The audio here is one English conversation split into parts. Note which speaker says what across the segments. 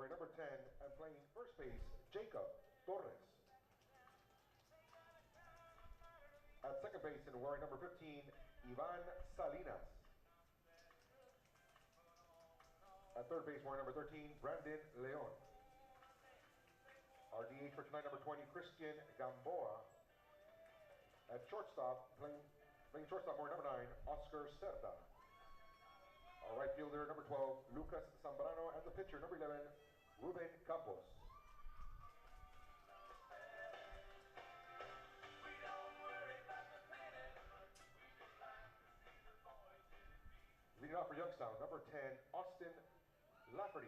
Speaker 1: wearing number 10, and playing first base, Jacob Torres. At second base and wearing number 15, Ivan Salinas. At third base, wearing number 13, Brandon Leon. Our DH for tonight, number 20, Christian Gamboa. At shortstop, playing shortstop, wearing number 9, Oscar Cerda. Our right fielder, number 12, Lucas Zambrano, and the pitcher, number 11, Ruben Campos. Leading off for Youngstown, number 10, Austin Lafferty.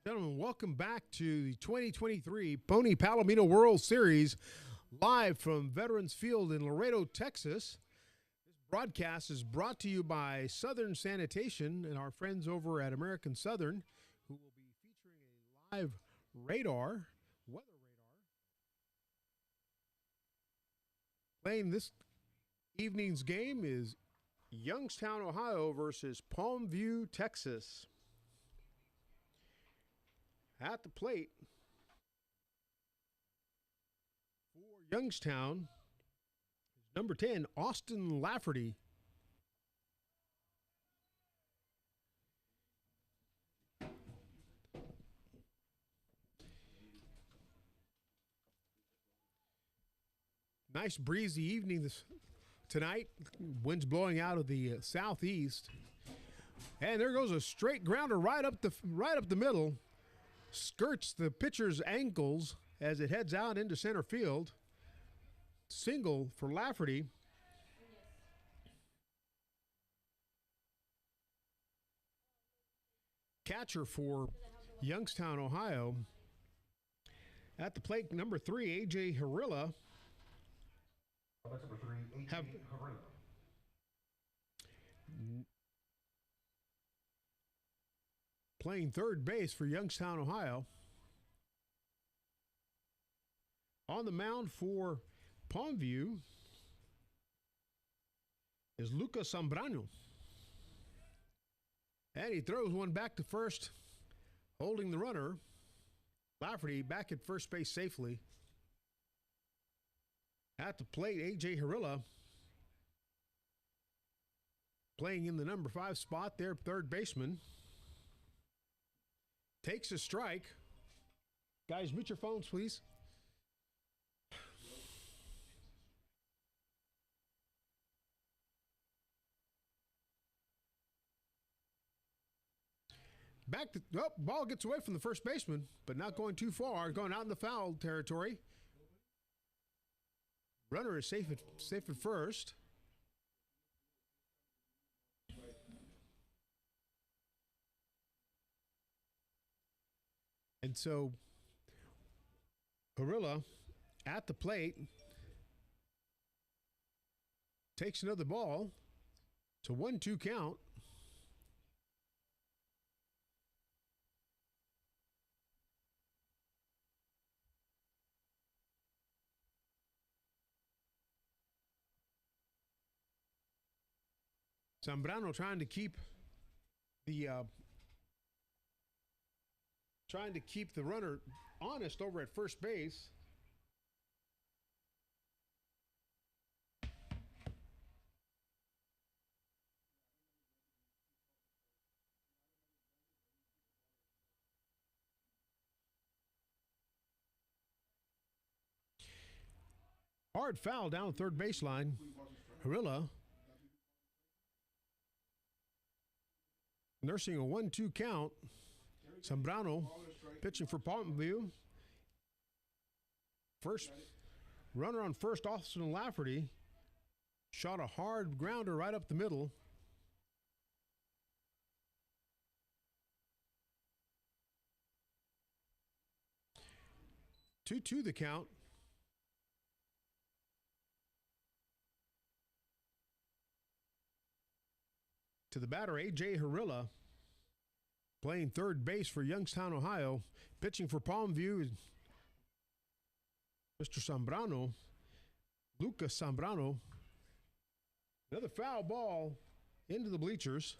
Speaker 2: Gentlemen, welcome back to the 2023 Pony Palomino World Series, live from Veterans Field in Laredo, Texas. This broadcast is brought to you by Southern Sanitation and our friends over at American Southern, who will be featuring a live weather radar. Playing this evening's game is Youngstown, Ohio versus Palmsview, Texas. At the plate for Youngstown is number 10, Austin Lafferty. Nice breezy evening tonight. Wind's blowing out of the southeast. And there goes a straight grounder right up the middle. Skirts the pitcher's ankles as it heads out into center field. Single for Lafferty. Catcher for Youngstown, Ohio. At the plate, number 3, A.J. Harilla.
Speaker 1: Number 3, A.J. Harilla.
Speaker 2: Playing third base for Youngstown, Ohio. On the mound for Palmsview is Lucas Zambrano. And he throws one back to first, holding the runner. Lafferty back at first base safely. At the plate, A.J. Harilla. Playing in the number 5 spot there, third baseman. Takes a strike. Guys, mute your phones, please. Ball gets away from the first baseman, but not going too far, going out in the foul territory. Runner is safe at first. And so, Harilla at the plate takes another ball. It's a 1-2 count. Zambrano trying to keep the runner honest over at first base. Hard foul down third baseline. Harilla nursing a 1-2 count. Zambrano pitching for Palmsview. First runner on first, Austin Lafferty shot a hard grounder right up the middle. 2-2 the count. To the batter, A.J. Harilla, playing third base for Youngstown, Ohio. Pitching for Palmsview, Mr. Zambrano, Lucas Zambrano. Another foul ball into the bleachers.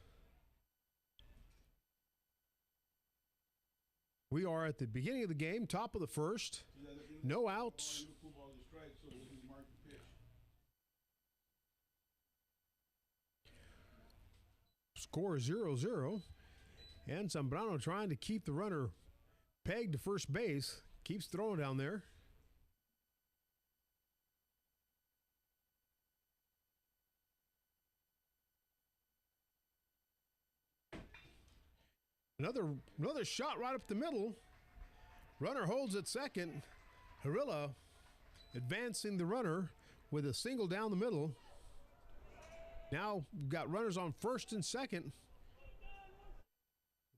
Speaker 2: We are at the beginning of the game, top of the first. No outs. Score 0-0. And Zambrano trying to keep the runner pegged to first base. Keeps throwing down there. Another shot right up the middle. Runner holds at second. Harilla advancing the runner with a single down the middle. Now we've got runners on first and second.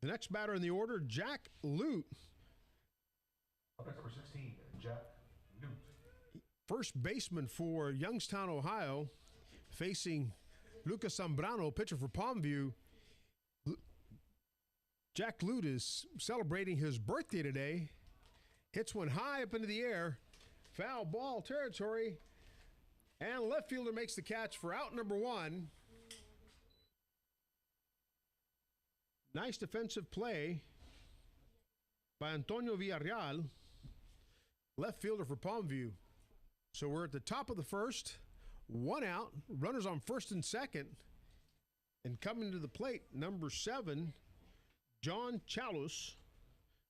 Speaker 2: The next batter in the order, Jack Lute.
Speaker 1: Number 16, Jack Lute.
Speaker 2: First baseman for Youngstown, Ohio, facing Lucas Zambrano, pitcher for Palmsview. Jack Lute is celebrating his birthday today. Hits one high up into the air. Foul ball territory. And left fielder makes the catch for out number one. Nice defensive play by Antonio Villarreal, left fielder for Palmsview. So we're at the top of the first. One out. Runners on first and second. And coming to the plate, number 7, John Chalus.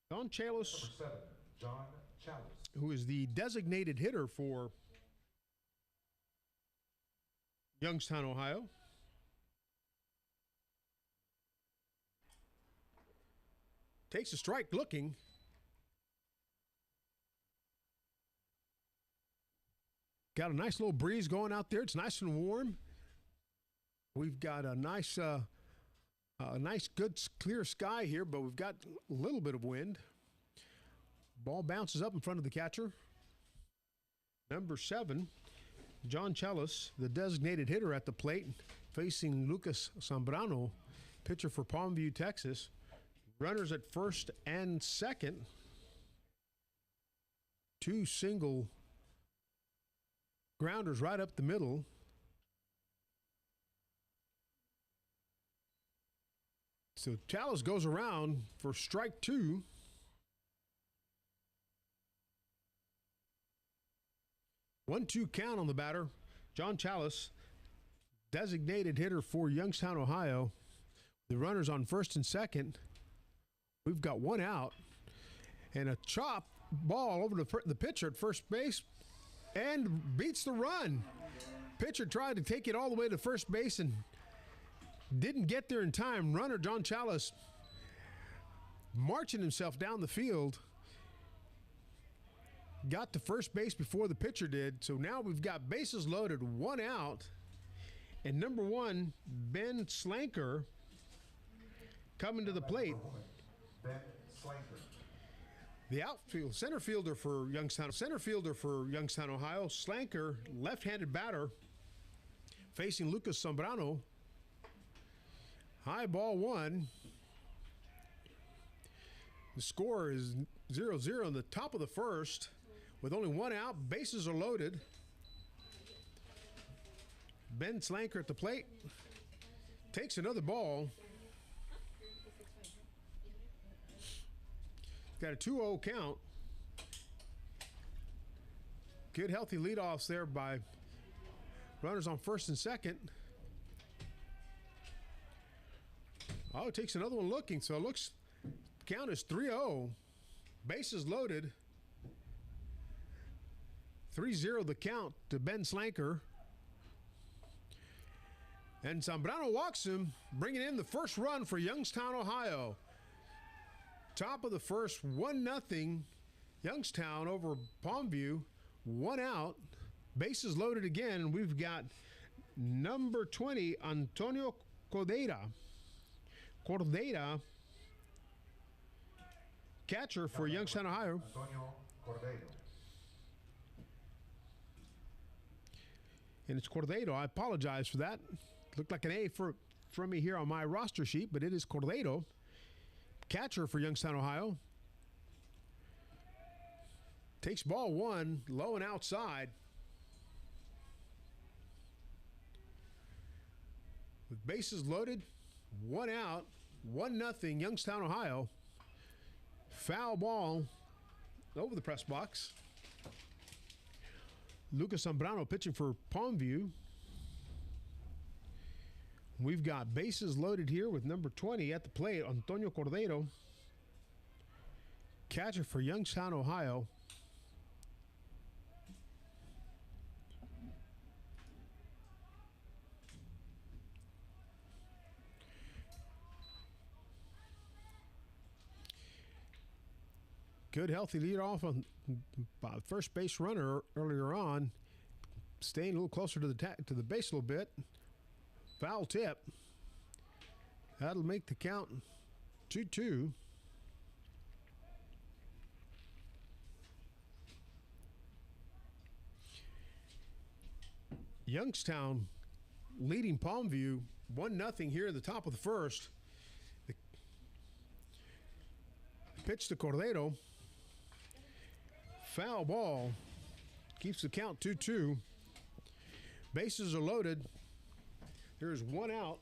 Speaker 1: Number 7, John Chalus.
Speaker 2: Who is the designated hitter for Youngstown, Ohio. Takes a strike looking. Got a nice little breeze going out there. It's nice and warm. We've got a nice, good, clear sky here, but we've got a little bit of wind. Ball bounces up in front of the catcher. Number 7, John Chalus, the designated hitter at the plate, facing Lucas Zambrano, pitcher for Palmsview, Texas. Runners at first and second. 2 single grounders right up the middle. So Chalus goes around for strike 2. One-two count on the batter. John Chalus, designated hitter for Youngstown, Ohio. The runners on first and second. We've got one out. And a chop ball over to the pitcher at first base and beats the run. Pitcher tried to take it all the way to first base and didn't get there in time. Runner John Chalus marching himself down the field. Got to first base before the pitcher did. So now we've got bases loaded, one out. And number 1, Ben Slanker, coming to the plate.
Speaker 1: Ben Slanker.
Speaker 2: The outfield center fielder for Youngstown, Ohio. Slanker, left-handed batter, facing Lucas Zambrano. High ball 1. The score is 0-0 in the top of the first. With only one out, bases are loaded. Ben Slanker at the plate. Takes another ball. Got a 2-0 count. Good healthy leadoffs there by runners on first and second. Oh, it takes another one looking, so it looks, count is 3-0. Bases loaded. 3-0 the count to Ben Slanker. And Zambrano walks him, bringing in the first run for Youngstown, Ohio. Top of the first, 1-0. Youngstown over Palmsview. One out. Bases loaded again, and we've got number 20, Antonio Cordeira. Catcher for Youngstown, Ohio.
Speaker 1: Antonio Cordeiro.
Speaker 2: And it's Cordero. I apologize for that. Looked like an A from me here on my roster sheet, but it is Cordero. Catcher for Youngstown, Ohio. Takes ball one, low and outside. With bases loaded, one out, 1-0, Youngstown, Ohio. Foul ball over the press box. Lucas Zambrano pitching for Palmsview. We've got bases loaded here with number 20 at the plate, Antonio Cordero. Catcher for Youngstown, Ohio. Good, healthy lead off on first base runner earlier on. Staying a little closer to the base a little bit. Foul tip. That'll make the count 2-2. Youngstown leading Palmsview 1-0 here at the top of the first. The pitch to Cordero. Foul ball. Keeps the count 2-2. Bases are loaded. There's one out.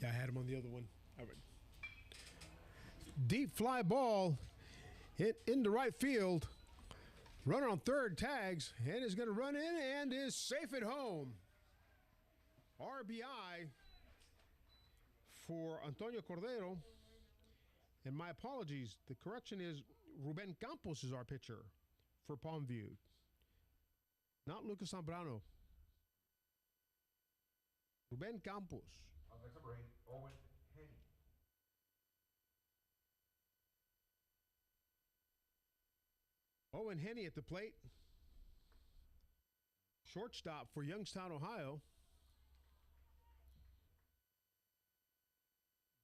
Speaker 2: Yeah, I had him on the other one. All right. Deep fly ball hit into right field. Runner on third tags and is going to run in and is safe at home. RBI for Antonio Cordero. And my apologies, the correction is Ruben Campos is our pitcher for Palmsview, not Lucas Zambrano. Ruben Campos.
Speaker 1: Next number 8, Owen Henny.
Speaker 2: Owen Henny at the plate. Shortstop for Youngstown, Ohio.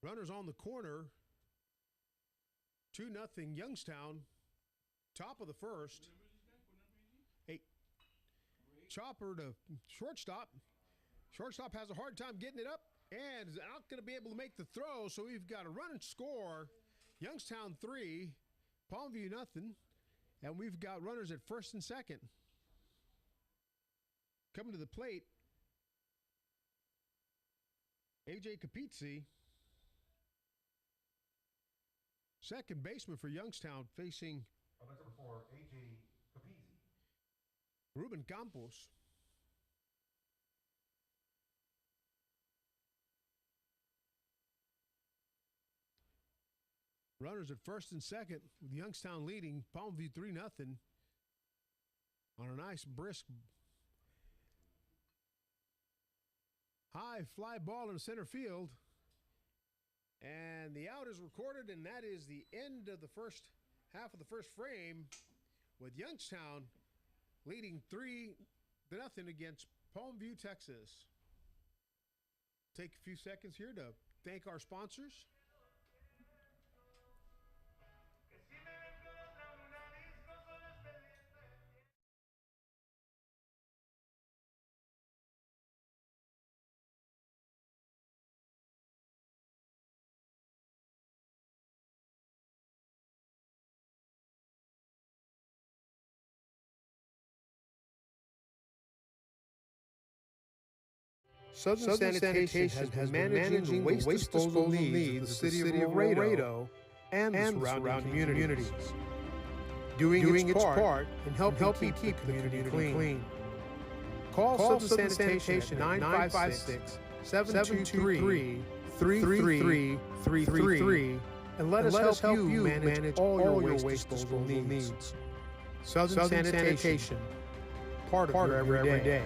Speaker 2: Runners on the corner. 2-0 Youngstown. Top of the first. 8. Chopper to shortstop. Shortstop has a hard time getting it up and is not going to be able to make the throw. So we've got a run and score. Youngstown 3, Palmsview 0. And we've got runners at first and second. Coming to the plate, A.J. Capizzi. Second baseman for Youngstown facing
Speaker 1: Number 4, A.J. Capizzi.
Speaker 2: Ruben Campos. Runners at first and second with Youngstown leading Palmsview 3-0 on a nice brisk high fly ball in center field. And the out is recorded, and that is the end of the first half of the first frame, with Youngstown leading 3-0 against Palmsview, Texas. Take a few seconds here to thank our sponsors. Southern Sanitation has been managing the waste disposal needs of the city of Laredo and the surrounding communities, doing its part in helping keep the community clean. Call Southern Sanitation at 956-723-3333 and let us help you manage all your waste disposal needs. Southern Sanitation, part of your everyday.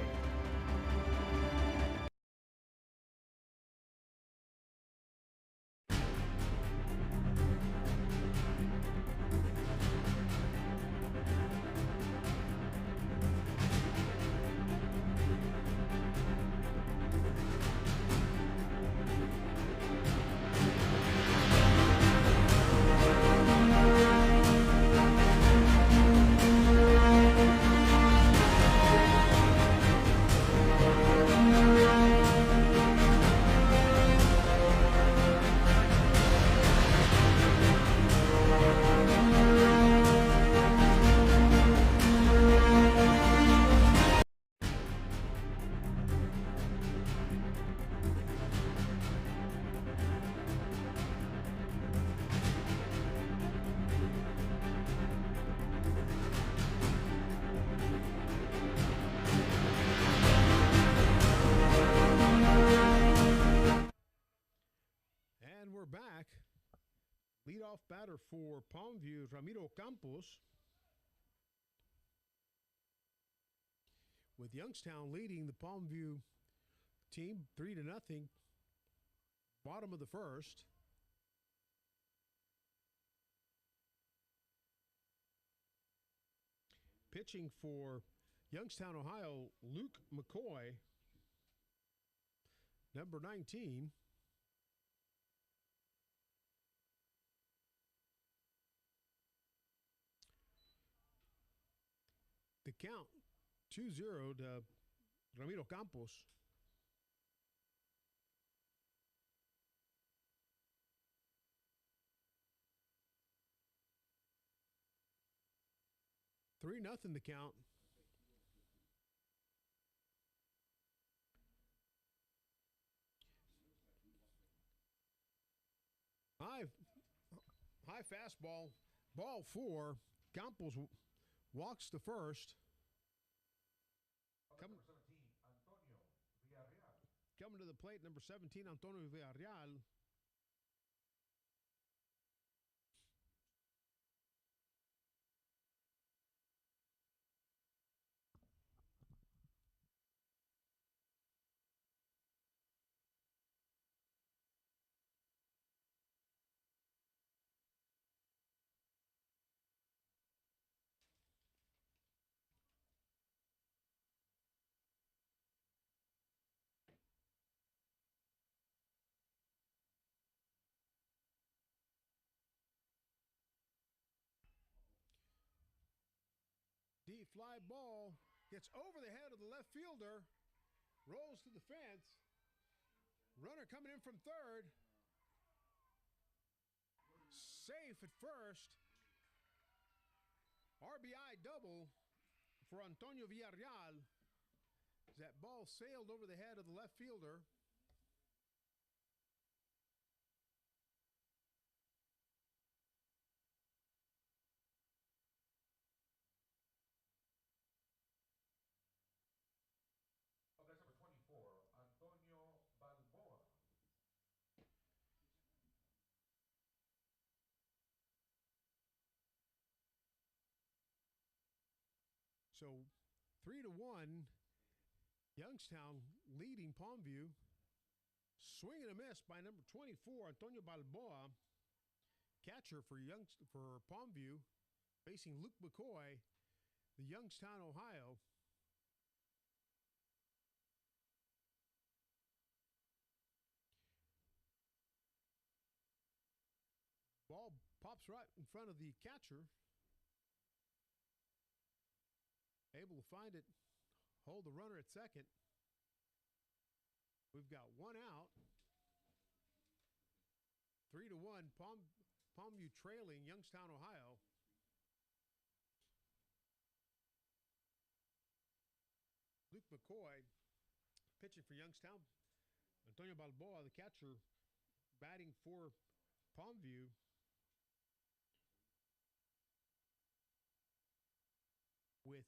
Speaker 2: Leadoff batter for Palmview, Ramiro Campos. With Youngstown leading the Palmview team 3-0. Bottom of the first. Pitching for Youngstown, Ohio, Luke McCoy, number 19. The count 2-0 to Ramiro Campos. Three nothing the count. High fastball, ball 4. Campos walks to first. Coming to the plate, number 17, Antonio Villarreal. Deep fly ball gets over the head of the left fielder, rolls to the fence. Runner coming in from third. Safe at first. RBI double for Antonio Villarreal. As that ball sailed over the head of the left fielder.
Speaker 1: That's number 24, Antonio Balboa.
Speaker 2: So 3-1, Youngstown leading Palmview. Swing and a miss by number 24, Antonio Balboa. Catcher for Palmview, facing Luke McCoy, the Youngstown, Ohio. Ball pops right in front of the catcher. Able to find it, hold the runner at second. We've got one out. 3-1, Palmview trailing Youngstown, Ohio. Luke McCoy pitching for Youngstown. Antonio Balboa, the catcher, batting for Palmview. With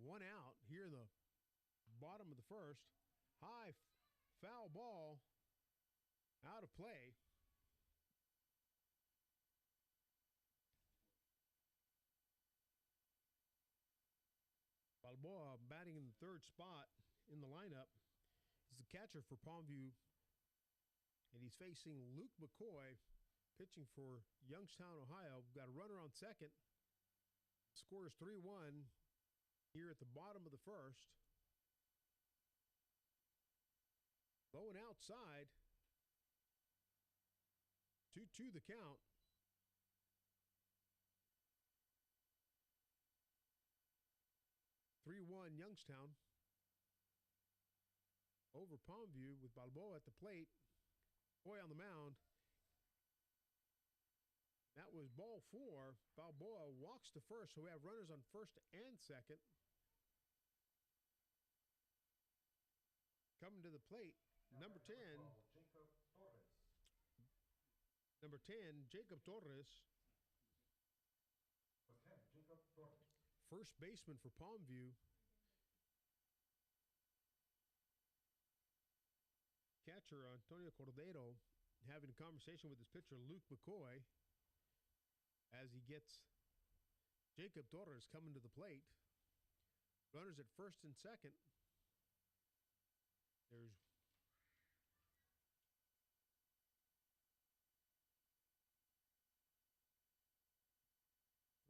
Speaker 2: one out here in the bottom of the first. High foul ball out of play. Balboa batting in the third spot in the lineup. He's the catcher for Palmview, and he's facing Luke McCoy, pitching for Youngstown, Ohio. Got a runner on second. Score is 3-1 here at the bottom of the first. Low and outside. 2-2 the count. (3-1) Youngstown over Palmview with Balboa at the plate. Boy on the mound. That was ball 4. Balboa walks to first, so we have runners on first and second. Coming to the plate, number 10.
Speaker 1: Jacob Torres.
Speaker 2: Number 10, Jacob Torres.
Speaker 1: Number 10, Jacob Torres.
Speaker 2: First baseman for Palmview. Catcher Antonio Cordero having a conversation with his pitcher Luke McCoy. as he gets Jacob Torres coming to the plate. Runners at first and second. There's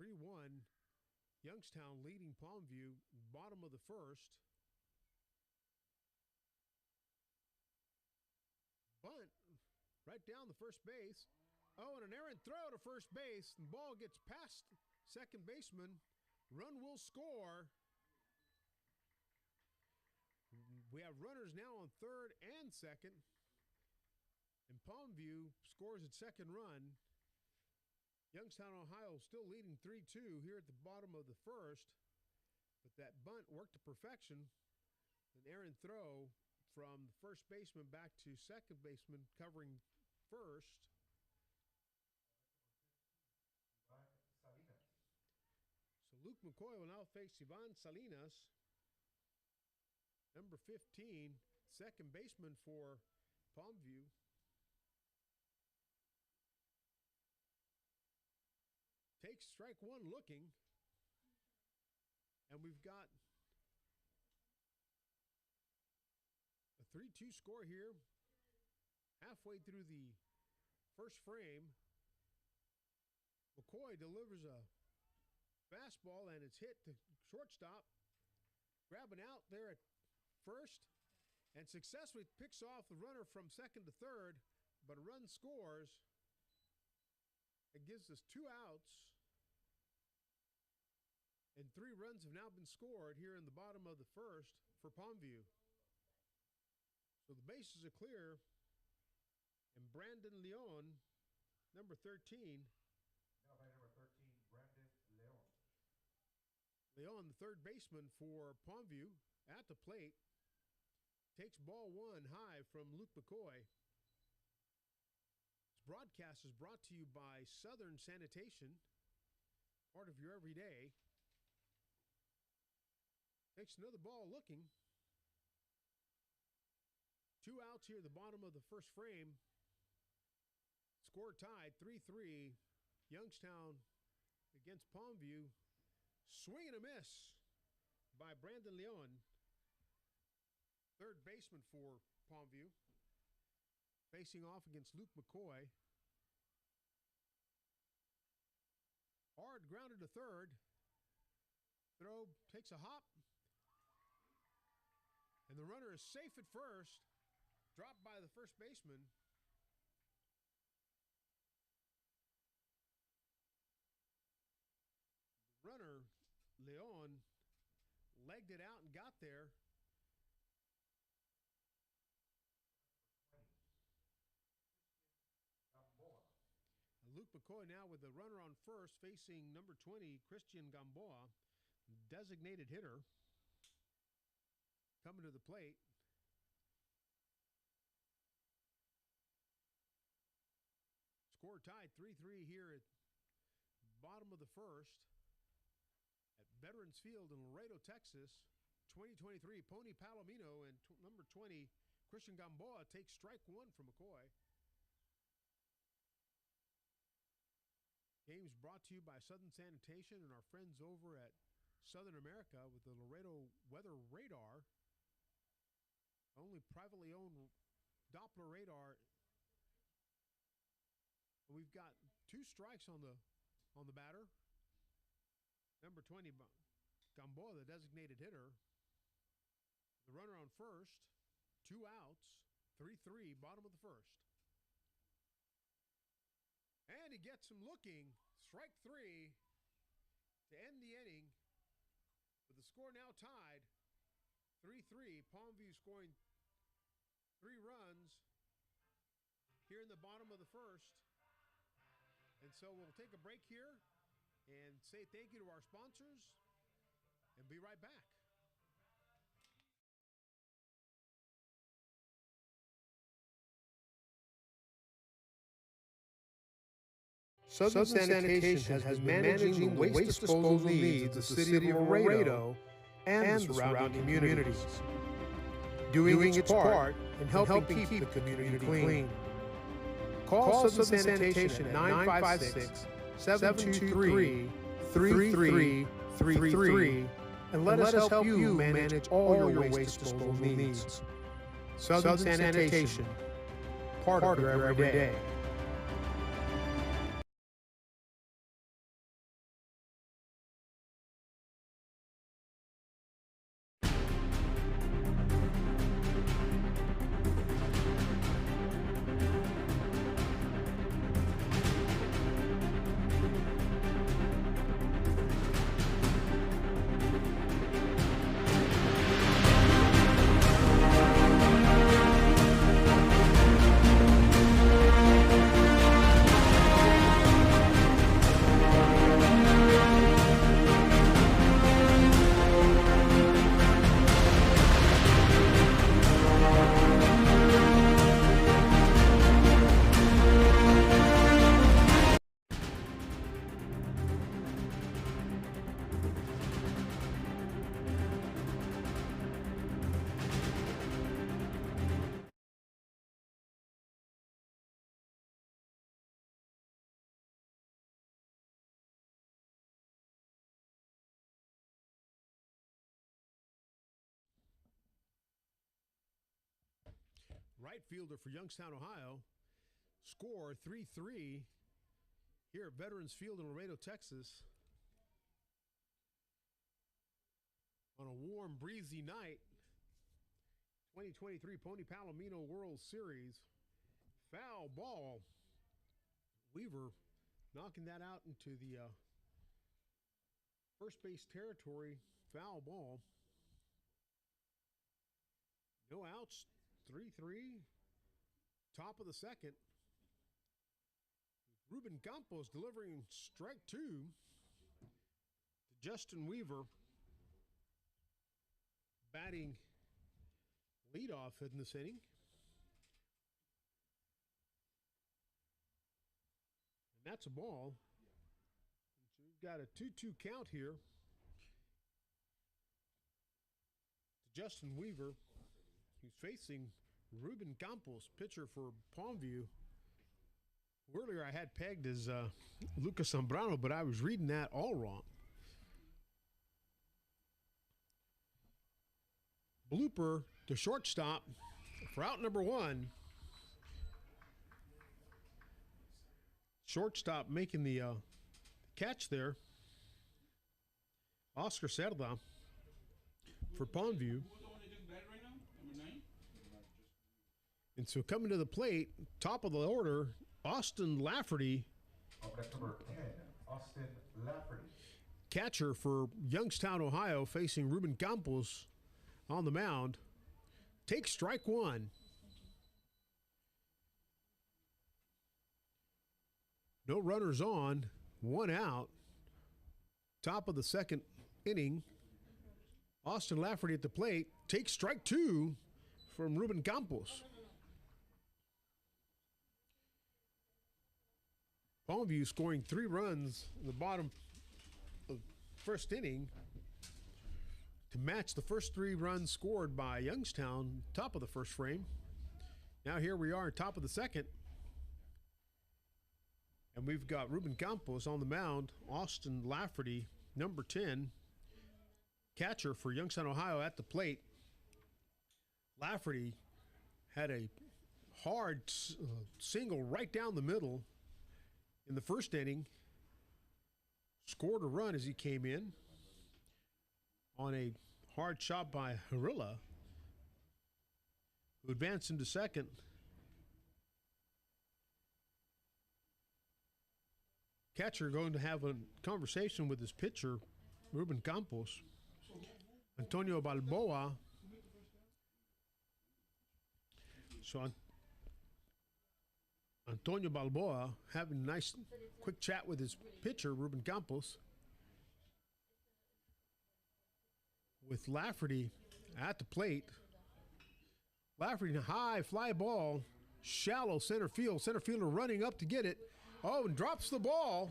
Speaker 2: (3-1). Youngstown leading Palmsview, bottom of the first. Bunt right down the first base. Oh, and an errant throw to first base. The ball gets past second baseman. Run will score. We have runners now on third and second. And Palmsview scores its second run. Youngstown, Ohio still leading 3-2 here at the bottom of the first. But that bunt worked to perfection. An errant throw from the first baseman back to second baseman covering first. So Luke McCoy will now face Ivan Salinas, number 15, second baseman for Palmsview. Takes strike one looking. And we've got a 3-2 score here. Halfway through the first frame, McCoy delivers a fastball and it's hit to shortstop. Grabbing out there at first and successfully picks off the runner from second to third, but a run scores. It gives us 2 outs. And 3 runs have now been scored here in the bottom of the first for Palmsview. So the bases are clear. And Brandon Leon, number 13.
Speaker 1: Now by number 13, Brandon Leon.
Speaker 2: Leon, the third baseman for Palmsview, at the plate. Takes ball one high from Luke McCoy. This broadcast is brought to you by Southern Sanitation, part of your everyday. Takes another ball looking. 2 outs here at the bottom of the first frame. Score tied 3-3. Youngstown against Palmsview. Swing and a miss by Brandon Leon, third baseman for Palmsview. Facing off against Luke McCoy. Hard grounded to third. Throw takes a hop. And the runner is safe at first. Dropped by the first baseman. The runner, Leon, legged it out and got there. And Luke McCoy now with the runner on first facing number 20, Christian Gamboa, designated hitter, coming to the plate. Score tied 3-3 here at bottom of the first at Veterans Field in Laredo, Texas. 2023 Pony Palomino and number 20 Christian Gamboa takes strike one from McCoy. Games brought to you by Southern Sanitation and our friends over at Southern America with the Laredo Weather Radar. Only privately owned Doppler radar. We've got 2 strikes on the batter. Number 20, Gamboa, the designated hitter. The runner on first. 2 outs. 3-3, bottom of the first. And he gets him looking. Strike 3 to end the inning. With the score now tied. 3-3. Palmsview scoring 3 runs here in the bottom of the first. And so we'll take a break here and say thank you to our sponsors and be right back.
Speaker 3: Southern Sanitation has been managing the waste disposal needs of the city of Laredo and the surrounding communities, doing its part in helping keep the community clean. Call Southern Sanitation at 723-3333, and let us help you manage all your waste disposal needs. Southern Sanitation, part of your everyday.
Speaker 2: Right fielder for Youngstown, Ohio. Score 3-3 here at Veterans Field in Laredo, Texas. On a warm, breezy night. 2023 Pony Palomino World Series. Foul ball. Weaver knocking that out into the first base territory. Foul ball. No outs. 3-3. Top of the second. Ruben Campos delivering strike 2 to Justin Weaver. Batting leadoff in this inning. And that's a ball. So we've got a 2-2 count here to Justin Weaver, who's facing Ruben Campos, pitcher for Palmsview. Earlier I had pegged as Lucas Zambrano, but I was reading that all wrong. Blooper to shortstop for out number 1. Shortstop making the catch there. Oscar Cerda for Palmsview. And so coming to the plate, top of the order, Austin Lafferty.
Speaker 1: Number 10, Austin Lafferty.
Speaker 2: Catcher for Youngstown, Ohio, facing Ruben Campos on the mound. Takes strike 1. No runners on, 1 out. Top of the second inning. Austin Lafferty at the plate. Takes strike 2 from Ruben Campos. Palmsview scoring 3 runs in the bottom of the first inning to match the first 3 runs scored by Youngstown, top of the first frame. Now here we are, top of the second. And we've got Ruben Campos on the mound, Austin Lafferty, number 10, catcher for Youngstown, Ohio, at the plate. Lafferty had a hard single right down the middle in the first inning. Scored a run as he came in on a hard shot by Harilla, who advanced into second. Catcher going to have a conversation with his pitcher, Ruben Campos. Antonio Balboa. So Antonio Balboa having a nice quick chat with his pitcher, Ruben Campos. With Lafferty at the plate. Lafferty, high fly ball, shallow center field. Center fielder running up to get it. Oh, and drops the ball.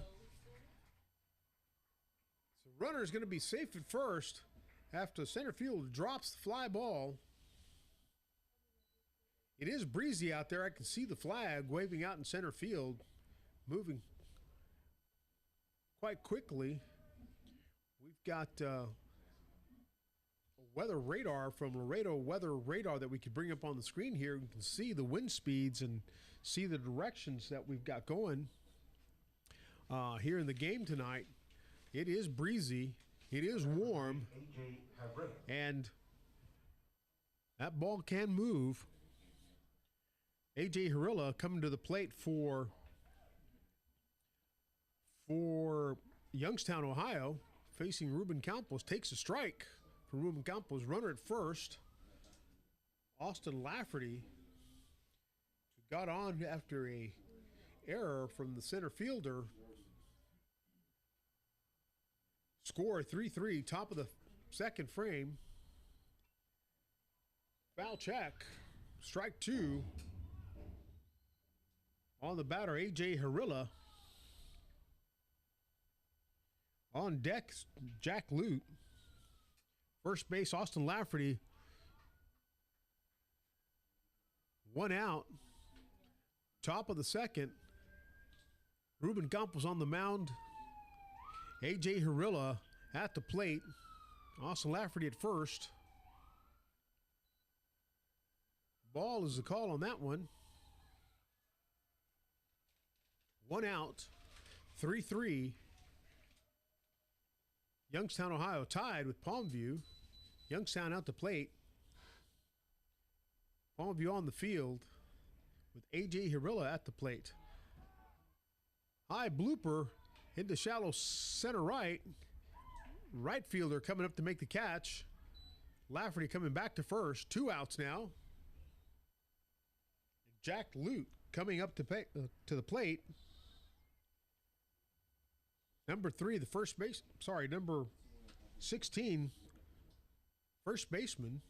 Speaker 2: So runner is going to be safe at first after center field drops the fly ball. It is breezy out there. I can see the flag waving out in center field, moving quite quickly. We've got a weather radar from Laredo Weather Radar that we could bring up on the screen here. You can see the wind speeds and see the directions that we've got going here in the game tonight. It is breezy. It is warm. And that ball can move. A.J. Harilla coming to the plate for Youngstown, Ohio, facing Ruben Campos. Takes a strike from Ruben Campos. Runner at first. Austin Lafferty got on after a error from the center fielder. Score 3-3, top of the second frame. Foul check. Strike two. On the batter, A.J. Harilla. On deck, Jack Lute. First base, Austin Lafferty. One out. Top of the second. Ruben Campos on the mound. A.J. Harilla at the plate. Austin Lafferty at first. Ball is the call on that one. One out. 3-3. Youngstown, Ohio tied with Palmsview. Youngstown out the plate. Palmsview on the field with A.J. Harilla at the plate. High blooper into shallow center right. Right fielder coming up to make the catch. Lafferty coming back to first. Two outs now. Jack Lute coming up to the plate. Number 16, first baseman.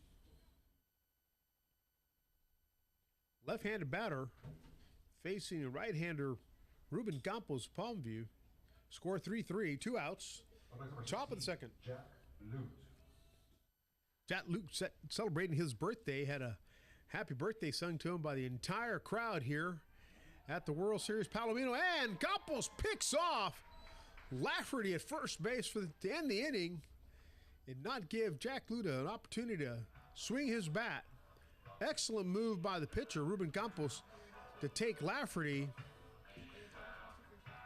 Speaker 2: Left-handed batter facing a right-hander, Ruben Campos, Palmsview. Score 3-3, two outs. Top of the second. Jack Lute celebrating his birthday. Had a happy birthday sung to him by the entire crowd here at the World Series Palomino. And Campos picks off Lafferty at first base to end the inning and not give Jack Lute an opportunity to swing his bat. Excellent move by the pitcher, Ruben Campos, to take Lafferty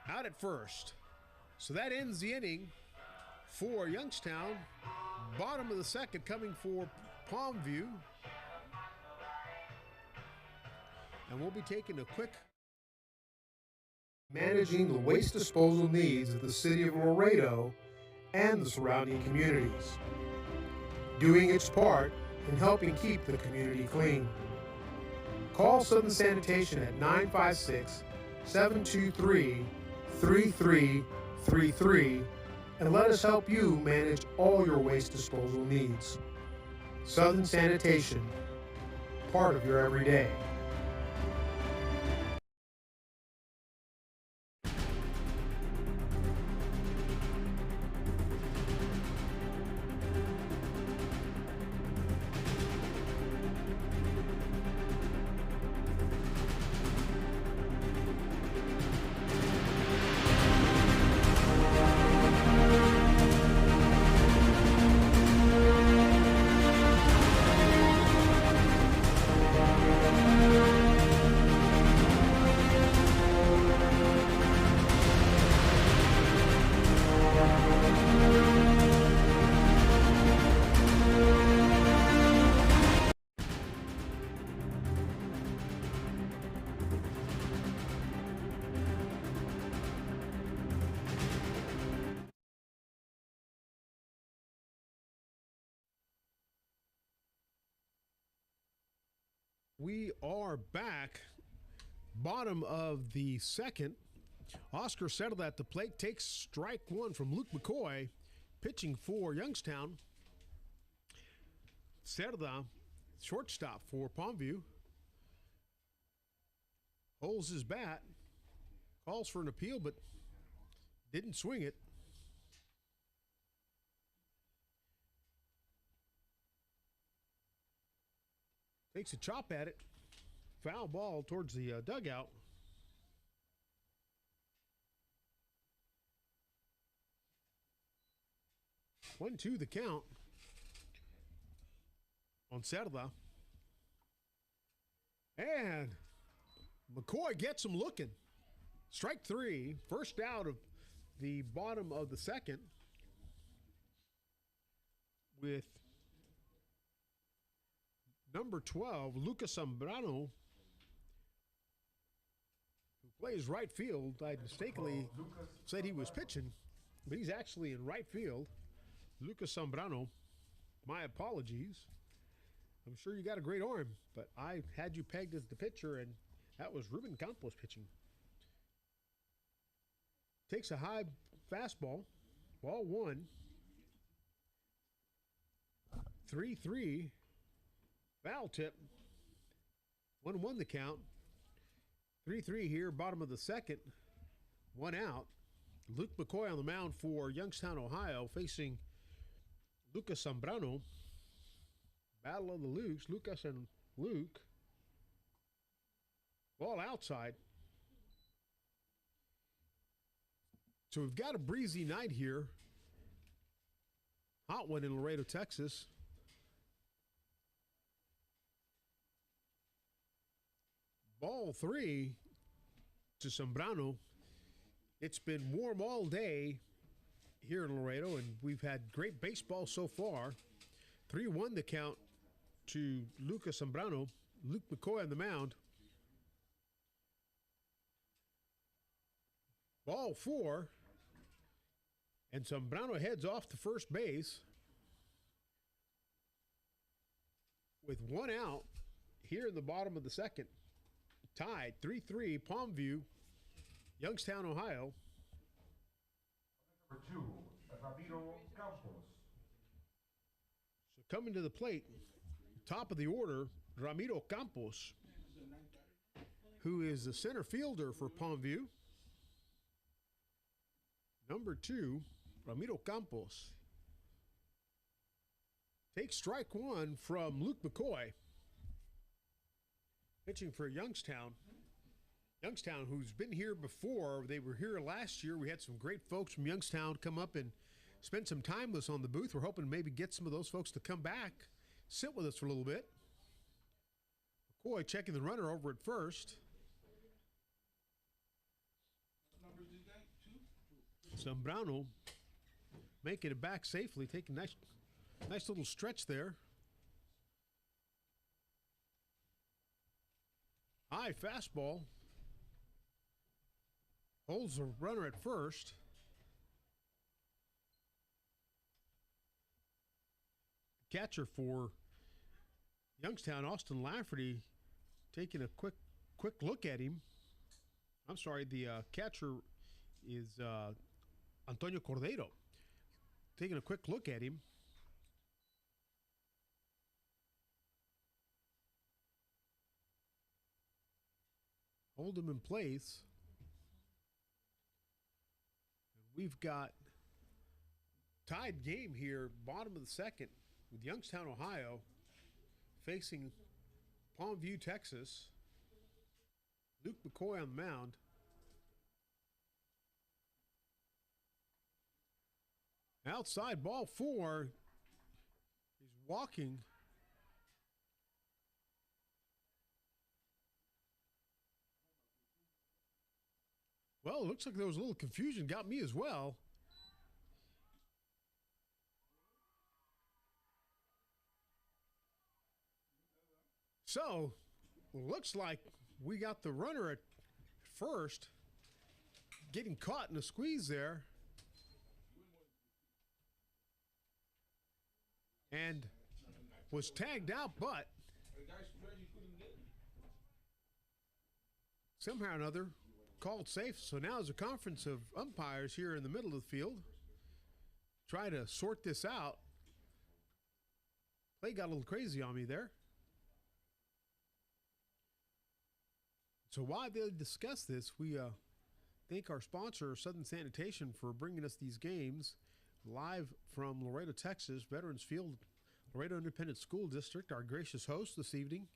Speaker 2: out at first. So that ends the inning for Youngstown. Bottom of the second coming for Palmsview. And we'll be taking a quick...
Speaker 3: Managing the waste disposal needs of the city of Laredo and the surrounding communities. Doing its part in helping keep the community clean. Call Southern Sanitation at 956-723-3333 and let us help you manage all your waste disposal needs. Southern Sanitation, part of your everyday.
Speaker 2: We are back. Bottom of the second. Oscar settled at the plate. Takes strike one from Luke McCoy. Pitching for Youngstown. Cerda, shortstop for Palmsview. Holds his bat. Calls for an appeal, but didn't swing it. Takes a chop at it. Foul ball towards the dugout. 1-2 the count on Cerda. And McCoy gets him looking. Strike 3, first out of the bottom of the second, with number 12, Lucas Zambrano, who plays right field. I mistakenly said he was pitching, but he's actually in right field. Lucas Zambrano, my apologies. I'm sure you got a great arm, but I had you pegged as the pitcher, and that was Ruben Campos pitching. Takes a high fastball, ball 1. 3-3, foul tip. 1-1 the count. 3-3 here, bottom of the second. 1 out. Luke McCoy on the mound for Youngstown, Ohio, facing Lucas Zambrano. Battle of the Lukes, Lucas and Luke. Ball outside. So we've got a breezy night here. Hot one in Laredo, Texas. Ball 3 to Zambrano. It's been warm all day here in Laredo, and we've had great baseball so far. 3-1 the count to Lucas Zambrano. Luke McCoy on the mound. Ball 4. And Zambrano heads off to first base with 1 out here in the bottom of the second. Tied 3-3, Palmsview, Youngstown, Ohio.
Speaker 1: Number 2, Ramiro Campos.
Speaker 2: So coming to the plate, top of the order, Ramiro Campos, who is the center fielder for Palmsview. Number 2, Ramiro Campos. Takes strike 1 from Luke McCoy. Pitching for Youngstown. Youngstown, who's been here before. They were here last year. We had some great folks from Youngstown come up and spend some time with us on the booth. We're hoping to maybe get some of those folks to come back, sit with us for a little bit. McCoy checking the runner over at first. Zambrano making it back safely, taking a nice little stretch there. High fastball. Holds the runner at first. Catcher for Youngstown, Austin Lafferty, taking a quick look at him. I'm sorry, the catcher is Antonio Cordero. Taking a quick look at him. Hold him in place. We've got tied game here, bottom of the second, with Youngstown, Ohio, facing Palmsview, Texas. Luke McCoy on the mound. Outside, ball 4. He's walking. Well, it looks like there was a little confusion. Got me as well. So, looks like we got the runner at first getting caught in a squeeze there. And was tagged out, but somehow or another called safe. So now there's a conference of umpires here in the middle of the field. Try to sort this out. Play got a little crazy on me there. So while they discuss this, we thank our sponsor, Southern Sanitation, for bringing us these games live from Laredo, Texas, Veterans Field, Laredo Independent School District, our gracious host this evening.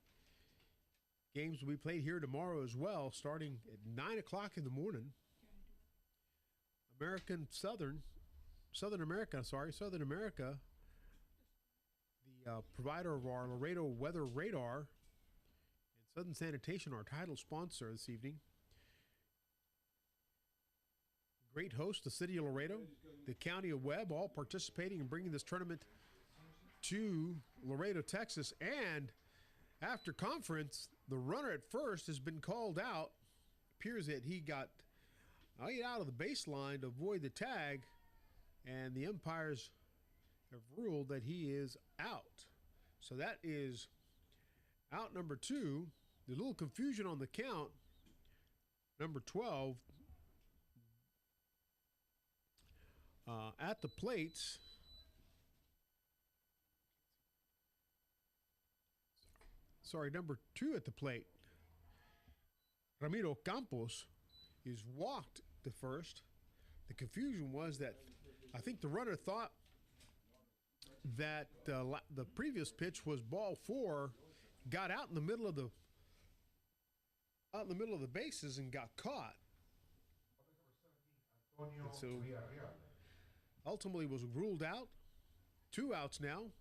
Speaker 2: Games will be played here tomorrow as well, starting at 9 o'clock in the morning. American Southern Southern America, the provider of our Laredo weather radar, and Southern Sanitation, our title sponsor this evening. Great host, the city of Laredo, the county of Webb, all participating in bringing this tournament to Laredo, Texas. And after conference, the runner at first has been called out. Appears that he got out of the baseline to avoid the tag, and the umpires have ruled that he is out. So that is out number 2. There's a little confusion on the count. Number 12 at the plates. Sorry, number 2 at the plate. Ramiro Campos is walked to first. The confusion was that I think the runner thought that the previous pitch was ball 4, got out in the middle of the bases and got caught. And so ultimately was ruled out. 2 outs now.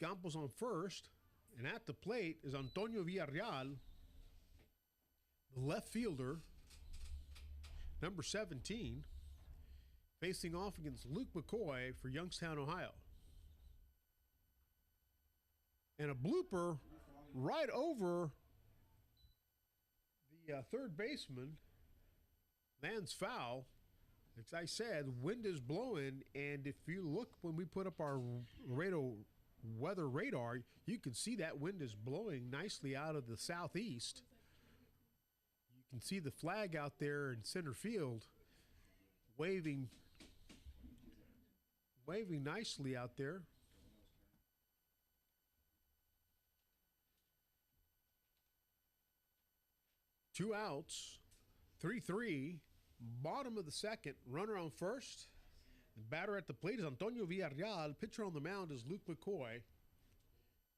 Speaker 2: Campos on first, and at the plate is Antonio Villarreal, the left fielder, number 17, facing off against Luke McCoy for Youngstown, Ohio. And a blooper right over the third baseman, lands foul. As I said, wind is blowing, and if you look when we put up our Laredo weather radar, you can see that wind is blowing nicely out of the southeast. You can see the flag out there in center field waving nicely out there. Two outs, 3-3, bottom of the second, runner on first. The batter at the plate is Antonio Villarreal. Pitcher on the mound is Luke McCoy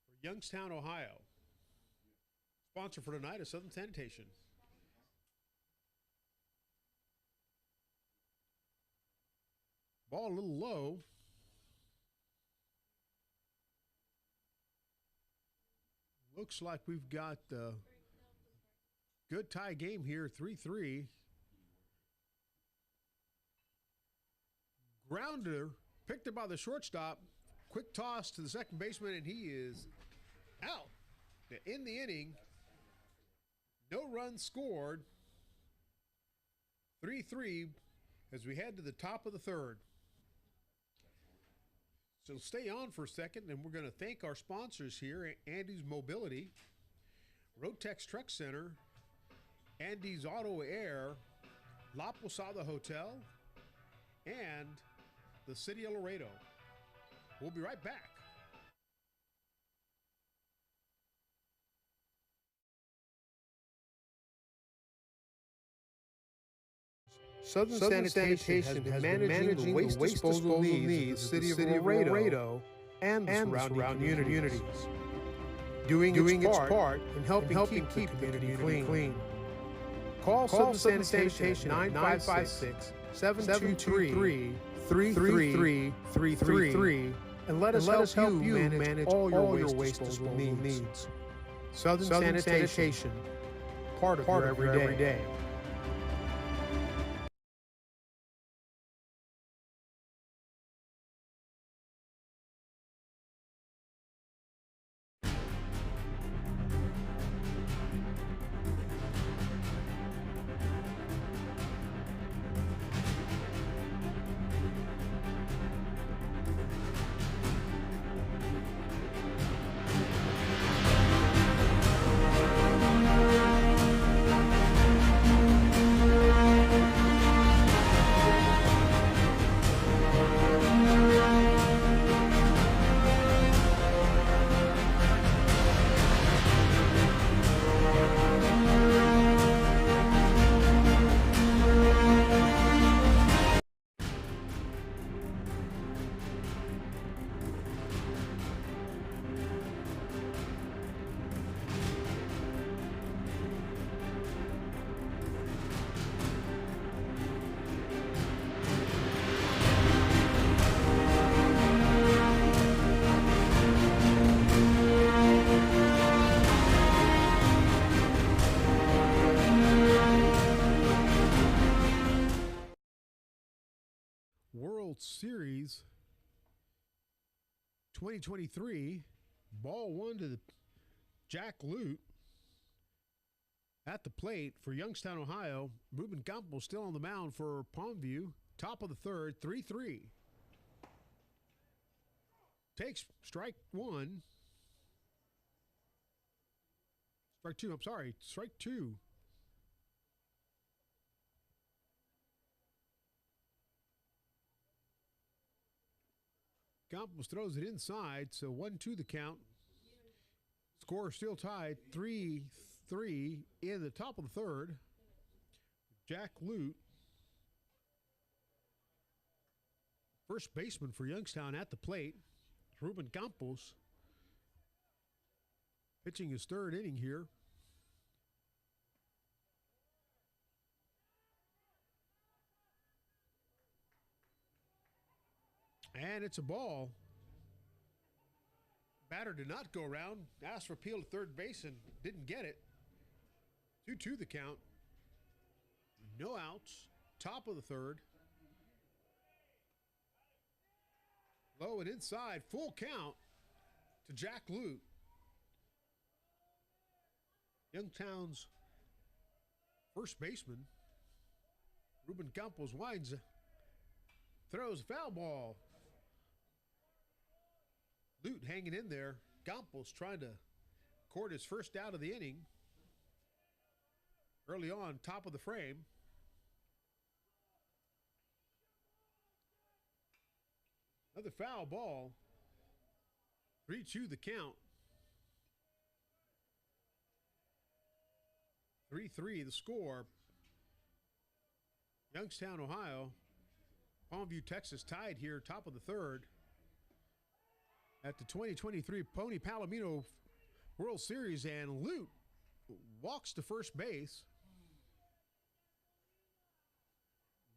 Speaker 2: for Youngstown, Ohio. Sponsor for tonight is Southern Sanitation. Ball a little low. Looks like we've got a good tie game here, 3-3. Grounder picked up by the shortstop. Quick toss to the second baseman, and he is out. In the inning, no runs scored. 3-3 as we head to the top of the third. So stay on for a second, and we're going to thank our sponsors here, Andy's Mobility, Rotex Truck Center, Andy's Auto Air, La Posada Hotel, and the City of Laredo. We'll be right back.
Speaker 3: Southern Sanitation has been managing waste disposal needs of the city of Laredo and the surrounding communities, doing its part in helping keep the community clean. Call Southern Sanitation 956-723-3333 and let us help you manage all your waste disposal needs. Southern Sanitation, part of your everyday.
Speaker 2: World Series 2023. Ball one to the Jack Lute at the plate for Youngstown, Ohio. Ruben Campos still on the mound for Palmsview. Top of the third, 3-3. Takes strike one. Strike two, I'm sorry. Strike two. Campos throws it inside, so 1-2 the count. Score still tied, 3-3 in the top of the third. Jack Lute, first baseman for Youngstown, at the plate. Ruben Campos pitching his third inning here. And it's a ball. Batter did not go around. Asked for appeal to third base and didn't get it. 2-2 the count. No outs. Top of the third. Low and inside. Full count to Jack Lute. Youngstown's first baseman. Ruben Campos winds. Throws foul ball. Lute hanging in there. Campos trying to court his first out of the inning. Early on, top of the frame. Another foul ball. 3-2 the count. 3-3 the score. Youngstown, Ohio. Palmsview, Texas tied here, top of the third. At the 2023 Pony Palomino World Series, and Lute walks to first base.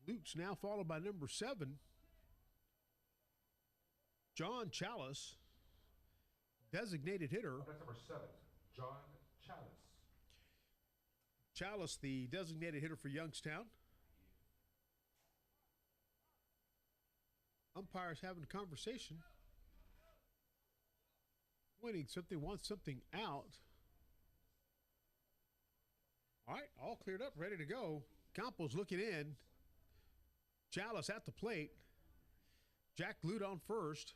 Speaker 2: Lute's now followed by number 7, John Chalice, designated hitter.
Speaker 1: That's number 7, John Chalice.
Speaker 2: Chalice, the designated hitter for Youngstown. Umpires having a conversation. Winning something, wants something out. All right, all cleared up, ready to go. Campos looking in. Chalice at the plate. Jack Lute on first.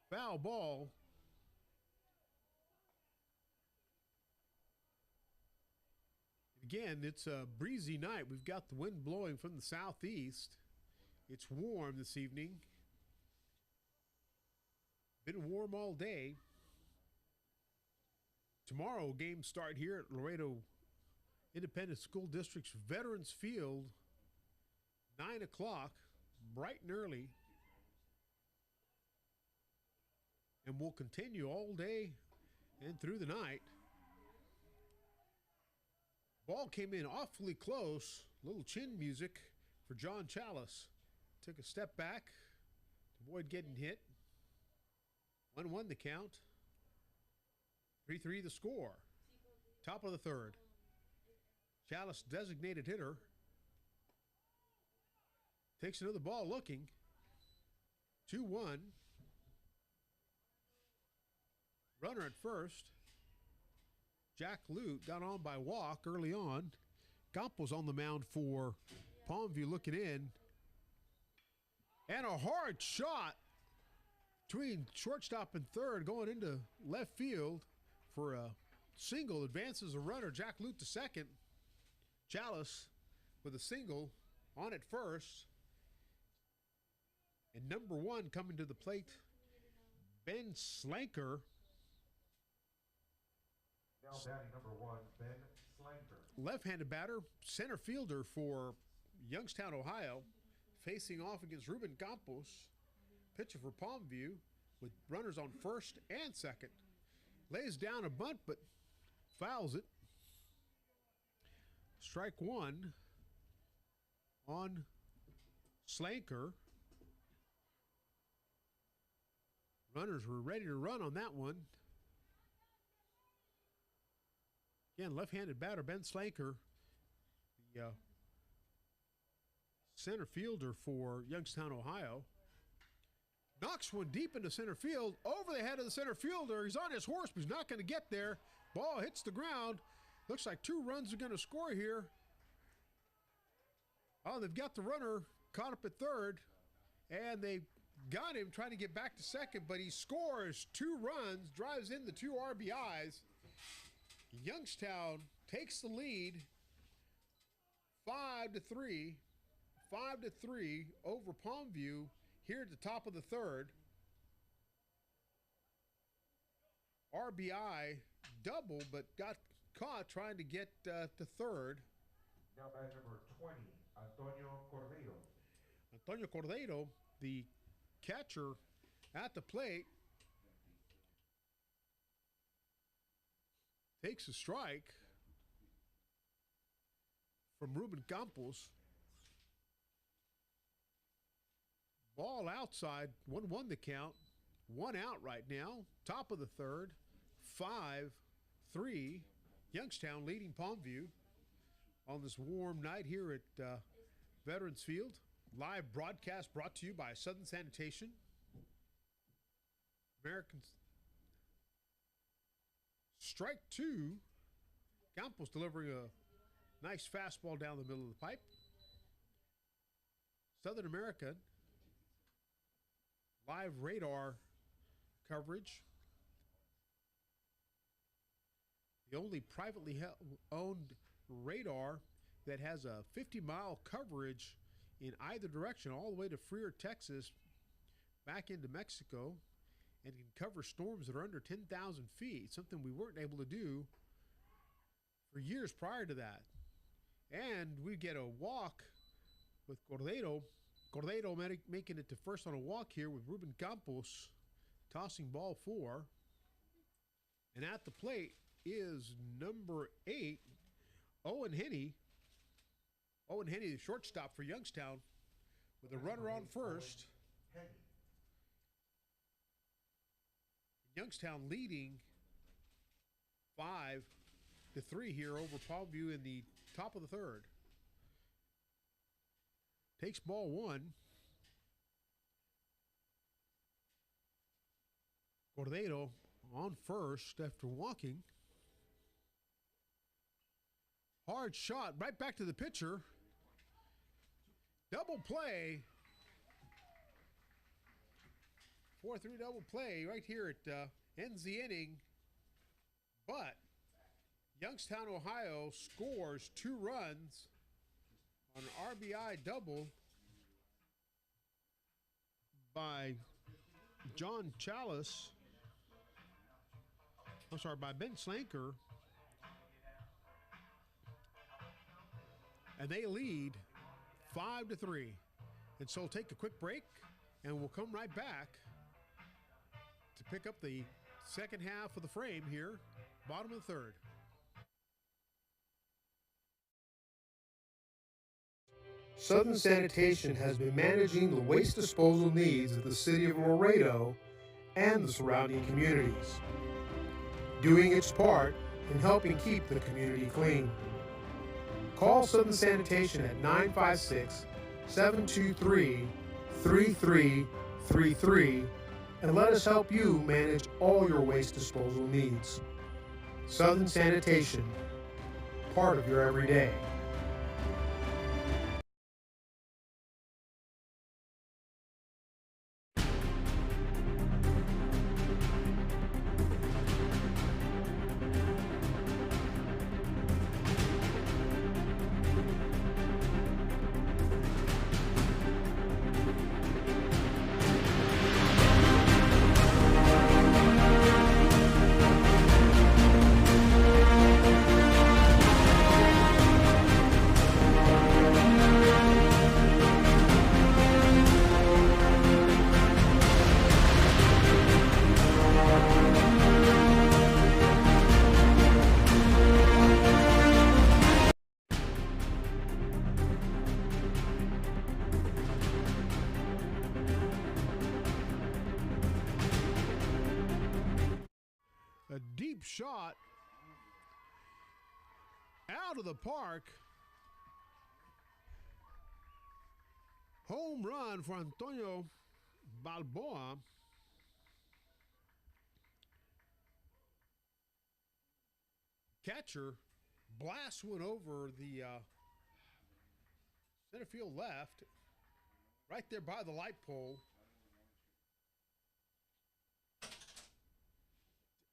Speaker 2: Foul ball. Again, it's a breezy night. We've got the wind blowing from the southeast. It's warm this evening. Been warm all day. Tomorrow, games start here at Laredo Independent School District's Veterans Field, 9 o'clock, bright and early. And will continue all day and through the night. Ball came in awfully close. Little chin music for John Chalice. Took a step back to avoid getting hit. 1-1 the count. 3-3 the score. Top of the third. Chalice, designated hitter. Takes another ball looking. 2-1. Runner at first. Jack Lute got on by walk early on. Campos on the mound for Palmsview looking in. And a hard shot between shortstop and third going into left field for a single. Advances a runner. Jack Lute to second. Chalice with a single on at first. And number 1 coming to the plate, Ben Slanker.
Speaker 1: Now batting number 1, Ben Slanker.
Speaker 2: Left-handed batter, center fielder for Youngstown, Ohio, facing off against Ruben Campos, pitcher for Palmsview, with runners on first and second. Lays down a bunt, but fouls it. Strike 1 on Slanker. Runners were ready to run on that one. Again, left-handed batter Ben Slanker, the center fielder for Youngstown, Ohio. Knocks one deep into center field, over the head of the center fielder. He's on his horse, but he's not going to get there. Ball hits the ground. Looks like 2 runs are going to score here. Oh, they've got the runner caught up at third, and they got him trying to get back to second, but he scores 2 runs, drives in the 2 RBIs. Youngstown takes the lead 5-3. 5-3 over Palmsview here at the top of the third. RBI double, but got caught trying to get to third.
Speaker 1: Now batting number 20, Antonio Cordeiro.
Speaker 2: Antonio Cordeiro, the catcher at the plate, takes a strike from Ruben Campos. Ball outside, 1-1 the count. 1 out right now. Top of the third. 5-3. Youngstown leading Palmsview on this warm night here at Veterans Field. Live broadcast brought to you by Southern Sanitation. Americans. Strike 2. Campos delivering a nice fastball down the middle of the pipe. Southern American. Live radar coverage. The only privately owned radar that has a 50-mile coverage in either direction, all the way to Freer, Texas, back into Mexico, and can cover storms that are under 10,000 feet, something we weren't able to do for years prior to that. And we get a walk with Cordeiro. Cordeiro making it to first on a walk here with Ruben Campos tossing ball 4. And at the plate is number 8, Owen Henney. Owen Henney, the shortstop for Youngstown, with a runner on first. Youngstown leading 5-3 here over Palmsview in the top of the third. Takes ball 1. Cordeiro on first after walking. Hard shot right back to the pitcher. Double play. 4-3 double play right here at ends the inning. But Youngstown, Ohio scores 2 runs on an RBI double by John Chalice. I'm sorry, by Ben Slanker. And they lead 5-3. And so we'll take a quick break, and we'll come right back to pick up the second half of the frame here, bottom of the third.
Speaker 3: Southern Sanitation has been managing the waste disposal needs of the city of Laredo and the surrounding communities, doing its part in helping keep the community clean. Call Southern Sanitation at 956-723-3333 and let us help you manage all your waste disposal needs. Southern Sanitation, part of your everyday.
Speaker 2: A deep shot out of the park. Home run for Antonio Balboa. Catcher blasts one over the center field left, right there by the light pole.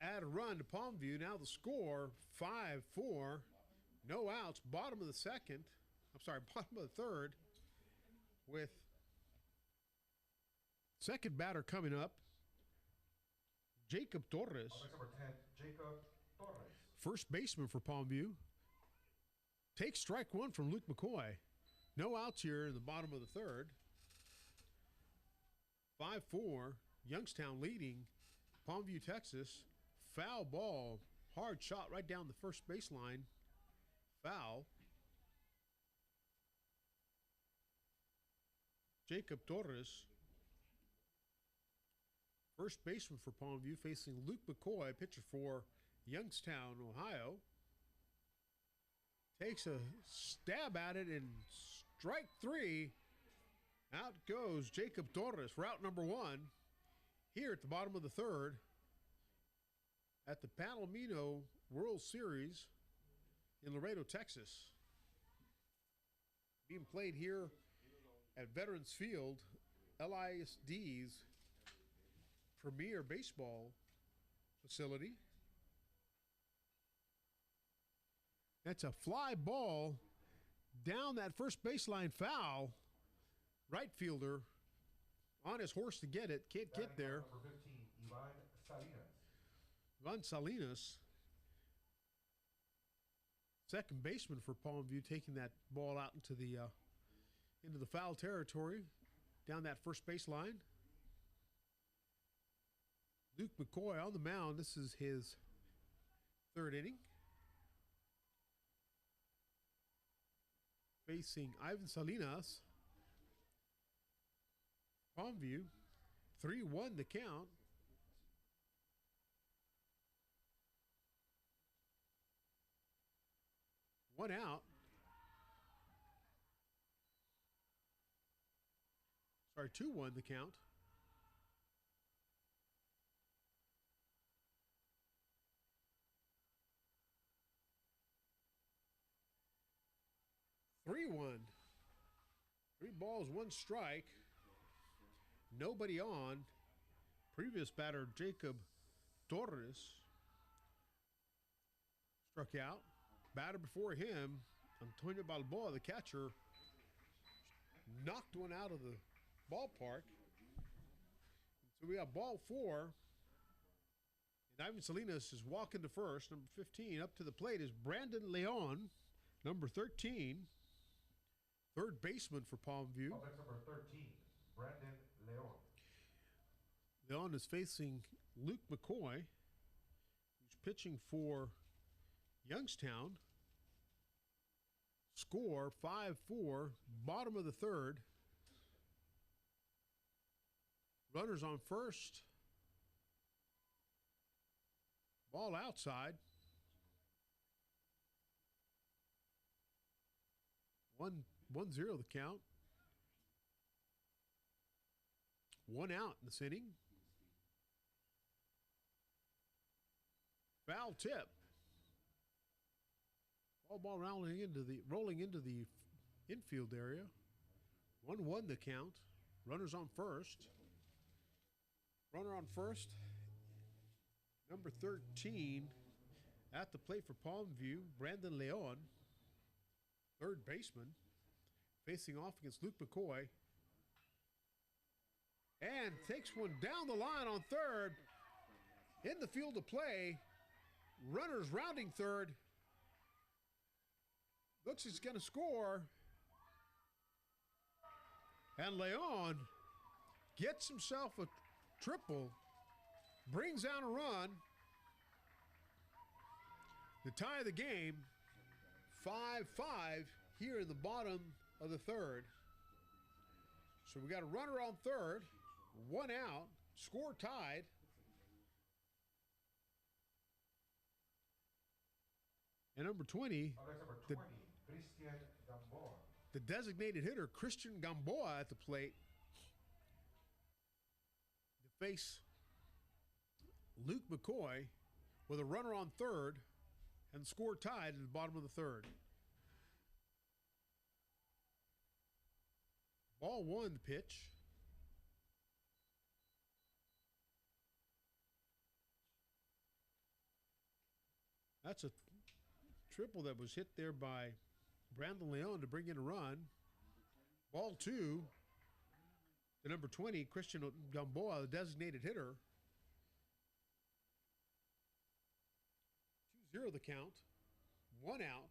Speaker 2: Add a run to Palmview. Now the score 5-4. No outs. Bottom of the second. I'm sorry, bottom of the third. With second batter coming up, Jacob Torres.
Speaker 1: Number 10, Jacob Torres.
Speaker 2: First baseman for Palmview. Takes strike one from Luke McCoy. No outs here in the bottom of the third. 5-4. Youngstown leading Palmview, Texas. Foul ball. Hard shot right down the first baseline. Foul. Jacob Torres, first baseman for Palmview, facing Luke McCoy, pitcher for Youngstown, Ohio. Takes a stab at it and strike three. Out goes Jacob Torres, route number one, here at the bottom of the third at the Palomino World Series in Laredo, Texas. Being played here at Veterans Field, LISD's premier baseball facility. That's a fly ball down that first baseline, foul. Right fielder on his horse to get it, can't get there.
Speaker 1: Number 15, Ivan Salinas.
Speaker 2: Ivan Salinas, second baseman for Palmview, taking that ball out into the foul territory, down that first baseline. Luke McCoy on the mound. This is his third inning. Facing Ivan Salinas. Palmview, 3-1 the count. One out. Sorry, 2-1 the count. Three balls, one strike. Nobody on. Previous batter, Jacob Torres, struck out. Batter before him, Antonio Balboa, the catcher, knocked one out of the ballpark. So we got ball four. And Ivan Salinas is walking to first. Number 15 up to the plate is Brandon Leon, number 13. Third baseman for Palmview.
Speaker 1: That's number 13, Brandon Leon.
Speaker 2: Leon is facing Luke McCoy, who's pitching for Youngstown. Score 5-4, bottom of the third. Runners on first. Ball outside. 1-0 the count. One out in this inning. Foul tip. Ball rolling into the infield area. 1-1 the count. Runners on first. Runner on first. Number 13 at the plate for Palmview, Brandon Leon, third baseman, facing off against Luke McCoy. And takes one down the line on third. In the field of play. Runners rounding third. Looks he's going to score. And Leon gets himself a triple. Brings down a run. To tie the game. 5-5 here in the bottom of the third. So we got a runner on third. One out. Score tied. And number 20.
Speaker 1: Number 20, Christian Gamboa.
Speaker 2: the designated hitter, Christian Gamboa, at the plate to face Luke McCoy with a runner on third and the score tied at the bottom of the third. Ball one, the pitch. That's a triple that was hit there by Brandon Leon to bring in a run. Ball two, the number 20, Christian Gamboa, the designated hitter. 2-0 the count. One out.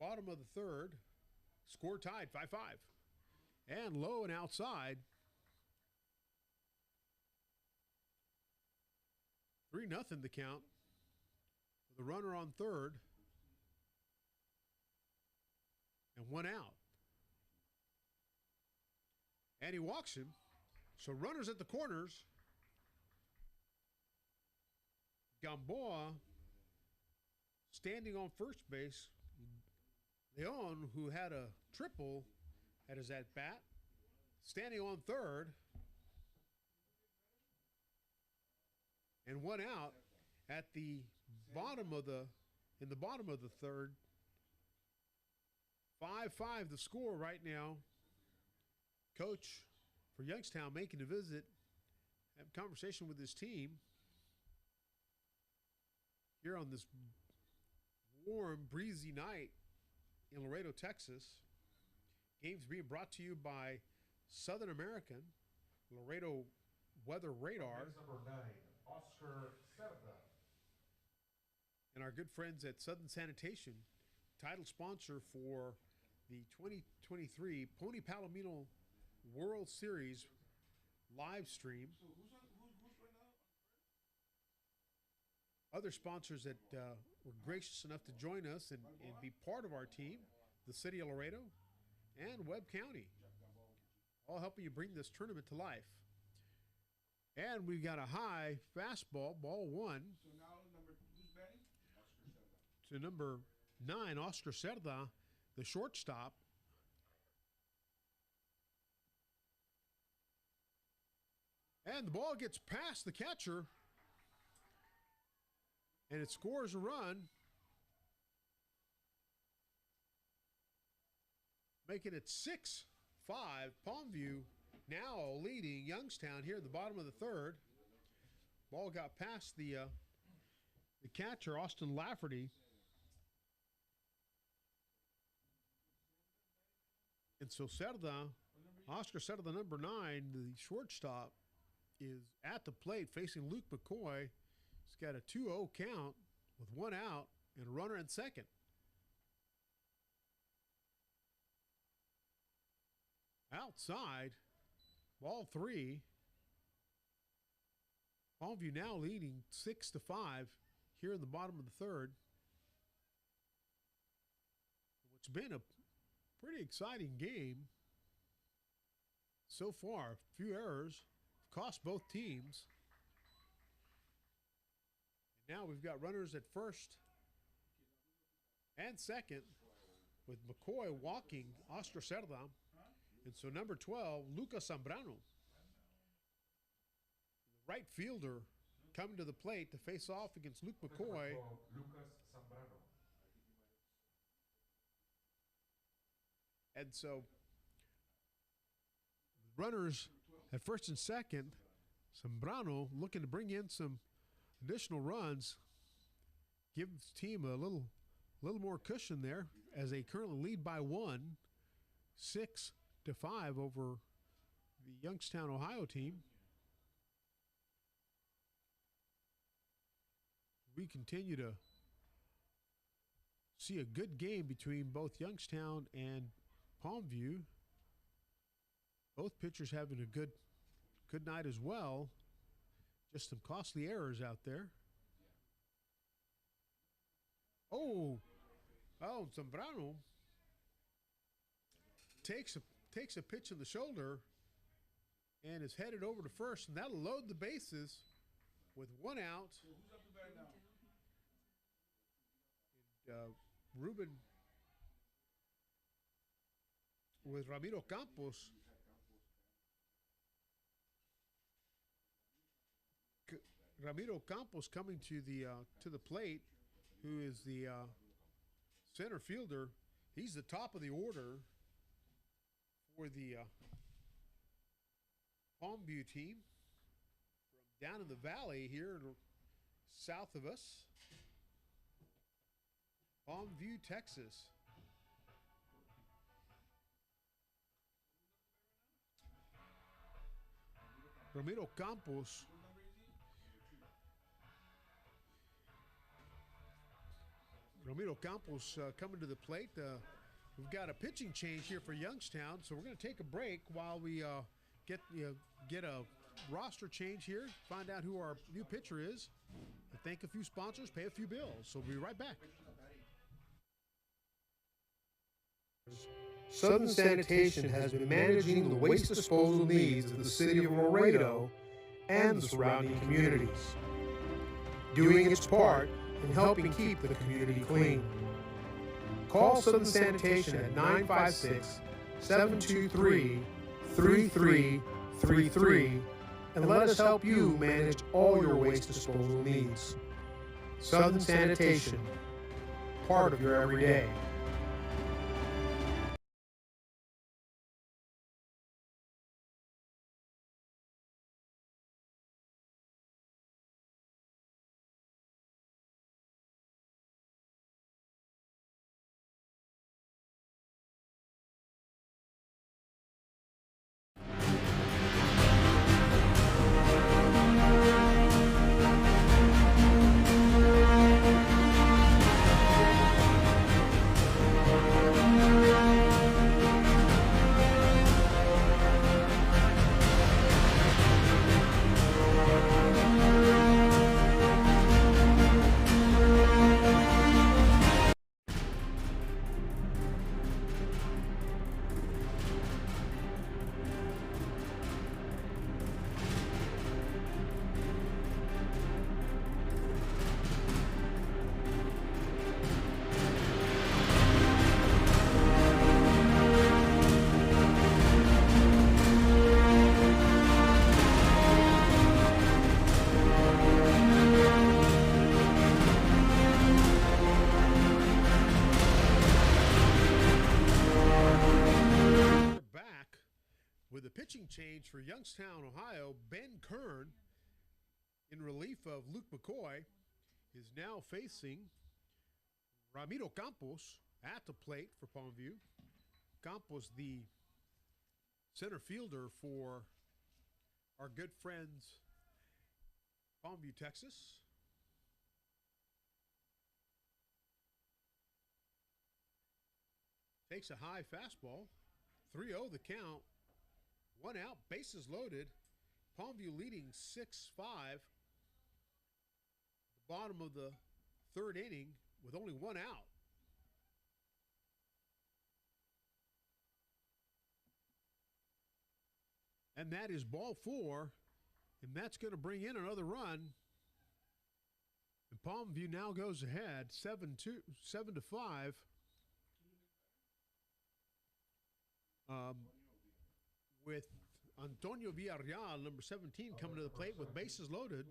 Speaker 2: Bottom of the third. Score tied, 5-5. And low and outside. 3-0 the count. With a runner on third. And one out. And he walks him. So runners at the corners. Gamboa standing on first base. Leon, who had a triple at his at-bat, standing on third. And one out at the bottom of the bottom of the third. 5-5 the score right now. Coach for Youngstown making a visit, have a conversation with his team here on this warm, breezy night in Laredo, Texas. Games being brought to you by Southern American, Laredo Weather Radar.
Speaker 1: Number 9, Oscar Cerda.
Speaker 2: And our good friends at Southern Sanitation, title sponsor for the 2023 Pony Palomino World Series live stream.
Speaker 4: So who's right now?
Speaker 2: Other sponsors that were gracious enough to join us and be part of our team, the City of Laredo and Webb County, all helping you bring this tournament to life. And we've got a high fastball, ball one.
Speaker 4: So now who's batting? Oscar Cerda.
Speaker 2: To number 9, Oscar Cerda, the shortstop. And the ball gets past the catcher. And it scores a run. Making it 6-5. Palmsview now leading Youngstown here at the bottom of the third. Ball got past the catcher, Austin Lafferty. And so Cerda, Oscar Cerda, the number 9, the shortstop, is at the plate facing Luke McCoy. He's got a 2-0 count with one out and a runner at second. Outside, ball 3. Palmsview now leading 6-5 here in the bottom of the third. It's been a pretty exciting game so far. A few errors cost both teams. And now we've got runners at first and second with McCoy walking Oscar Cerda. And so number 12, Lucas Zambrano, the right fielder, coming to the plate to face off against Luke McCoy.
Speaker 1: Lucas Zambrano.
Speaker 2: And so runners at first and second, Zambrano looking to bring in some additional runs, give his team a little more cushion there as they currently lead by 1, 6-5 over the Youngstown, Ohio team. We continue to see a good game between both Youngstown and Palmsview. Both pitchers having a good night as well. Just some costly errors out there. Oh, Zambrano takes a pitch in the shoulder and is headed over to first, and that'll load the bases with one out.
Speaker 4: So who's up to bat now?
Speaker 2: Ruben with Ramiro Campos. Ramiro Campos coming to the plate, who is the center fielder. He's the top of the order for the Palmview team from down in the valley here south of us. Palmview, Texas. Ramiro Campos. Ramiro Campos coming to the plate. We've got a pitching change here for Youngstown, so we're going to take a break while we get a roster change here, find out who our new pitcher is, and thank a few sponsors, pay a few bills. So we'll be right back.
Speaker 3: Southern Sanitation has been managing the waste disposal needs of the city of Laredo and the surrounding communities, doing its part in helping keep the community clean. Call Southern Sanitation at 956-723-3333 and let us help you manage all your waste disposal needs. Southern Sanitation, part of your everyday.
Speaker 2: With a pitching change for Youngstown, Ohio, Ben Kern, in relief of Luke McCoy, is now facing Ramiro Campos at the plate for Palmview. Campos, the center fielder for our good friends, Palmview, Texas. Takes a high fastball. 3-0 the count. One out, bases loaded. Palmview leading 6-5. The bottom of the third inning with only one out. And that is ball four, and that's going to bring in another run. And Palmview now goes ahead 7-5. With Antonio Villarreal, number 17, coming to the plate with bases loaded.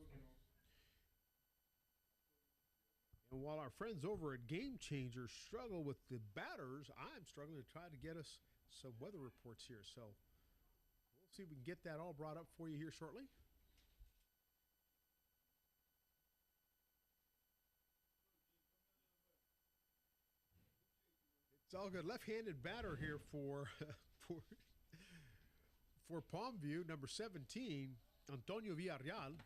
Speaker 2: And while our friends over at Game Changer struggle with the batters, I'm struggling to try to get us some weather reports here. So we'll see if we can get that all brought up for you here shortly. It's all good. Left-handed batter here for Palmview, number 17, Antonio Villarreal,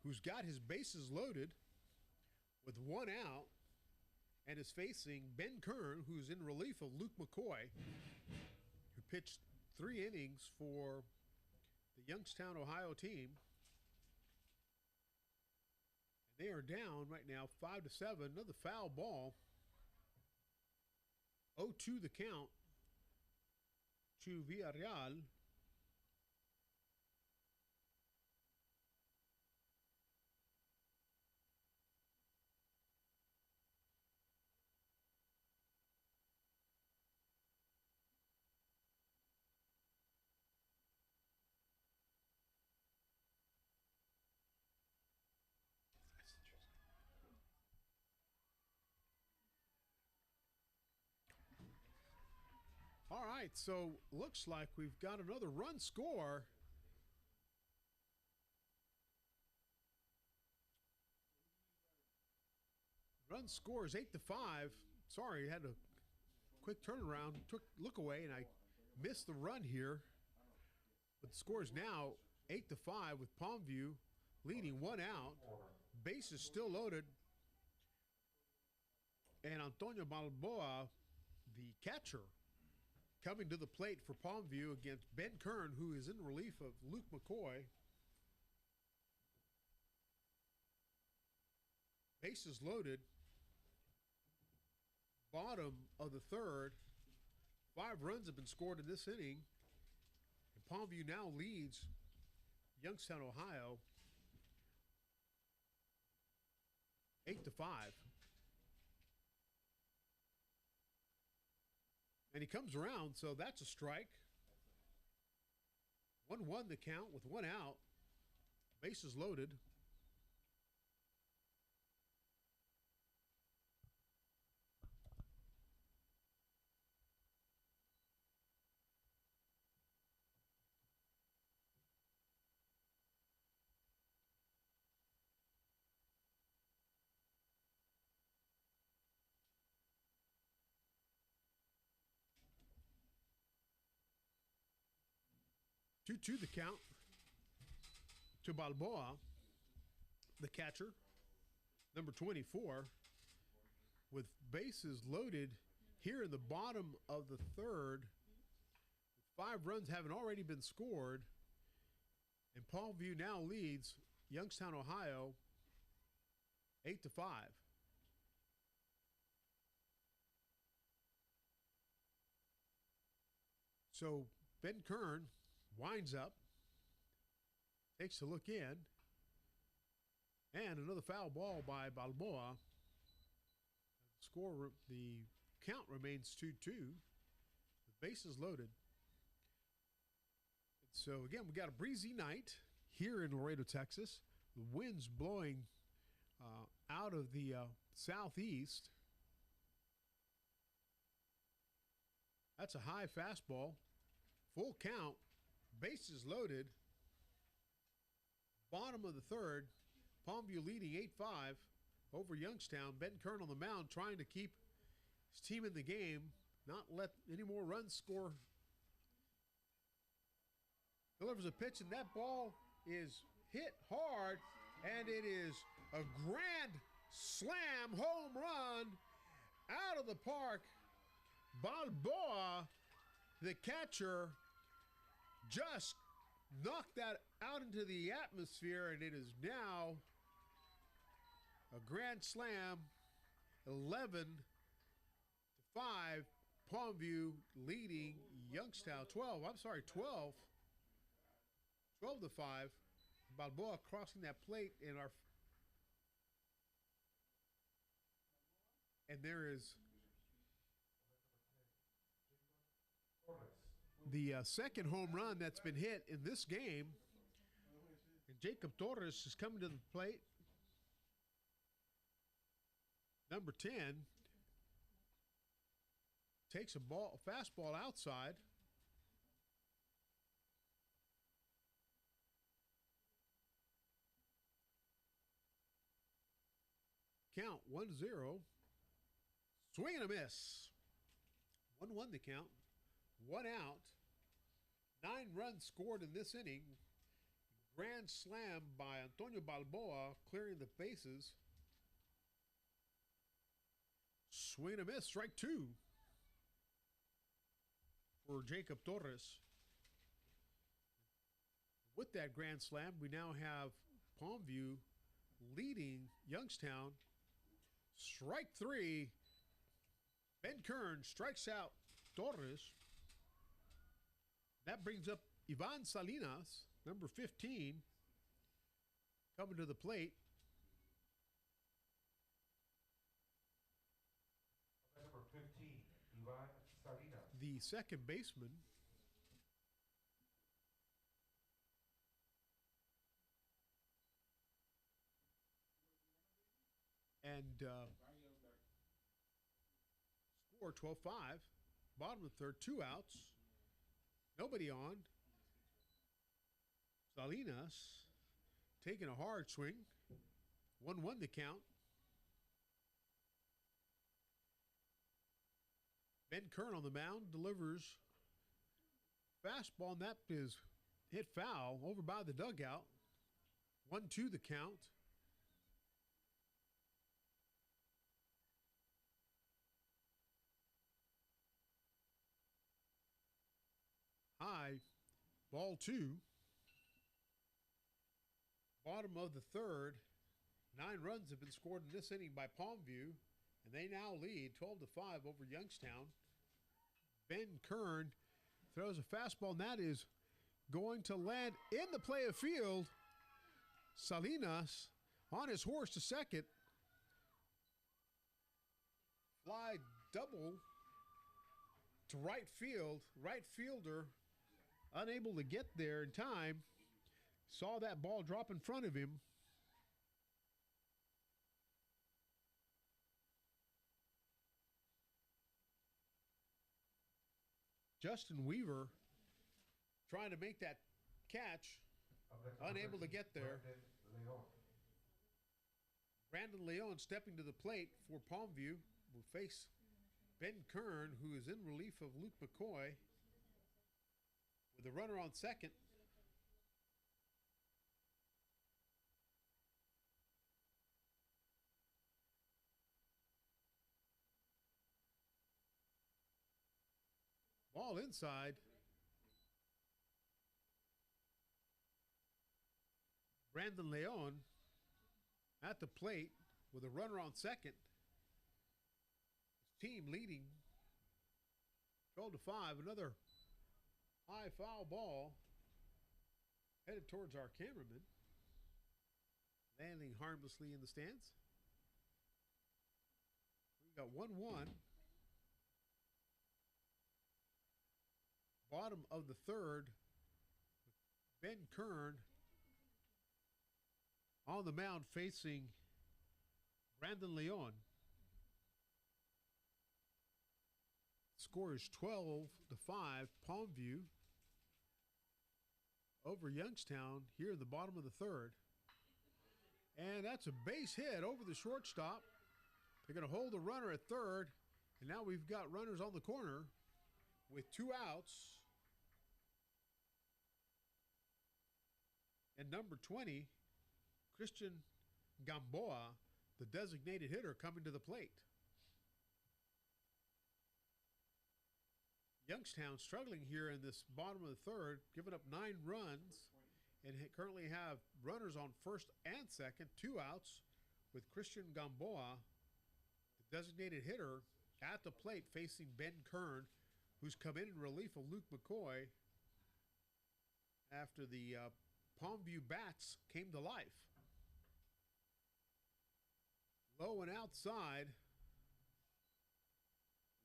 Speaker 2: who's got his bases loaded with one out and is facing Ben Kern, who's in relief of Luke McCoy, who pitched 3 innings for the Youngstown, Ohio team. And they are down right now 5-7. Another foul ball. 0-2 the count to Villarreal. right, so looks like we've got another run score. Run score is 8-5. Sorry, I had a quick turnaround, look away, and I missed the run here. But the score is now 8-5 with Palmview leading one out. Base is still loaded. And Antonio Balboa, the catcher, coming to the plate for Palmview against Ben Kern, who is in relief of Luke McCoy. Bases loaded. Bottom of the third. 5 runs have been scored in this inning. And Palmview now leads Youngstown, Ohio, 8-5. And he comes around, so that's a strike. 1-1 the count with one out. Bases loaded. Two the count to Balboa, the catcher, number 24, with bases loaded here in the bottom of the third. 5 runs having already been scored, and Palmview now leads Youngstown, Ohio, 8-5. So Ben Kern winds up, takes a look in, and another foul ball by Balboa. The count remains 2-2. The bases loaded. So again, we got a breezy night here in Laredo, Texas. The wind's blowing out of the southeast. That's a high fastball. Full count. Bases loaded. Bottom of the third. Palmview leading 8-5 over Youngstown. Ben Kern on the mound trying to keep his team in the game, not let any more runs score. Delivers a pitch, and that ball is hit hard, and it is a grand slam home run out of the park. Balboa, the catcher, just knocked that out into the atmosphere, and it is now a grand slam, 11-5, Palmview leading Youngstown 12. 12-5. Balboa crossing that plate and there is the second home run that's been hit in this game. And Jacob Torres is coming to the plate. Number 10 takes a fastball outside. Count 1-0. Swing and a miss. 1-1 the count. 1 out. 9 runs scored in this inning. Grand slam by Antonio Balboa, clearing the bases. Swing and a miss. Strike 2 for Jacob Torres. With that grand slam, we now have Palmview leading Youngstown. Strike 3. Ben Kern strikes out Torres. That brings up Ivan Salinas, number 15, coming to the plate.
Speaker 1: Number 15, Ivan Salinas.
Speaker 2: The second baseman. And score 12-5. bottom of the third, 2 outs. Nobody on. Salinas taking a hard swing. 1-1 the count. Ben Kern on the mound delivers fastball, and that is hit foul over by the dugout. 1-2 the count. High, ball 2. Bottom of the third. 9 runs have been scored in this inning by Palmsview, and they now lead 12-5 over Youngstown. Ben Kern throws a fastball, and that is going to land in the play of field. Salinas on his horse to second. Fly double to right field. Right fielder unable to get there in time. Saw that ball drop in front of him. Justin Weaver trying to make that catch, unable to get there. Brandon Leon stepping to the plate for Palmsview will face Ben Kern, who is in relief of Luke McCoy, with a runner on second. Ball inside. Brandon Leon at the plate with a runner on second. His team leading 12-5. Another high foul ball headed towards our cameraman, landing harmlessly in the stands. We got 1-1. Bottom of the third, Ben Kern on the mound facing Brandon Leon. Score is 12-5, Palmsview over Youngstown here in the bottom of the third. And that's a base hit over the shortstop. They're going to hold the runner at third, and now we've got runners on the corner with 2 outs. And number 20, Christian Gamboa, the designated hitter, coming to the plate. Youngstown struggling here in this bottom of the third, giving up 9 runs, and currently have runners on first and second, 2 outs, with Christian Gamboa, the designated hitter, at the plate facing Ben Kern, who's come in relief of Luke McCoy after the Palmsview bats came to life. Low and outside.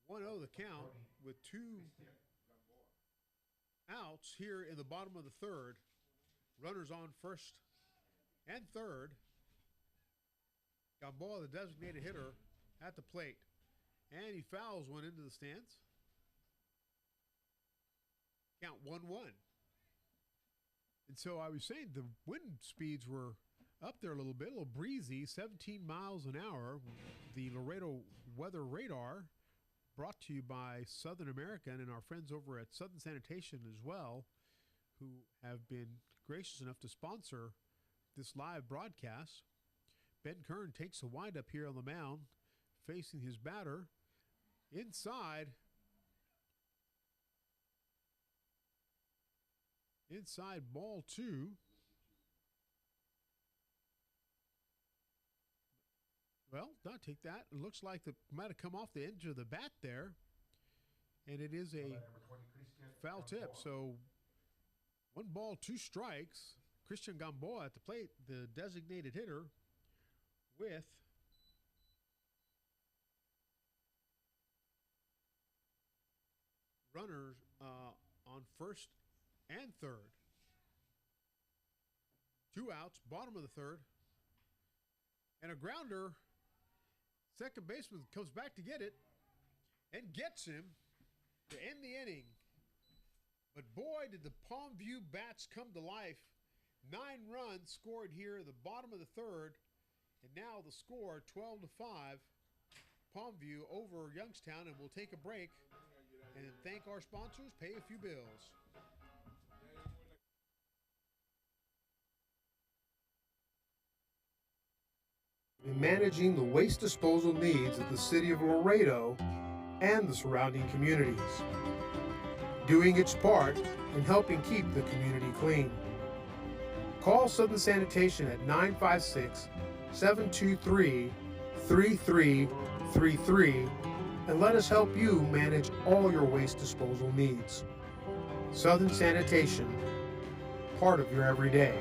Speaker 2: 1-0 the count with 2 outs here in the bottom of the third. Runners on first and third. Gamboa, the designated hitter, at the plate. And he fouls one into the stands. Count 1-1. And so I was saying the wind speeds were up there a little bit, a little breezy, 17 miles an hour. The Laredo Weather Radar, brought to you by Southern American and our friends over at Southern Sanitation as well, who have been gracious enough to sponsor this live broadcast. Ben Kern takes a windup here on the mound, facing his batter. Inside ball 2. Well, not take that. It looks like it might have come off the edge of the bat there. And it is a foul tip. So 1 ball, 2 strikes. Christian Gamboa at the plate, the designated hitter, with runners on first and third. 2 outs, bottom of the third. And a grounder. Second baseman comes back to get it and gets him to end the inning. But boy, did the Palmview bats come to life. 9 runs scored here at the bottom of the third. And now the score 12-5. Palmview over Youngstown, and we'll take a break and thank our sponsors, pay a few bills.
Speaker 3: In managing the waste disposal needs of the city of Laredo and the surrounding communities, doing its part in helping keep the community clean. Call Southern Sanitation at 956-723-3333 and let us help you manage all your waste disposal needs. Southern Sanitation, part of your everyday.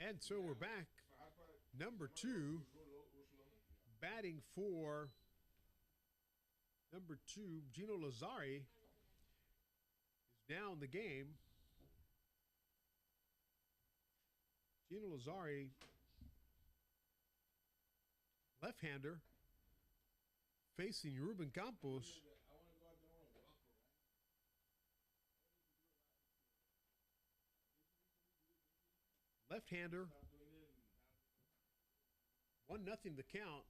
Speaker 2: And so we're back. Number 2, batting for number 2, Gino Lazzari, is down the game. Gino Lazzari, left-hander, facing Ruben Campos. Left-hander, 1-0 the count.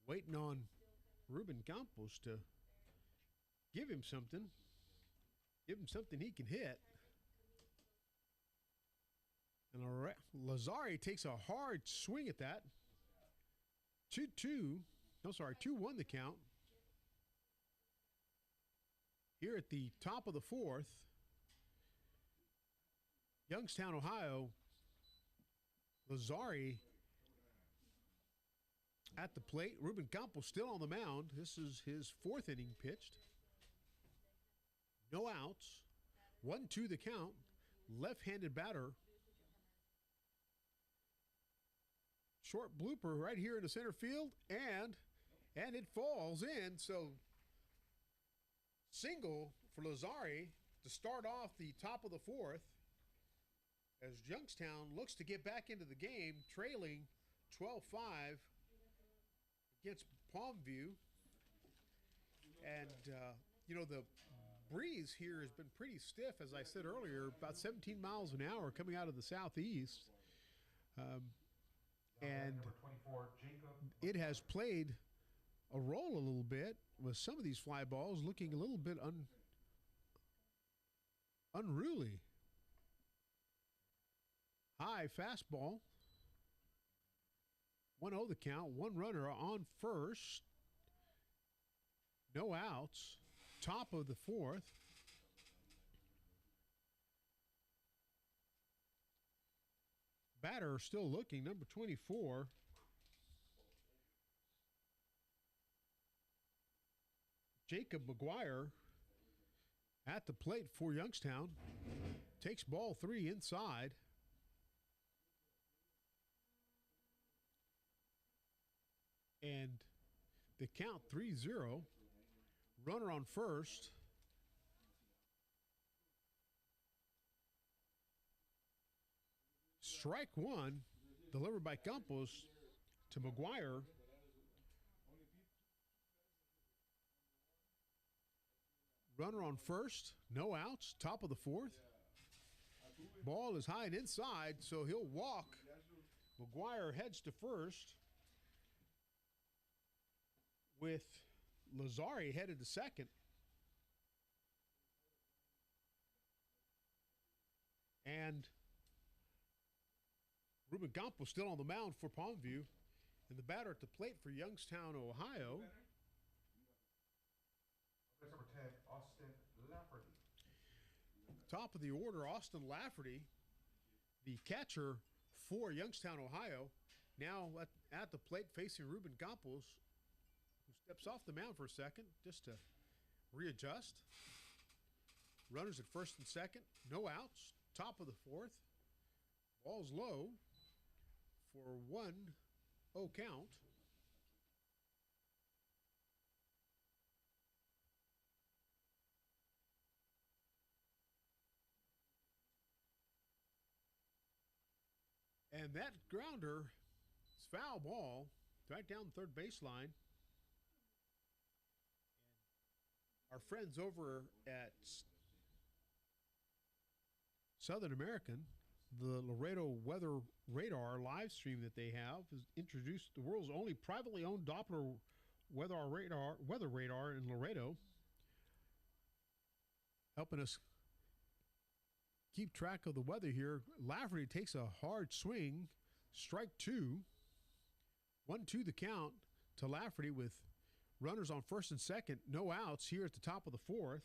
Speaker 2: Waiting on Ruben Campos to give him something he can hit. And Lazzari takes a hard swing at that. 2-1 the count. Here at the top of the fourth, Youngstown, Ohio, Lazzari at the plate. Ruben Campos still on the mound. This is his 4th inning pitched. No outs. 1-2 the count. Left-handed batter. Short blooper right here in the center field, and it falls in. So single for Lazzari to start off the top of the 4th as Youngstown looks to get back into the game, trailing 12-5 against Palmview. And, the breeze here has been pretty stiff, as I said earlier, about 17 miles an hour coming out of the southeast. And it has played a role a little bit with some of these fly balls looking a little bit unruly. High fastball. 1-0 the count. 1 runner on first. No outs. Top of the 4th. batter still looking, number 24. Jacob McGuire at the plate for Youngstown. Takes ball 3 inside. And the count 3-0. Runner on first. Strike one, delivered by Campos to McGuire. Runner on first, no outs, top of the fourth. Ball is high and inside, so he'll walk. McGuire heads to first with Lazari headed to second. And Ruben Campos still on the mound for Palmsview. And the batter at the plate for Youngstown, Ohio.
Speaker 1: Number 10, Austin Lafferty.
Speaker 2: Top of the order, Austin Lafferty, the catcher for Youngstown, Ohio. Now at the plate facing Ruben Campos, who steps off the mound for a second just to readjust. Runners at first and second, no outs, top of the fourth. Ball's low for 1-0 count. And that grounder is foul ball right down the third baseline. Our friends over at Southern American, the Laredo Weather Radar live stream that they have, has introduced the world's only privately owned Doppler weather radar in Laredo, helping us keep track of the weather here. Lafferty takes a hard swing, strike 2. 1-2 the count to Lafferty with runners on first and second, no outs here at the top of the fourth.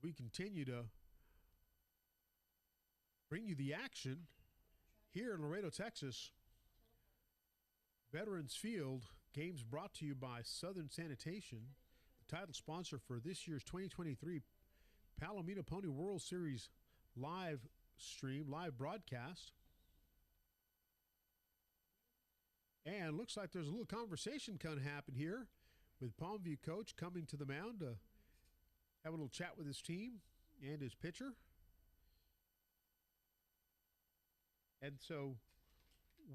Speaker 2: We continue to bring you the action here in Laredo, Texas. Veterans Field, games brought to you by Southern Sanitation, the title sponsor for this year's 2023 Palomino Pony World Series live stream, live broadcast. And looks like there's a little conversation going to happen here with Palmsview coach coming to the mound to have a little chat with his team and his pitcher. And so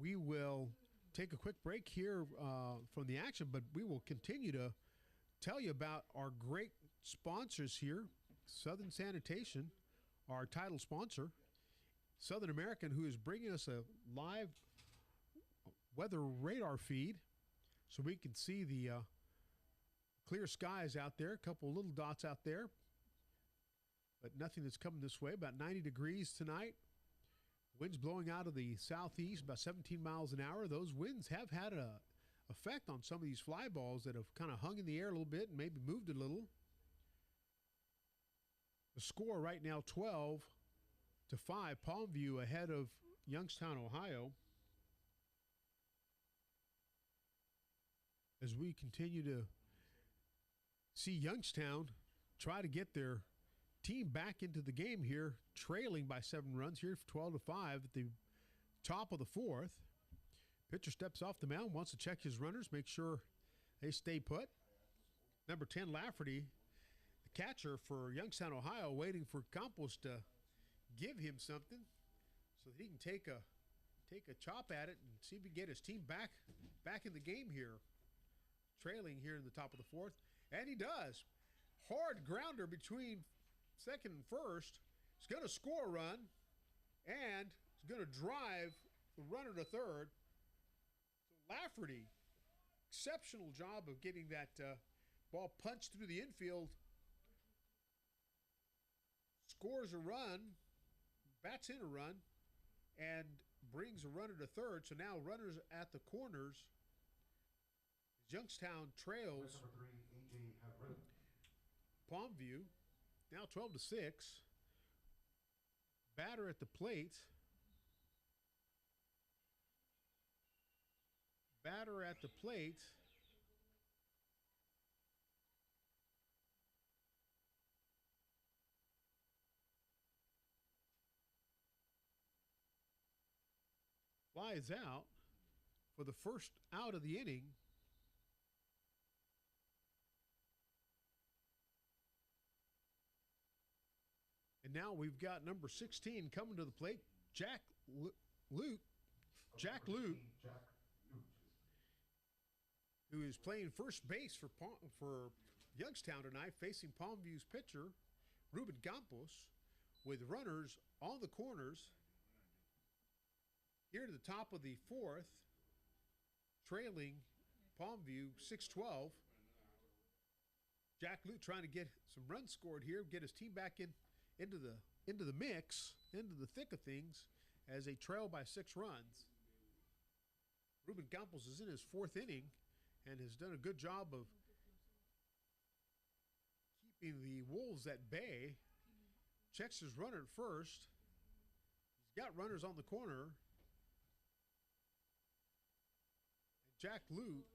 Speaker 2: we will take a quick break here from the action, but we will continue to tell you about our great sponsors here. Southern Sanitation, our title sponsor. Southern American, who is bringing us a live weather radar feed so we can see the clear skies out there, a couple little dots out there, but nothing that's coming this way. About 90 degrees tonight. Winds blowing out of the southeast, about 17 miles an hour. Those winds have had an effect on some of these fly balls that have kind of hung in the air a little bit and maybe moved a little. The score right now, 12-5, Palmsview ahead of Youngstown, Ohio. As we continue to see Youngstown try to get their team back into the game here, trailing by 7 runs here, 12-5 at the top of the fourth. Pitcher steps off the mound, wants to check his runners, make sure they stay put. Number 10, Lafferty, the catcher for Youngstown, Ohio, waiting for Campos to give him something so that he can take a chop at it and see if he can get his team back in the game here. Trailing here in the top of the fourth, and he does. Hard grounder between second and first. He's going to score a run, and he's going to drive the runner to third. So Lafferty, exceptional job of getting that ball punched through the infield. Scores a run, bats in a run, and brings a runner to third. So now runners at the corners. Youngstown trails Palmsview, now 12-6. Batter at the plate. Batter at the plate. Flies out for the first out of the inning. And now we've got number 16 coming to the plate, Jack Lute, who is playing first base for Youngstown tonight, facing Palmview's pitcher, Ruben Campos, with runners on the corners. Here to the top of the fourth, trailing Palmview 6-12. Jack Lute trying to get some runs scored here, get his team back into the mix, into the thick of things, as they trail by 6 runs. Ruben Campos is in his 4th inning and has done a good job of keeping the Wolves at bay. Checks his runner at first. He's got runners on the corner. Jack Lute,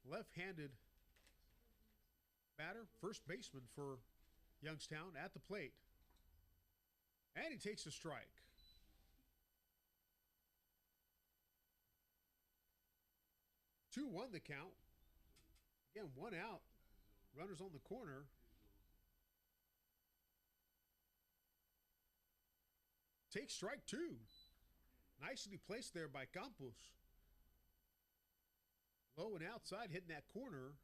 Speaker 2: left-handed batter, first baseman for Youngstown, at the plate. And he takes a strike. 2-1 the count. Again, 1 out. Runners on the corner. Takes strike 2. Nicely placed there by Campos. Low and outside, hitting that corner.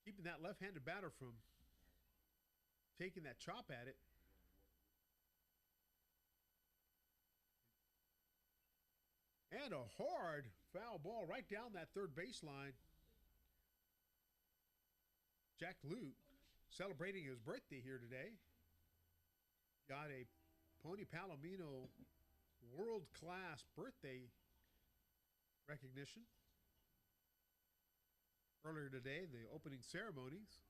Speaker 2: Keeping that left-handed batter from taking that chop at it. And a hard foul ball right down that third baseline. Jack Lute celebrating his birthday here today. Got a Pony Palomino world-class birthday recognition earlier today, the opening ceremonies.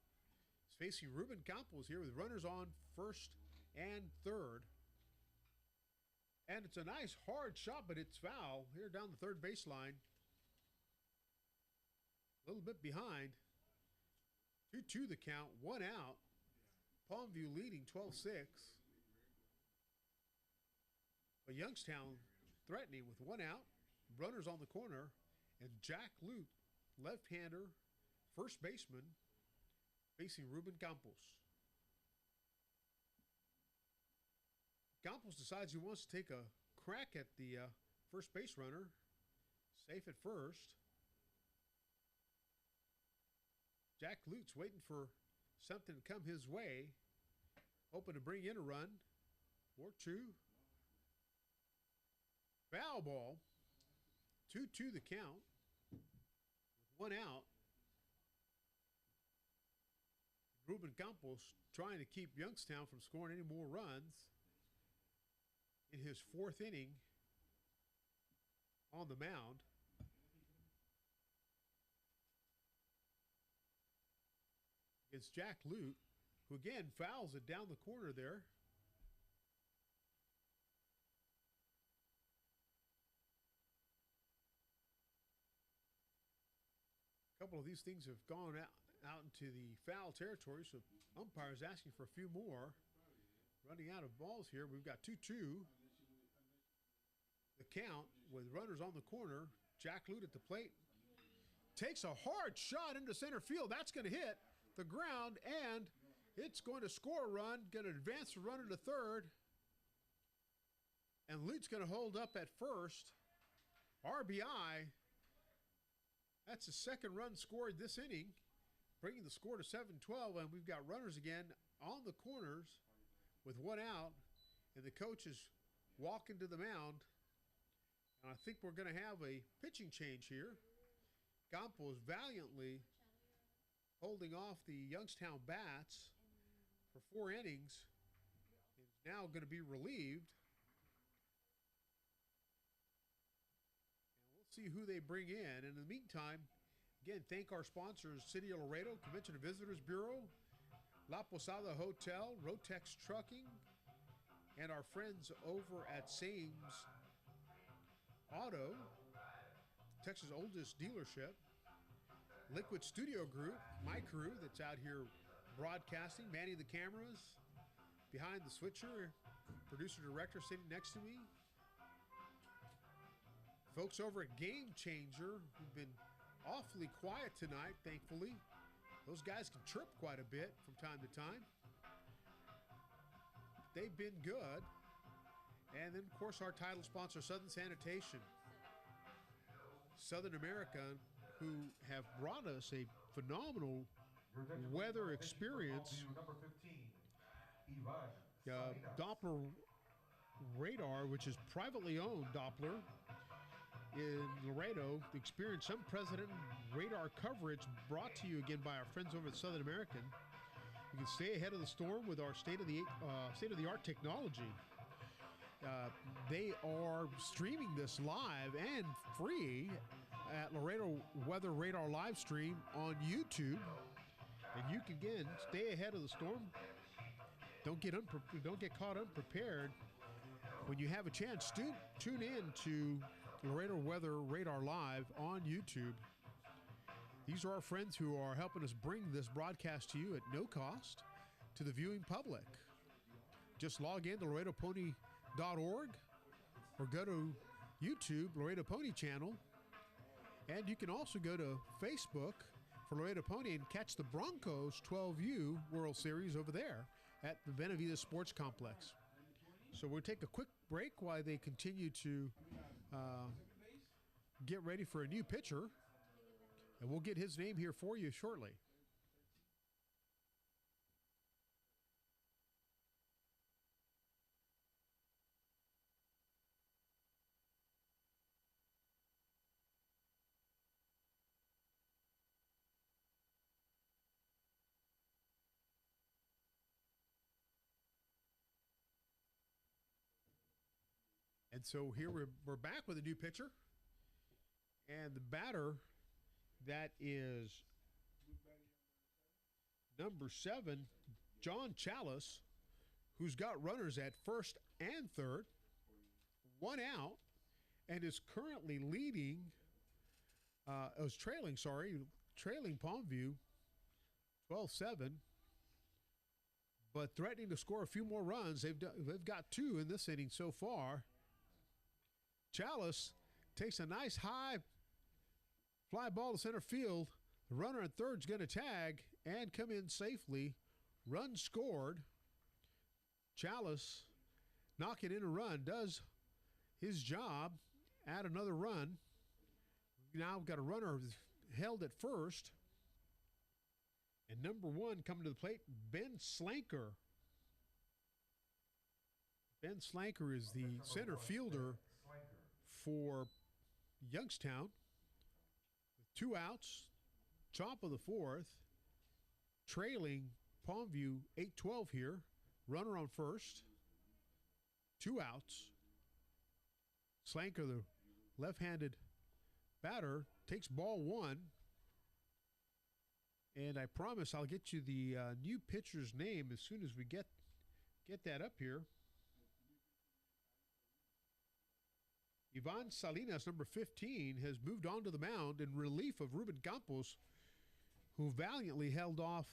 Speaker 2: He's facing Ruben Campos here with runners on first and third. And it's a nice hard shot, but it's foul here down the third baseline. A little bit behind. 2-2 the count, 1 out. Palmview leading 12-6. But Youngstown threatening with 1 out. Runners on the corner. And Jack Lute, left-hander, first baseman, facing Ruben Campos. Campos decides he wants to take a crack at the first base runner. Safe at first. Jack Lute's waiting for something to come his way. Hoping to bring in a run or 2. Foul ball. 2-2 the count. With 1 out. Ruben Campos trying to keep Youngstown from scoring any more runs in his 4th inning on the mound. It's Jack Lute, who again fouls it down the corner there. A couple of these things have gone out into the foul territory, so umpires asking for a few more. Running out of balls here. We've got 2-2. The count with runners on the corner. Jack Lute at the plate. Takes a hard shot into center field. That's going to hit the ground, and it's going to score a run. Going to advance the runner to third. And Lute's going to hold up at first. RBI. That's the 2nd run scored this inning, bringing the score to 7-12. And we've got runners again on the corners with 1 out, and the coach is walking to the mound. And I think we're going to have a pitching change here. Campos valiantly holding off the Youngstown bats for 4 innings is now going to be relieved. And we'll see who they bring in. And in the meantime, again, thank our sponsors, City of Laredo, Convention and Visitors Bureau, La Posada Hotel, Rotex Trucking, and our friends over at Sames Auto, Texas' oldest dealership, Liquid Studio Group, my crew that's out here broadcasting, manning the cameras, behind the switcher, producer director sitting next to me. Folks over at Game Changer who've been awfully quiet tonight, thankfully. Those guys can chirp quite a bit from time to time. They've been good. And then, of course, our title sponsor, Southern Sanitation. Southern America, who have brought us a phenomenal weather experience.
Speaker 1: Number 15, Ivan
Speaker 2: Doppler radar, which is privately owned Doppler in Laredo, experienced unprecedented radar coverage brought to you again by our friends over at Southern American. You can stay ahead of the storm with our state-of-the-art technology. They are streaming this live and free at Laredo Weather Radar live stream on YouTube, and you can again stay ahead of the storm. Don't get caught unprepared. When you have a chance, tune in to Laredo Weather Radar live on YouTube. These are our friends who are helping us bring this broadcast to you at no cost to the viewing public. Just log in to LaredoPony.org or go to YouTube, Laredo Pony channel. And you can also go to Facebook for Laredo Pony and catch the Broncos 12U World Series over there at the Benavides Sports Complex. So we'll take a quick break while they continue to get ready for a new pitcher. And we'll get his name here for you shortly. And so here we're back with a new pitcher. And the batter, that is number 7, John Chalice, who's got runners at first and third, 1 out, and is currently trailing Palmsview 12-7, but threatening to score a few more runs. They've got 2 in this inning so far. Chalice takes a nice high fly ball to center field. The runner at third's going to tag and come in safely. Run scored. Chalice knocking in a run, does his job, add another run. Now we've got a runner held at first. And number 1 coming to the plate, Ben Slanker. Ben Slanker is the center fielder for Youngstown. 2 outs, top of the 4th, trailing Palmsview 8-12 here. Runner on first, 2 outs. Slanker, the left-handed batter, takes ball 1. And I promise I'll get you the new pitcher's name as soon as we get that up here. Ivan Salinas, number 15, has moved on to the mound in relief of Ruben Campos, who valiantly held off.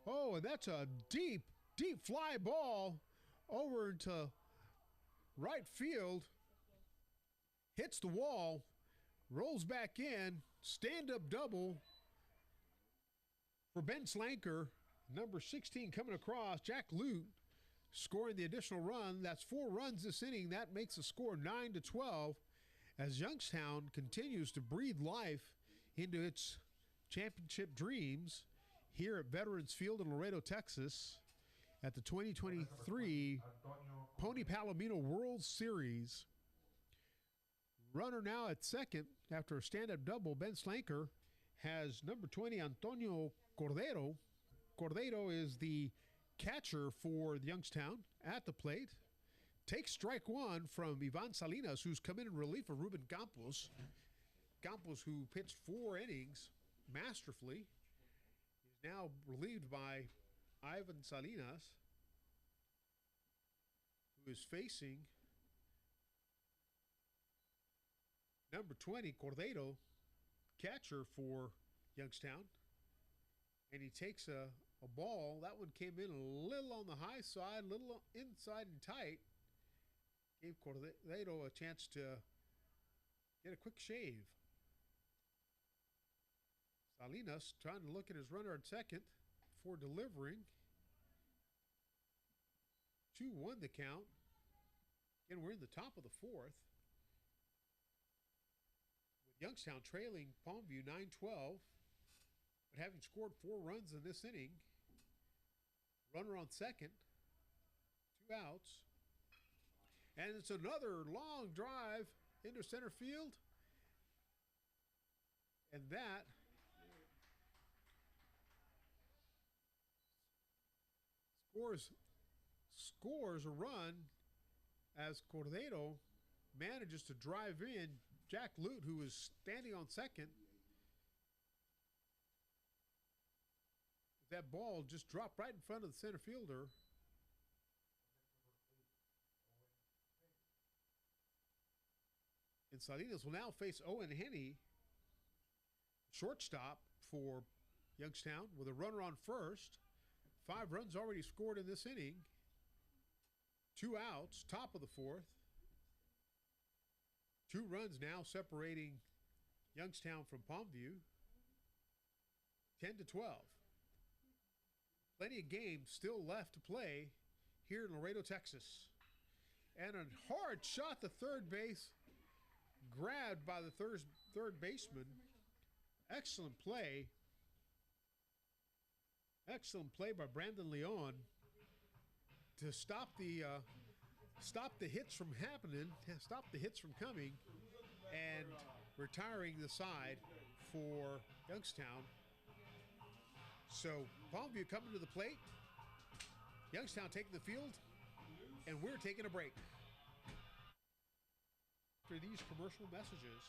Speaker 2: Oh, and that's a deep, deep fly ball over into right field. Hits the wall, rolls back in, stand-up double for Ben Slanker. Number 16 coming across, Jack Lute, scoring the additional run. That's 4 runs this inning. That makes the score 9-12 as Youngstown continues to breathe life into its championship dreams here at Veterans Field in Laredo, Texas at the 2023 Pony Palomino World Series. Runner now at second after a stand-up double. Ben Slanker has number 20, Antonio Cordero. Cordero is the catcher for Youngstown at the plate. Takes strike 1 from Ivan Salinas, who's come in relief of Ruben Campos. Campos, who pitched 4 innings masterfully, is now relieved by Ivan Salinas. who is facing number 20, Cordero, catcher for Youngstown. And he takes a ball. That one came in a little on the high side, a little inside and tight. Gave Cordero a chance to get a quick shave. Salinas trying to look at his runner at second before delivering. 2-1 the count. Again, we're in the top of the fourth. With Youngstown trailing Palmview 9-12, but having scored 4 runs in this inning. Runner on second, 2 outs. And it's another long drive into center field. And that scores a run as Cordero manages to drive in Jack Lute, who was standing on second. That ball just dropped right in front of the center fielder. And Salinas will now face Owen Henney, shortstop for Youngstown, with a runner on first. 5 runs already scored in this inning. 2 outs, top of the fourth. 2 runs now separating Youngstown from Palmview. 10-12. Plenty of games still left to play here in Laredo, Texas. And a hard shot to third base, grabbed by the third baseman. Excellent play. Excellent play by Brandon Leon to stop the hits from happening, stop the hits from coming, and retiring the side for Youngstown. So Palmview coming to the plate, Youngstown taking the field, and we're taking a break. After these commercial messages.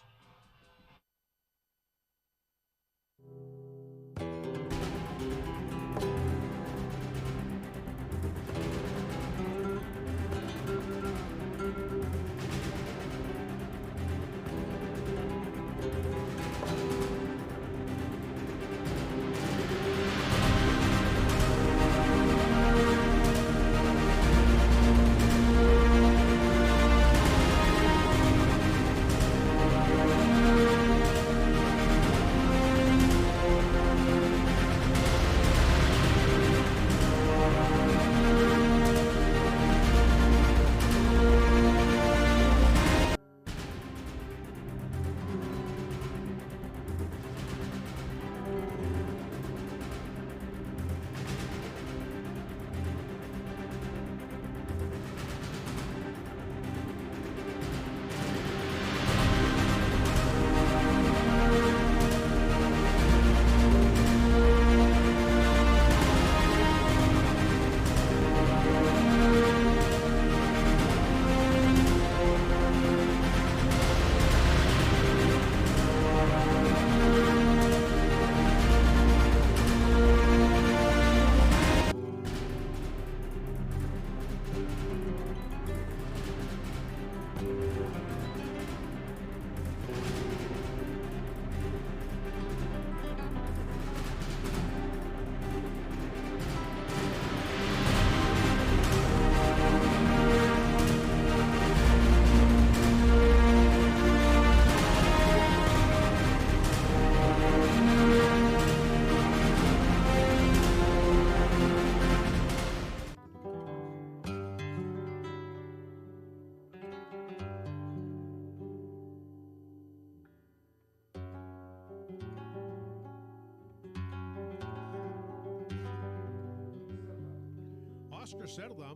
Speaker 2: Oscar Settler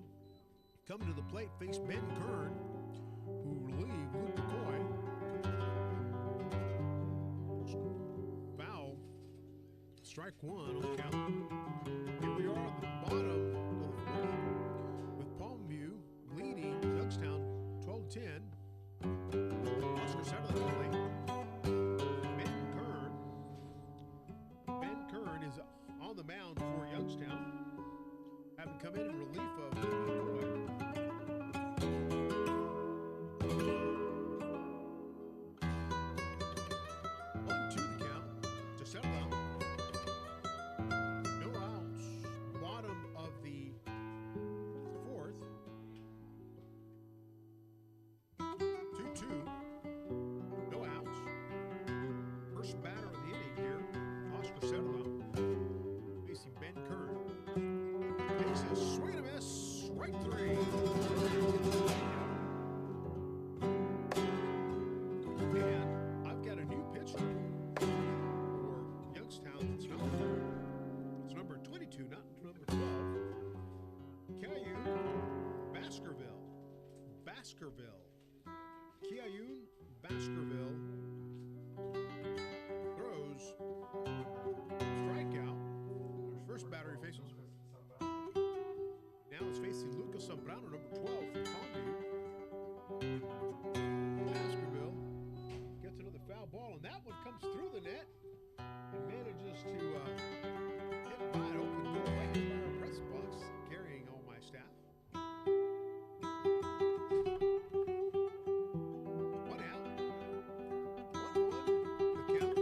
Speaker 2: coming to the plate, face Ben Kern, who relieved Luke McCoy. Foul. Strike 1 on the count. Here we are at the bottom of the fourth, with Palmview leading Youngstown 12-10. Oscar Settler to the plate. Ben Kern is on the mound for Youngstown, having come in relief of McCoy. Baskerville. Kiayun Baskerville throws strikeout. Their first batter he faces. Now it's facing Lucas Zambrano, number 12 from Palmsview. Baskerville gets another foul ball, and that one comes through the net and manages to hit wide open goal right in our press box, carrying all my staff. One out. 1-1 the count.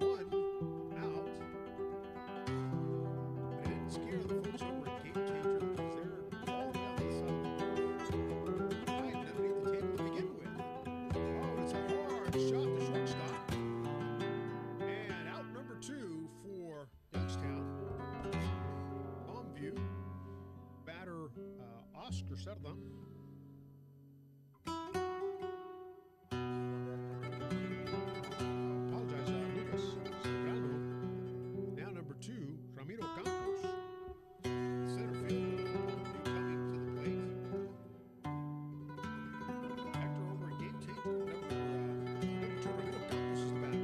Speaker 2: 1 out. But it didn't scare the folks over at Game Changer because they're all the other side right underneath the table to begin with. Oh, it's a hard shot to shortstop. And out number 2 for Youngstown. Palmsview. Batter Oscar Serda. Apologize, Lucas Zambrano. Now number 2, Ramiro Campos. Center fielder coming to the plate. Hector over at Game Changer. Number 2, Ramiro Campos is the batter.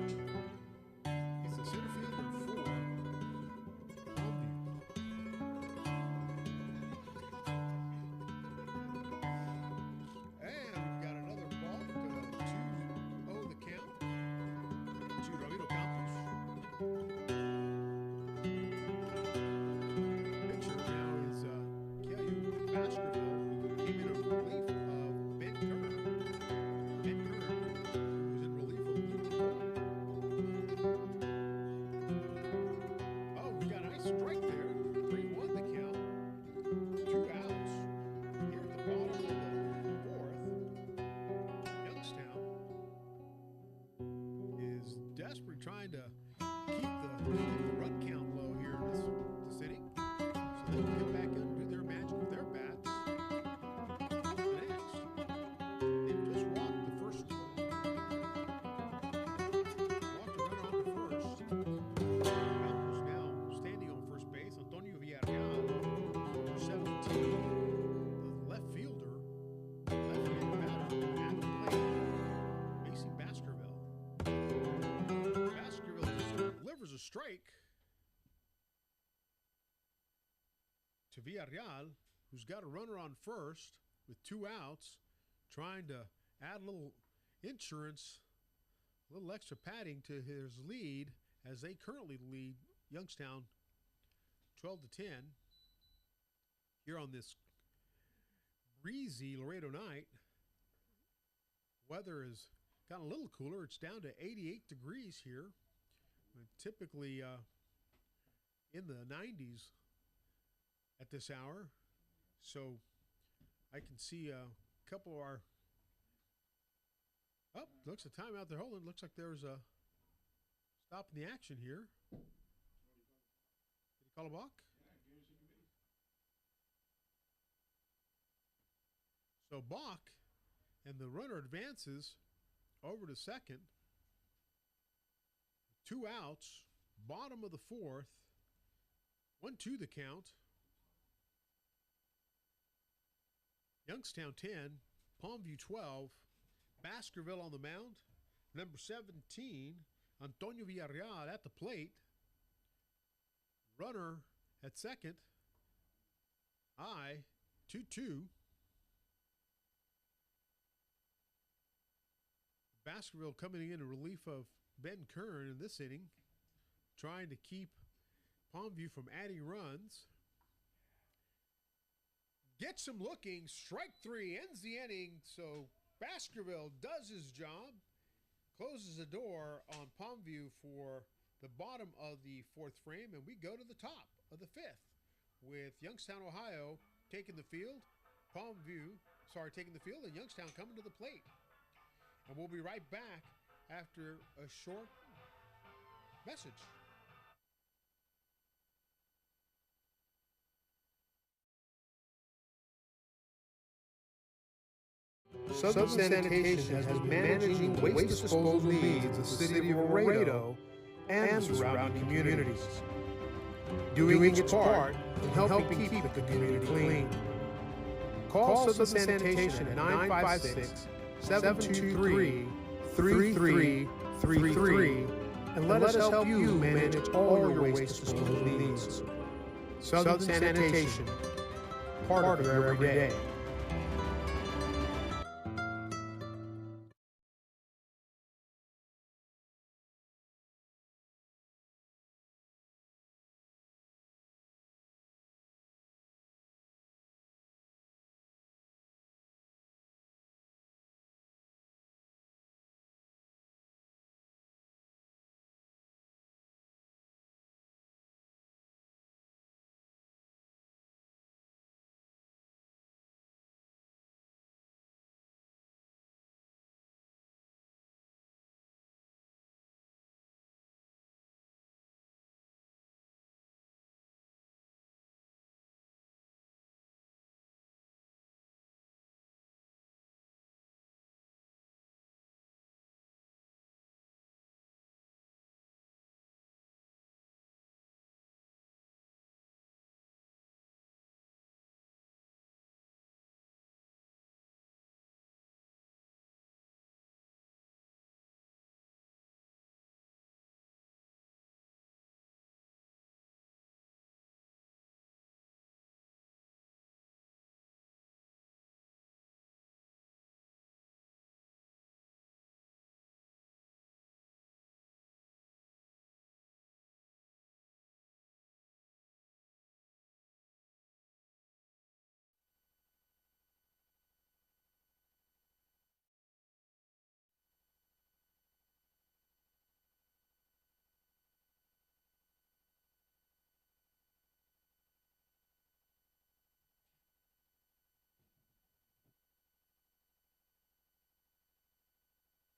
Speaker 2: He's the center fielder for Palmsview. And we've got another ball to 2-0 the count to Ramiro Campos. Pitcher now is Kiayun Baskerville, who came in relief of Ben Kern. Ben Kern, who's in relief of Luke Cole. Oh, we got a nice strike there. 3-1 the count. 2 outs. Here at the bottom of the 4th, Youngstown is desperately trying to keep the run count low here in this inning, so they can get back in and do their magic with their bats. Next, they've just walked the first. Walked a runner on the first. Campos now standing on first base. Antonio Villarreal, number 17, the left fielder, left-handed batter at the plate, facing Baskerville. Baskerville just delivers a strike to Villarreal, who's got a runner on first with 2 outs, trying to add a little insurance, a little extra padding to his lead as they currently lead Youngstown 12-10 here on this breezy Laredo night. Weather has gotten a little cooler. It's down to 88 degrees here. Typically in the 90s at this hour. So I can see a couple of our. Oh, looks a timeout they're holding. Looks like there's a stop in the action here. Did he call a balk? So balk, and the runner advances over to second. 2 outs, bottom of the 4th. 1-2 the count. Youngstown 10, Palmsview 12. Baskerville on the mound. Number 17, Antonio Villarreal at the plate. Runner at second. 2-2. Baskerville coming in relief of Ben Kern in this inning, trying to keep Palmsview from adding runs. Gets him looking. Strike 3 ends the inning. So Baskerville does his job, closes the door on Palmsview for the bottom of the 4th frame, and we go to the top of the 5th with Youngstown, Ohio taking the field, taking the field, and Youngstown coming to the plate. And we'll be right back after a short message.
Speaker 3: Southern Sanitation has been managing waste disposal needs of the city of Laredo and surrounding communities, doing its part in helping keep the community clean. Call Southern Sanitation at 956-723-3333 and let us help you manage all your waste disposal needs. Southern Sanitation, part of your everyday.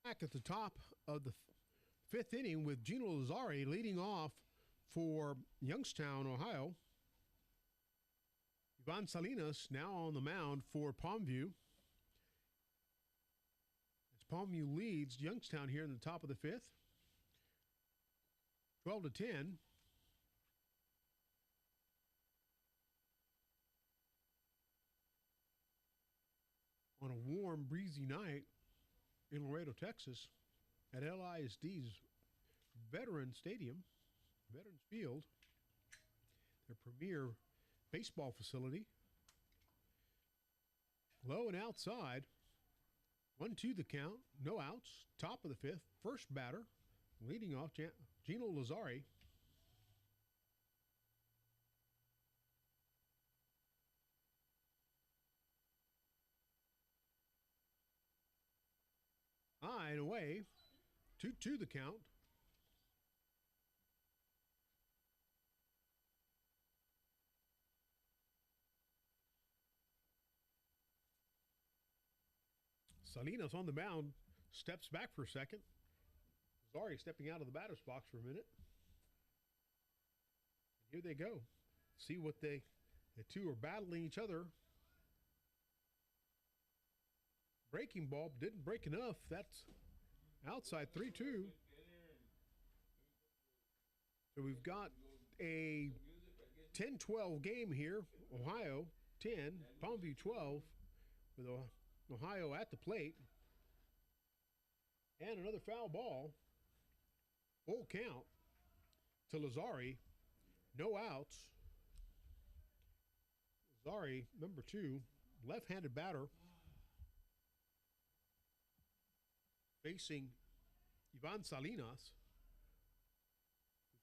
Speaker 2: Back at the top of the fifth inning with Gino Lazzari leading off for Youngstown, Ohio. Ivan Salinas now on the mound for Palmsview. As Palmsview leads Youngstown here in the top of the fifth, 12-10. On a warm, breezy night in Laredo, Texas, at LISD's Veterans Stadium, Veterans Field, their premier baseball facility. Low and outside, 1-2 the count, no outs, top of the fifth, first batter, leading off Gino Lazzari. High and away, 2-2 the count. Salinas on the mound, steps back for a second. Lazzari stepping out of the batter's box for a minute. Here they go. See what the two are battling each other. Breaking ball didn't break enough. That's outside 3-2. So we've got a 10-12 game here. Ohio 10, Palmsview 12, with Ohio at the plate. And another foul ball. Full count to Lazzari. No outs. Lazzari, number 2, left-handed batter, facing Ivan Salinas,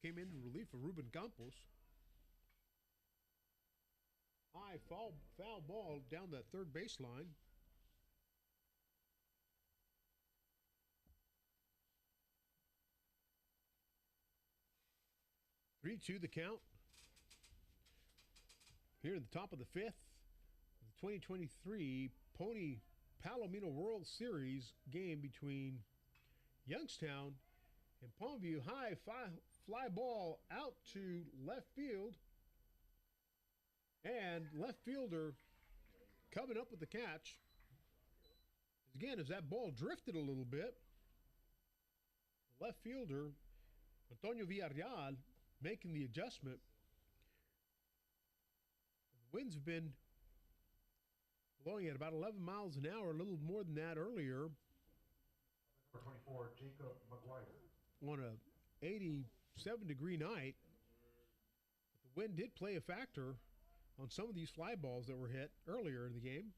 Speaker 2: who came in relief of Ruben Campos. High foul ball down that third baseline. Three-two the count. Here in the top of the fifth, the 2023 Pony Palomino World Series game between Youngstown and Palmsview. High fly ball out to left field. And left fielder coming up with the catch. Again, as that ball drifted a little bit, left fielder Antonio Villarreal making the adjustment. The winds have been blowing at about 11 miles an hour, a little more than that earlier.
Speaker 1: Number 24, Jacob McGuire.
Speaker 2: On a 87-degree night. But the wind did play a factor on some of these fly balls that were hit earlier in the game.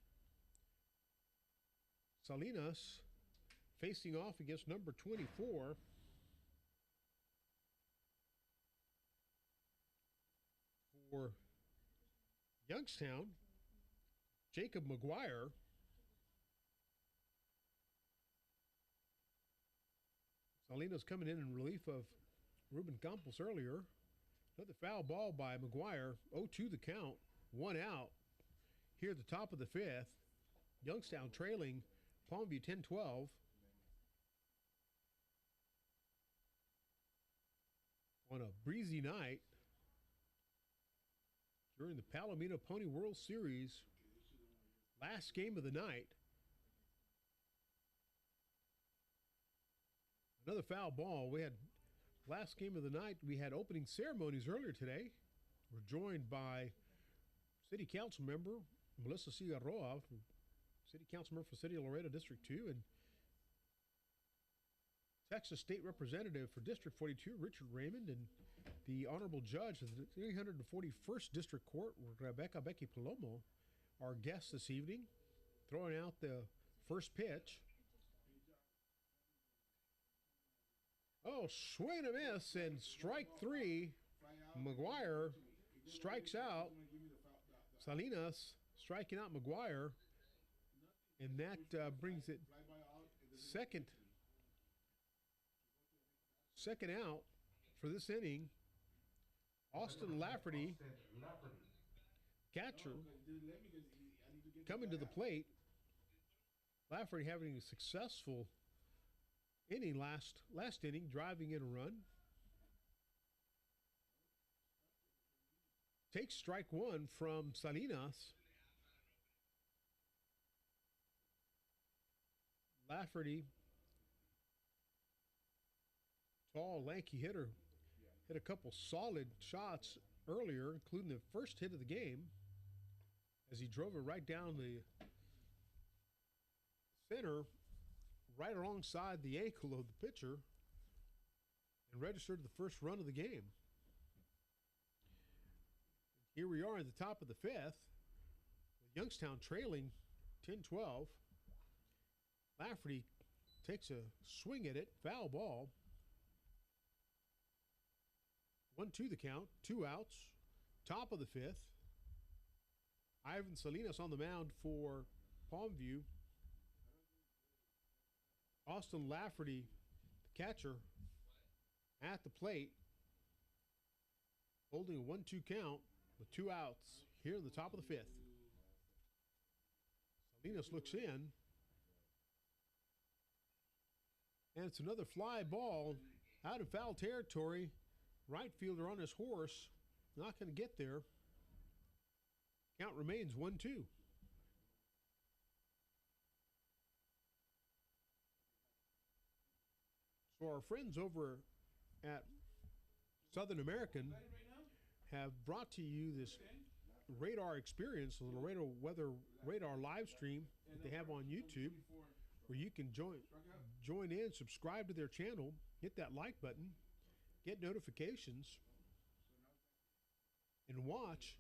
Speaker 2: Salinas facing off against number 24. For Youngstown, Jacob McGuire. Salinas coming in relief of Ruben Campos earlier. Another foul ball by McGuire. 0-2 the count. 1 out. Here at the top of the fifth. Youngstown trailing Palmsview 10-12. On a breezy night during the Palomino Pony World Series. Last game of the night. Another foul ball. We had last game of the night. We had opening ceremonies earlier today. We're joined by City Council member Melissa Cigarroa, City Council member for City of Laredo District 2, and Texas State Representative for District 42, Richard Raymond, and the Honorable Judge of the 341st District Court, Rebecca Becky Palomo, our guest this evening, throwing out the first pitch. Oh, swing and a miss, and strike 3. McGuire strikes out. Salinas striking out McGuire. And that brings it second out for this inning. Austin Lafferty, catcher, coming to the plate. Lafferty having a successful inning last inning, driving in a run. Takes strike 1 from Salinas. Lafferty, tall, lanky hitter, hit a couple solid shots earlier, including the first hit of the game as he drove it right down the center, right alongside the ankle of the pitcher, and registered the first run of the game. Here we are at the top of the fifth, with Youngstown trailing 10-12. Lafferty takes a swing at it, foul ball. 1-2 the count, 2 outs, top of the fifth. Ivan Salinas on the mound for Palmsview. Austin Lafferty, the catcher, at the plate, holding a 1-2 count with 2 outs here in the top of the fifth. Salinas looks in, and it's another fly ball out of foul territory. Right fielder on his horse, not going to get there. Count remains 1-2. So our friends over at Southern American have brought to you this radar experience, the Laredo Weather Radar live stream that they have on YouTube, where you can join in, subscribe to their channel, hit that like button, get notifications, and watch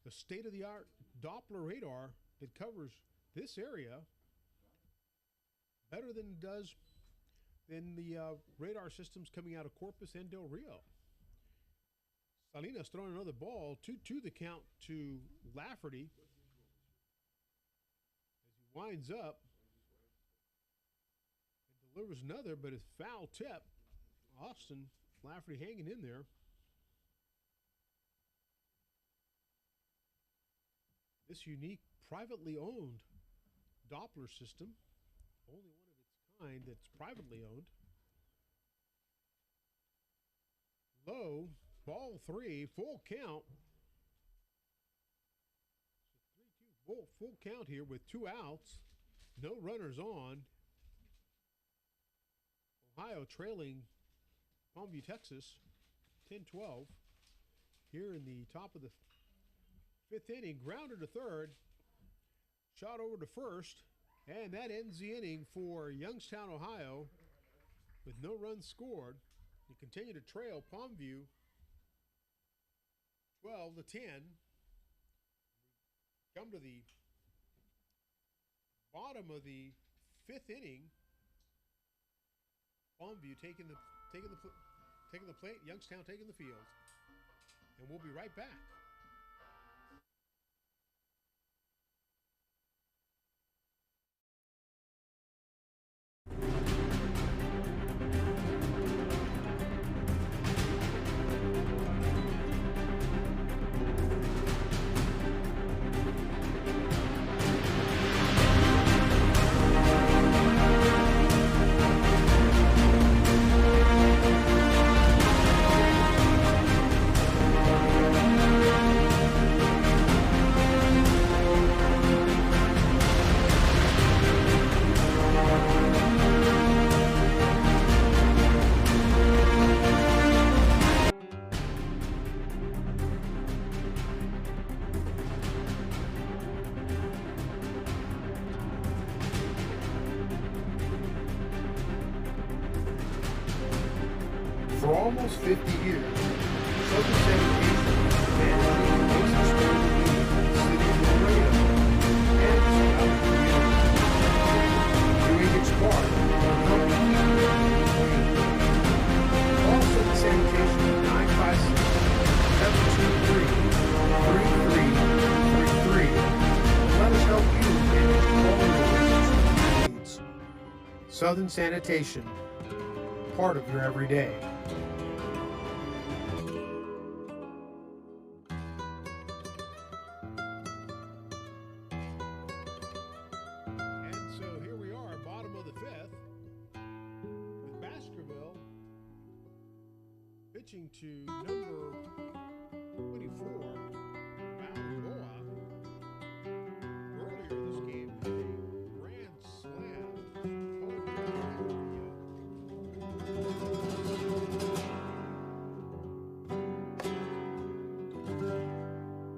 Speaker 2: the state-of-the-art Doppler radar that covers this area better than it does than the radar systems coming out of Corpus and Del Rio. Salinas throwing another ball, 2-2 the count to Lafferty as he winds up and delivers another, but it's foul tip. Austin Lafferty hanging in there. This unique privately owned Doppler system, only one of its kind that's privately owned. Low, ball 3, full count. So 3-2, full count here with 2 outs, no runners on. Ohio trailing Palmsview, Texas, 10-12. Here in the top of the fifth inning, grounder to third. Shot over to first, and that ends the inning for Youngstown, Ohio, with no runs scored. They continue to trail Palmview 12-10. Come to the bottom of the fifth inning. Palmview taking the plate. Youngstown taking the field, and we'll be right back.
Speaker 3: For almost 50 years, Southern Sanitation managing the waste disposal needs of the city of Laredo and the surrounding community, doing its part in helping keep communities clean. Call Southern Sanitation at 956-723-3333 and let us help you manage all your waste disposal needs. Southern Sanitation, part of your everyday.
Speaker 2: And so here we are, bottom of the fifth, with Baskerville pitching to number 24, Balboa. Earlier this game, a grand slam.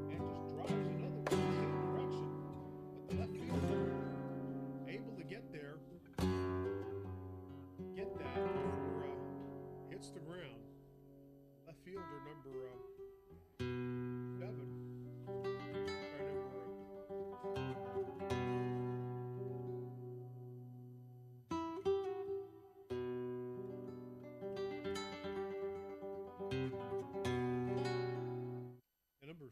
Speaker 2: And just drops another one in the same direction. But the left fielder able to get there, get that before hits the ground. Left fielder number 7. And number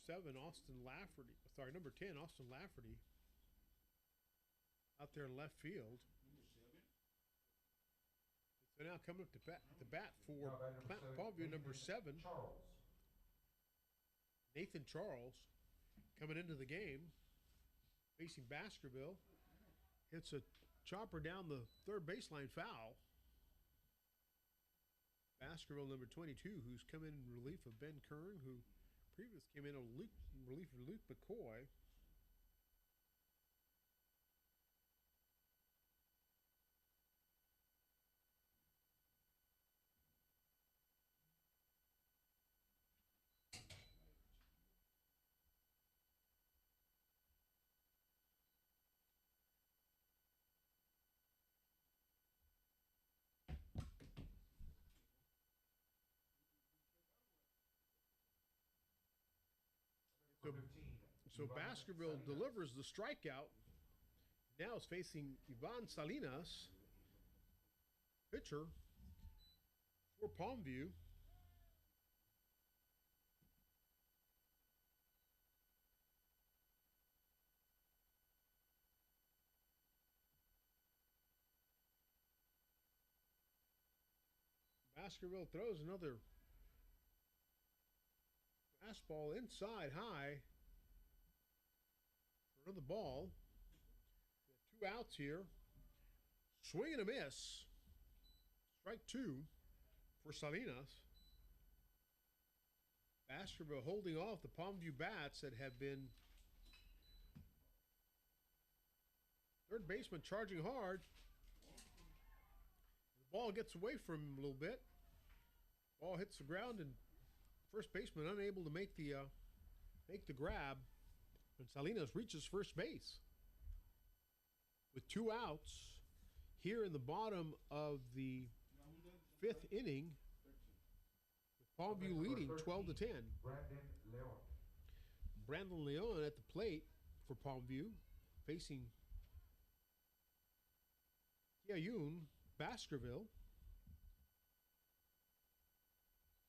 Speaker 2: 7, Austin Lafferty. Sorry, number 10, Austin Lafferty. Out there in left field. So now coming up to bat for Palmview, number 7,
Speaker 1: Charles.
Speaker 2: Nathan Charles, coming into the game, facing Baskerville. Hits a chopper down the third baseline foul. Baskerville, number 22, who's come in relief of Ben Kern, who previous came in relief of Luke McCoy. So Baskerville delivers the strikeout. Now is facing Ivan Salinas, pitcher for Palmview. Baskerville throws another fastball inside high. Another ball. 2 outs here. Swing and a miss. Strike 2 for Salinas. Baskerville holding off the Palmview bats that have been third baseman charging hard. The ball gets away from him a little bit. Ball hits the ground and first baseman unable to make the grab. And Salinas reaches first base with 2 outs here in the bottom of the 5th inning. Palmview leading 12-10.
Speaker 1: Brandon Leon.
Speaker 2: Brandon Leon at the plate for Palmview, facing Kiayun Baskerville.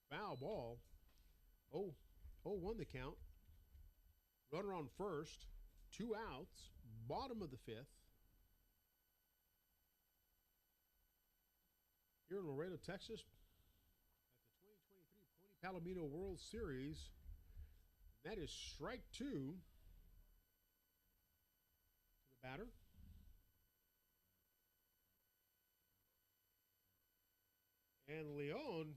Speaker 2: Foul ball. 0-1 the count. Runner on first. 2 outs. Bottom of the 5th. Here in Laredo, Texas, at the 2023 Pony Palomino World Series. That is strike 2 to the batter. And Leon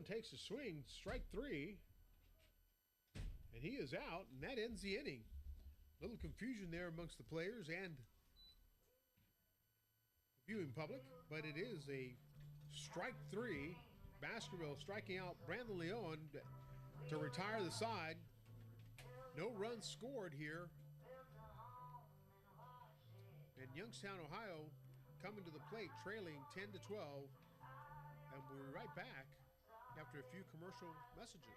Speaker 2: takes a swing, strike 3, and he is out, and that ends the inning. Little confusion there amongst the players and the viewing public, but it is a strike 3. Baskerville striking out Brandon Leon to retire the side. No runs scored here. And Youngstown, Ohio, coming to the plate, trailing 10-12. And we'll be right back after a few commercial messages.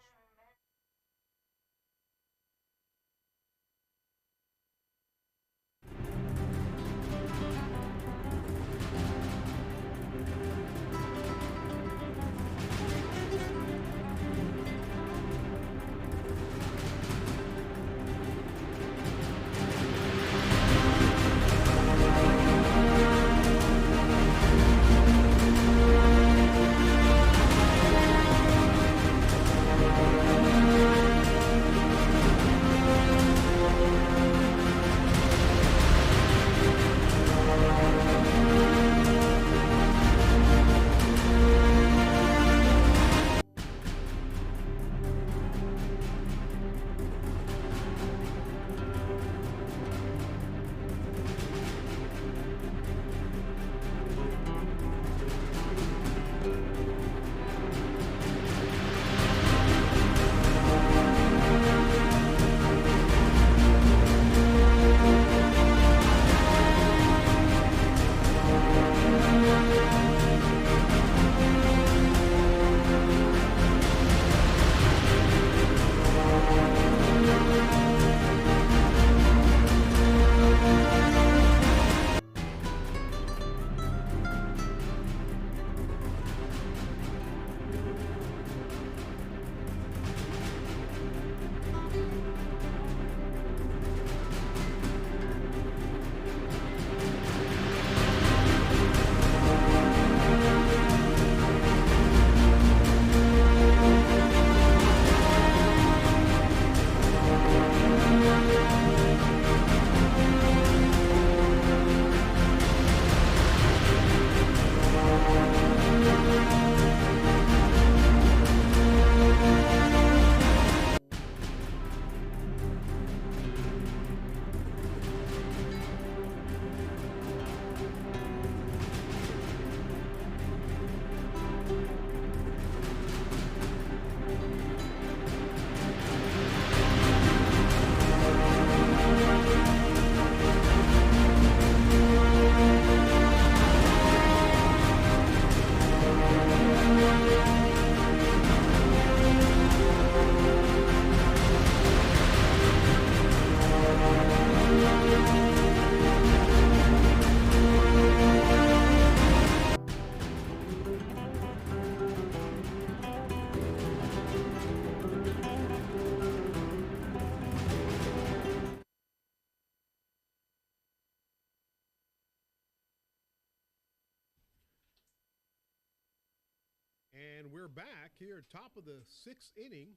Speaker 2: And we're back here, top of the 6th inning.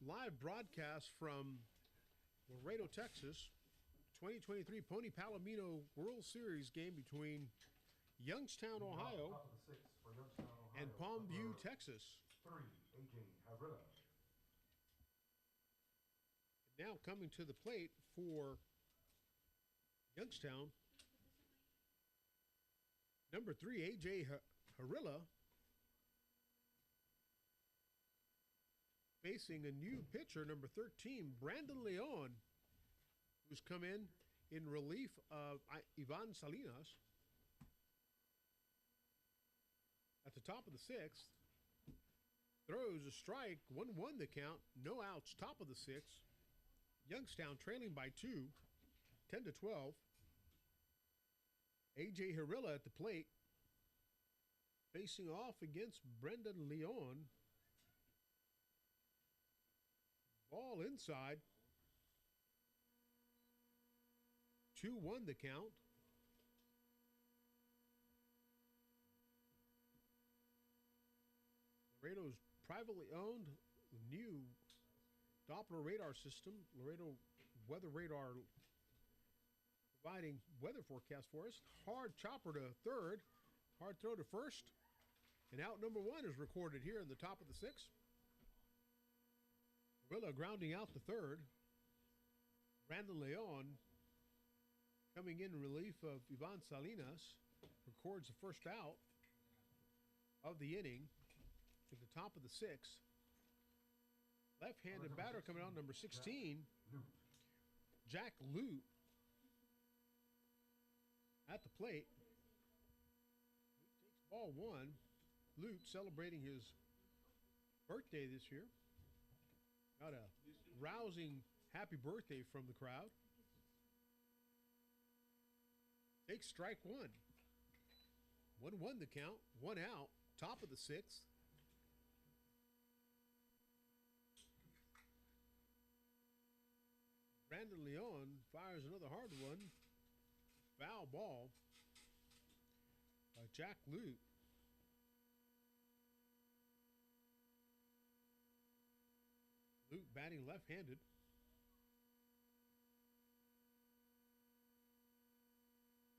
Speaker 2: Live broadcast from Laredo, Texas. 2023 Pony Palomino World Series game between Youngstown, Ohio, and Palmview, Texas.
Speaker 1: 3, AJ Harilla.
Speaker 2: Now coming to the plate for Youngstown, number 3, AJ Harilla. facing a new pitcher, number 13, Brandon Leon, who's come in relief of Ivan Salinas. At the top of the sixth, throws a strike, 1-1 the count, no outs, top of the sixth. Youngstown trailing by 2, 10-12. A.J. Harilla at the plate, facing off against Brendan Leon. Ball inside. 2-1 the count. Laredo's privately owned new Doppler radar system, Laredo Weather Radar, providing weather forecast for us. Hard chopper to third, hard throw to first, and out number 1 is recorded here in the top of the sixth. Gorilla grounding out to third. Brandon Leon coming in relief of Ivan Salinas records the first out of the inning at the top of the sixth. Left-handed batter coming out, number 16, Jack Lute at the plate. Takes ball 1. Lute celebrating his birthday this year. Got a rousing happy birthday from the crowd. Takes strike 1. 1-1 the count, 1 out, top of the sixth. Brandon Leon fires another hard one. Foul ball by Jack Lute. Lute batting left-handed.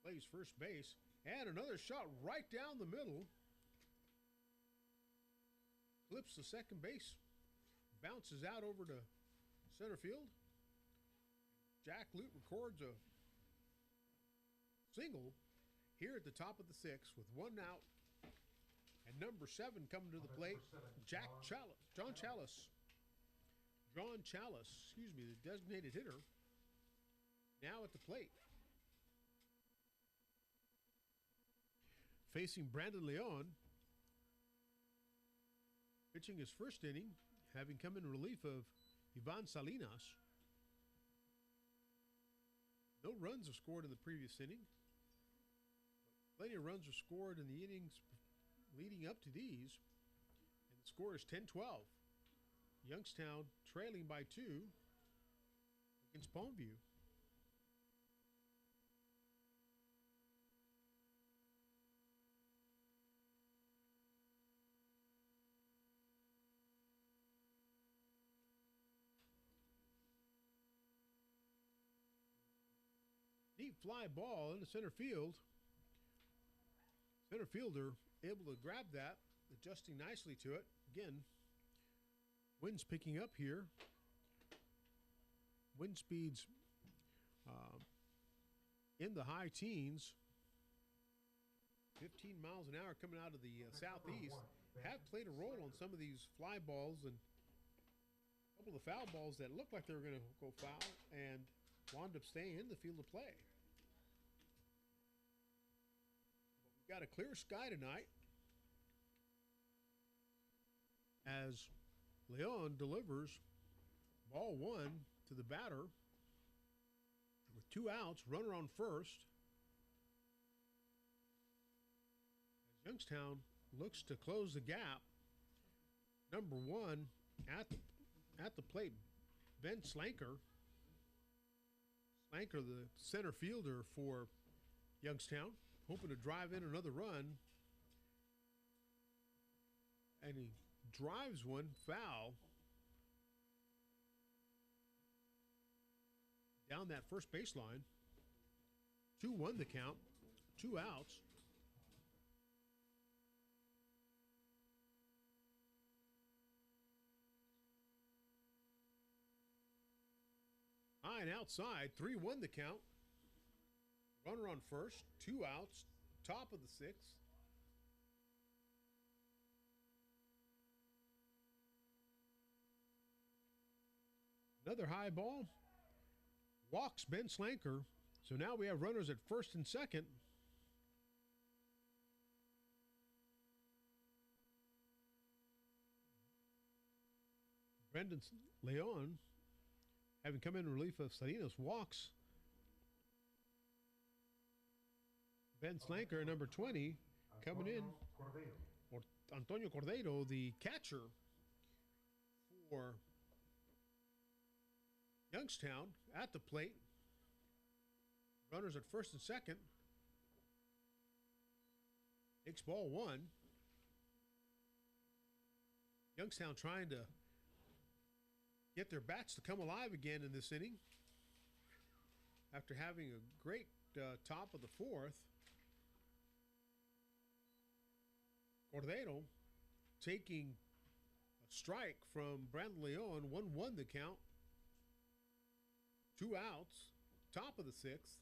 Speaker 2: Plays first base. And another shot right down the middle. Clips the second base. Bounces out over to center field. Jack Lute records a single here at the top of the sixth with 1 out. And number 7 coming to the plate, John Chalice, the designated hitter, now at the plate. Facing Brandon Leon, pitching his first inning, having come in relief of Ivan Salinas. No runs were scored in the previous inning. Plenty of runs were scored in the innings leading up to these. And the score is 10-12. Youngstown trailing by 2 against Palmsview. Deep fly ball into center field. Center fielder able to grab that, adjusting nicely to it. Again, wind's picking up here. Wind speeds in the high teens. 15 miles an hour coming out of the southeast. Have played a role on some of these fly balls and a couple of the foul balls that looked like they were going to go foul and wound up staying in the field of play. We've got a clear sky tonight as Leon delivers ball 1 to the batter with 2 outs, runner on first. As Youngstown looks to close the gap. Number 1 at the plate, Ben Slanker. Slanker, the center fielder for Youngstown, hoping to drive in another run. And he drives one foul down that first baseline. 2-1 the count, 2 outs. High and outside, 3-1 the count. Runner on first, 2 outs, top of the sixth. Another high ball. Walks Ben Slanker. So now we have runners at first and second. Brendan Leon, having come in relief of Salinas, walks Ben Slanker, number 20, coming in. Or Antonio Cordero, the catcher for Youngstown, at the plate. Runners at first and second. Takes ball one. Youngstown trying to get their bats to come alive again in this inning after having a great top of the fourth. Cordero taking a strike from Brandon Leon, 1-1 the count. 2 outs, top of the sixth.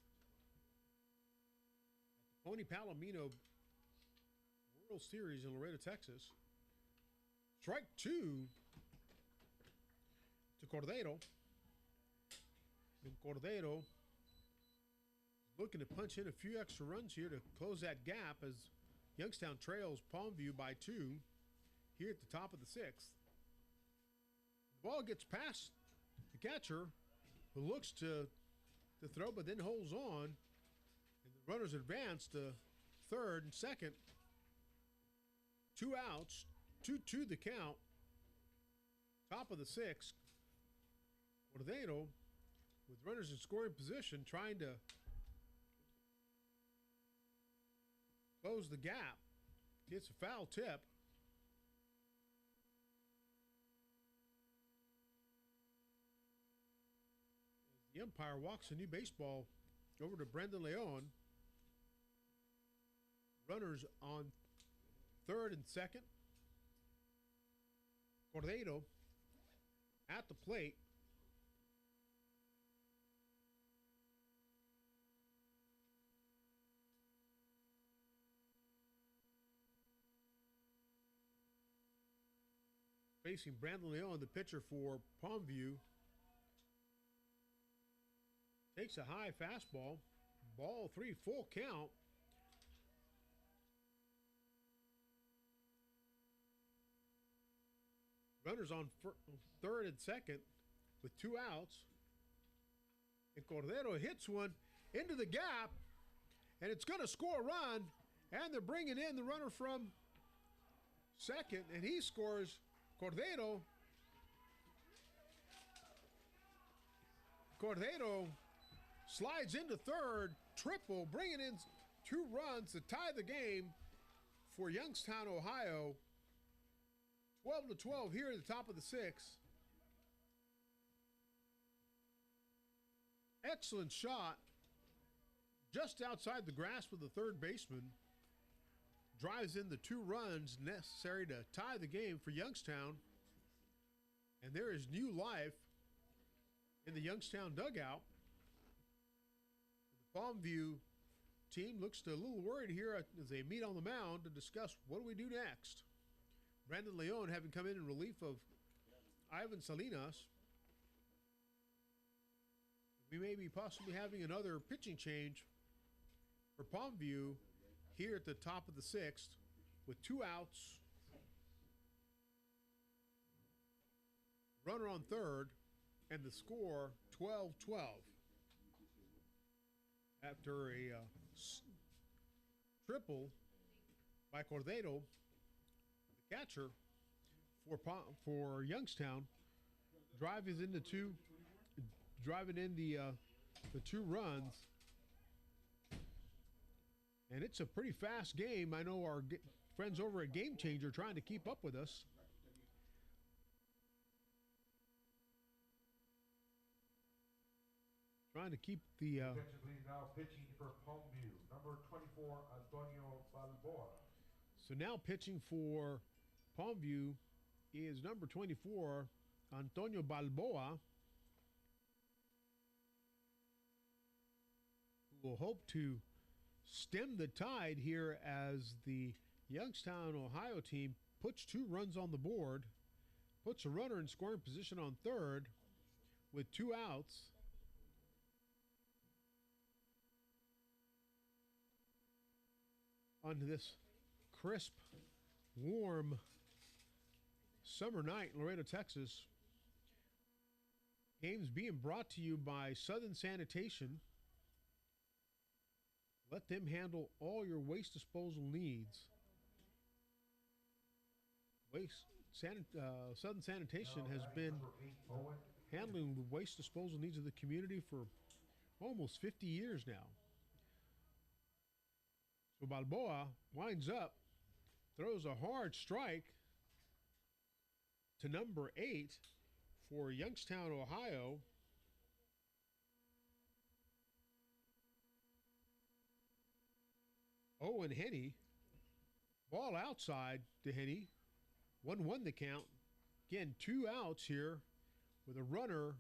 Speaker 2: Pony Palomino World Series in Laredo, Texas. Strike 2 to Cordero. And Cordero looking to punch in a few extra runs here to close that gap as Youngstown trails Palmsview by 2 here at the top of the sixth. The ball gets past the catcher, who looks to throw but then holds on. And the runners advance to third and second. 2 outs, 2-2 the count. Top of the sixth. Cordero with runners in scoring position trying to close the gap. Gets a foul tip. The umpire walks a new baseball over to Brendan Leon. Runners on third and second. Cordero at the plate. Facing Brandon Leon, the pitcher for Palmsview. Takes a high fastball. Ball 3, full count. Runners on third and second with 2 outs. And Cordero hits one into the gap. And it's going to score a run. And they're bringing in the runner from second. And he scores. Cordero slides into third, triple, bringing in 2 runs to tie the game for Youngstown, Ohio. 12-12 here at the top of the sixth. Excellent shot just outside the grasp of the third baseman. Drives in the 2 runs necessary to tie the game for Youngstown. And there is new life in the Youngstown dugout. The Palmsview team looks a little worried here as they meet on the mound to discuss what do we do next. Brandon Leon having come in relief of Ivan Salinas. We may be possibly having another pitching change for Palmsview here at the top of the sixth with 2 outs. Runner on third, and the score 12-12. After a triple by Cordero, the catcher for Youngstown, driving in the 2 runs. And it's a pretty fast game. I know our friends over at Game Changer are trying to keep up with us. Trying to keep the...
Speaker 1: now pitching for Palmsview, number 24, Antonio Balboa.
Speaker 2: So now pitching for Palmsview is number 24, Antonio Balboa, who will hope to stem the tide here as the Youngstown, Ohio team puts 2 runs on the board, puts a runner in scoring position on third, with 2 outs. On this crisp, warm summer night in Laredo, Texas. Games being brought to you by Southern Sanitation. Let them handle all your waste disposal needs. Southern Sanitation has been handling the waste disposal needs of the community for almost 50 years now. So Balboa winds up, throws a hard strike to number 8 for Youngstown, Ohio. Owen Henney, ball outside to Henney. 1-1 the count. Again, 2 outs here with a runner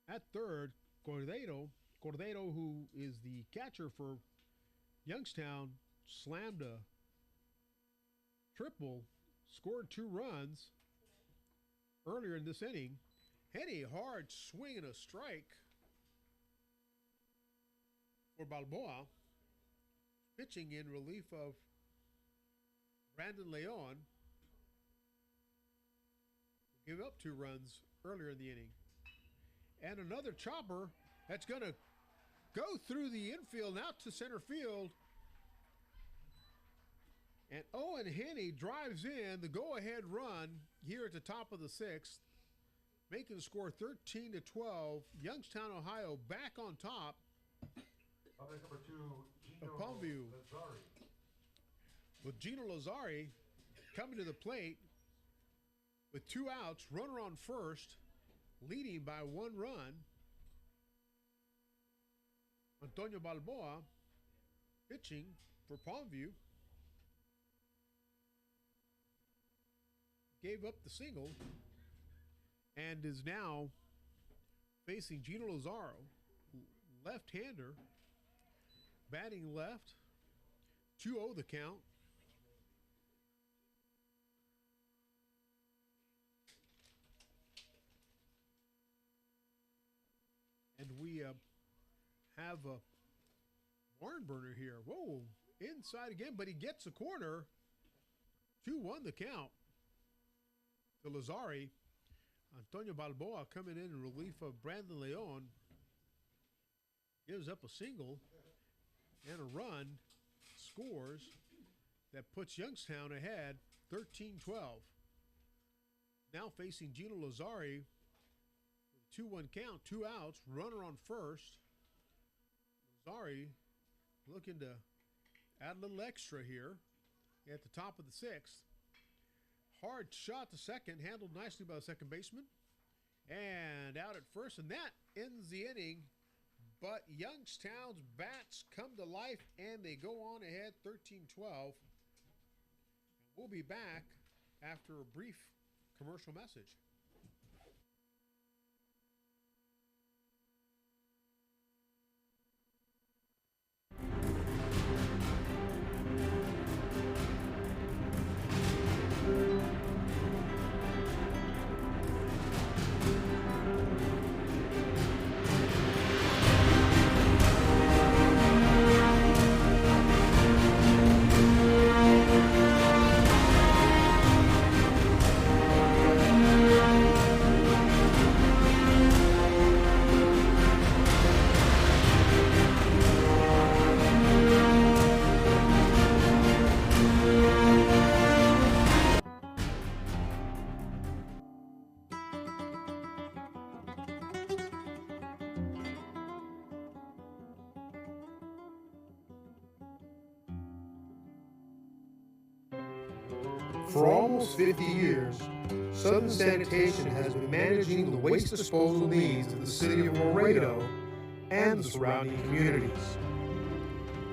Speaker 2: at third. Cordero, who is the catcher for Youngstown, slammed a triple, scored 2 runs earlier in this inning. Henney, hard swing and a strike for Balboa. Pitching in relief of Brandon Leon. Gave up 2 runs earlier in the inning. And another chopper that's going to go through the infield and out to center field. And Owen Henney drives in the go-ahead run here at the top of the 6th, making the score 13-12. Youngstown, Ohio, back on top
Speaker 1: Number 2,
Speaker 2: of Palmsview. With Gino Lazari coming to the plate with 2 outs, runner on first, leading by 1 run. Antonio Balboa pitching for Palmsview. Gave up the single and is now facing Gino Lazaro, left-hander, batting left. 2-0 the count. And we have a barn burner here. Whoa, inside again, but he gets a corner. 2-1 the count to Lazari. Antonio Balboa coming in relief of Brandon Leon. Gives up a single and a run. Scores that puts Youngstown ahead 13-12. Now facing Gino Lazari. 2-1 count, 2 outs, runner on first. Lazari looking to add a little extra here at the top of the 6th. Hard shot to second, handled nicely by the second baseman. And out at first, and that ends the inning. But Youngstown's bats come to life, and they go on ahead 13-12. We'll be back after a brief commercial message.
Speaker 3: For almost 50 years, Southern Sanitation has been managing the waste disposal needs of the city of Laredo and the surrounding communities,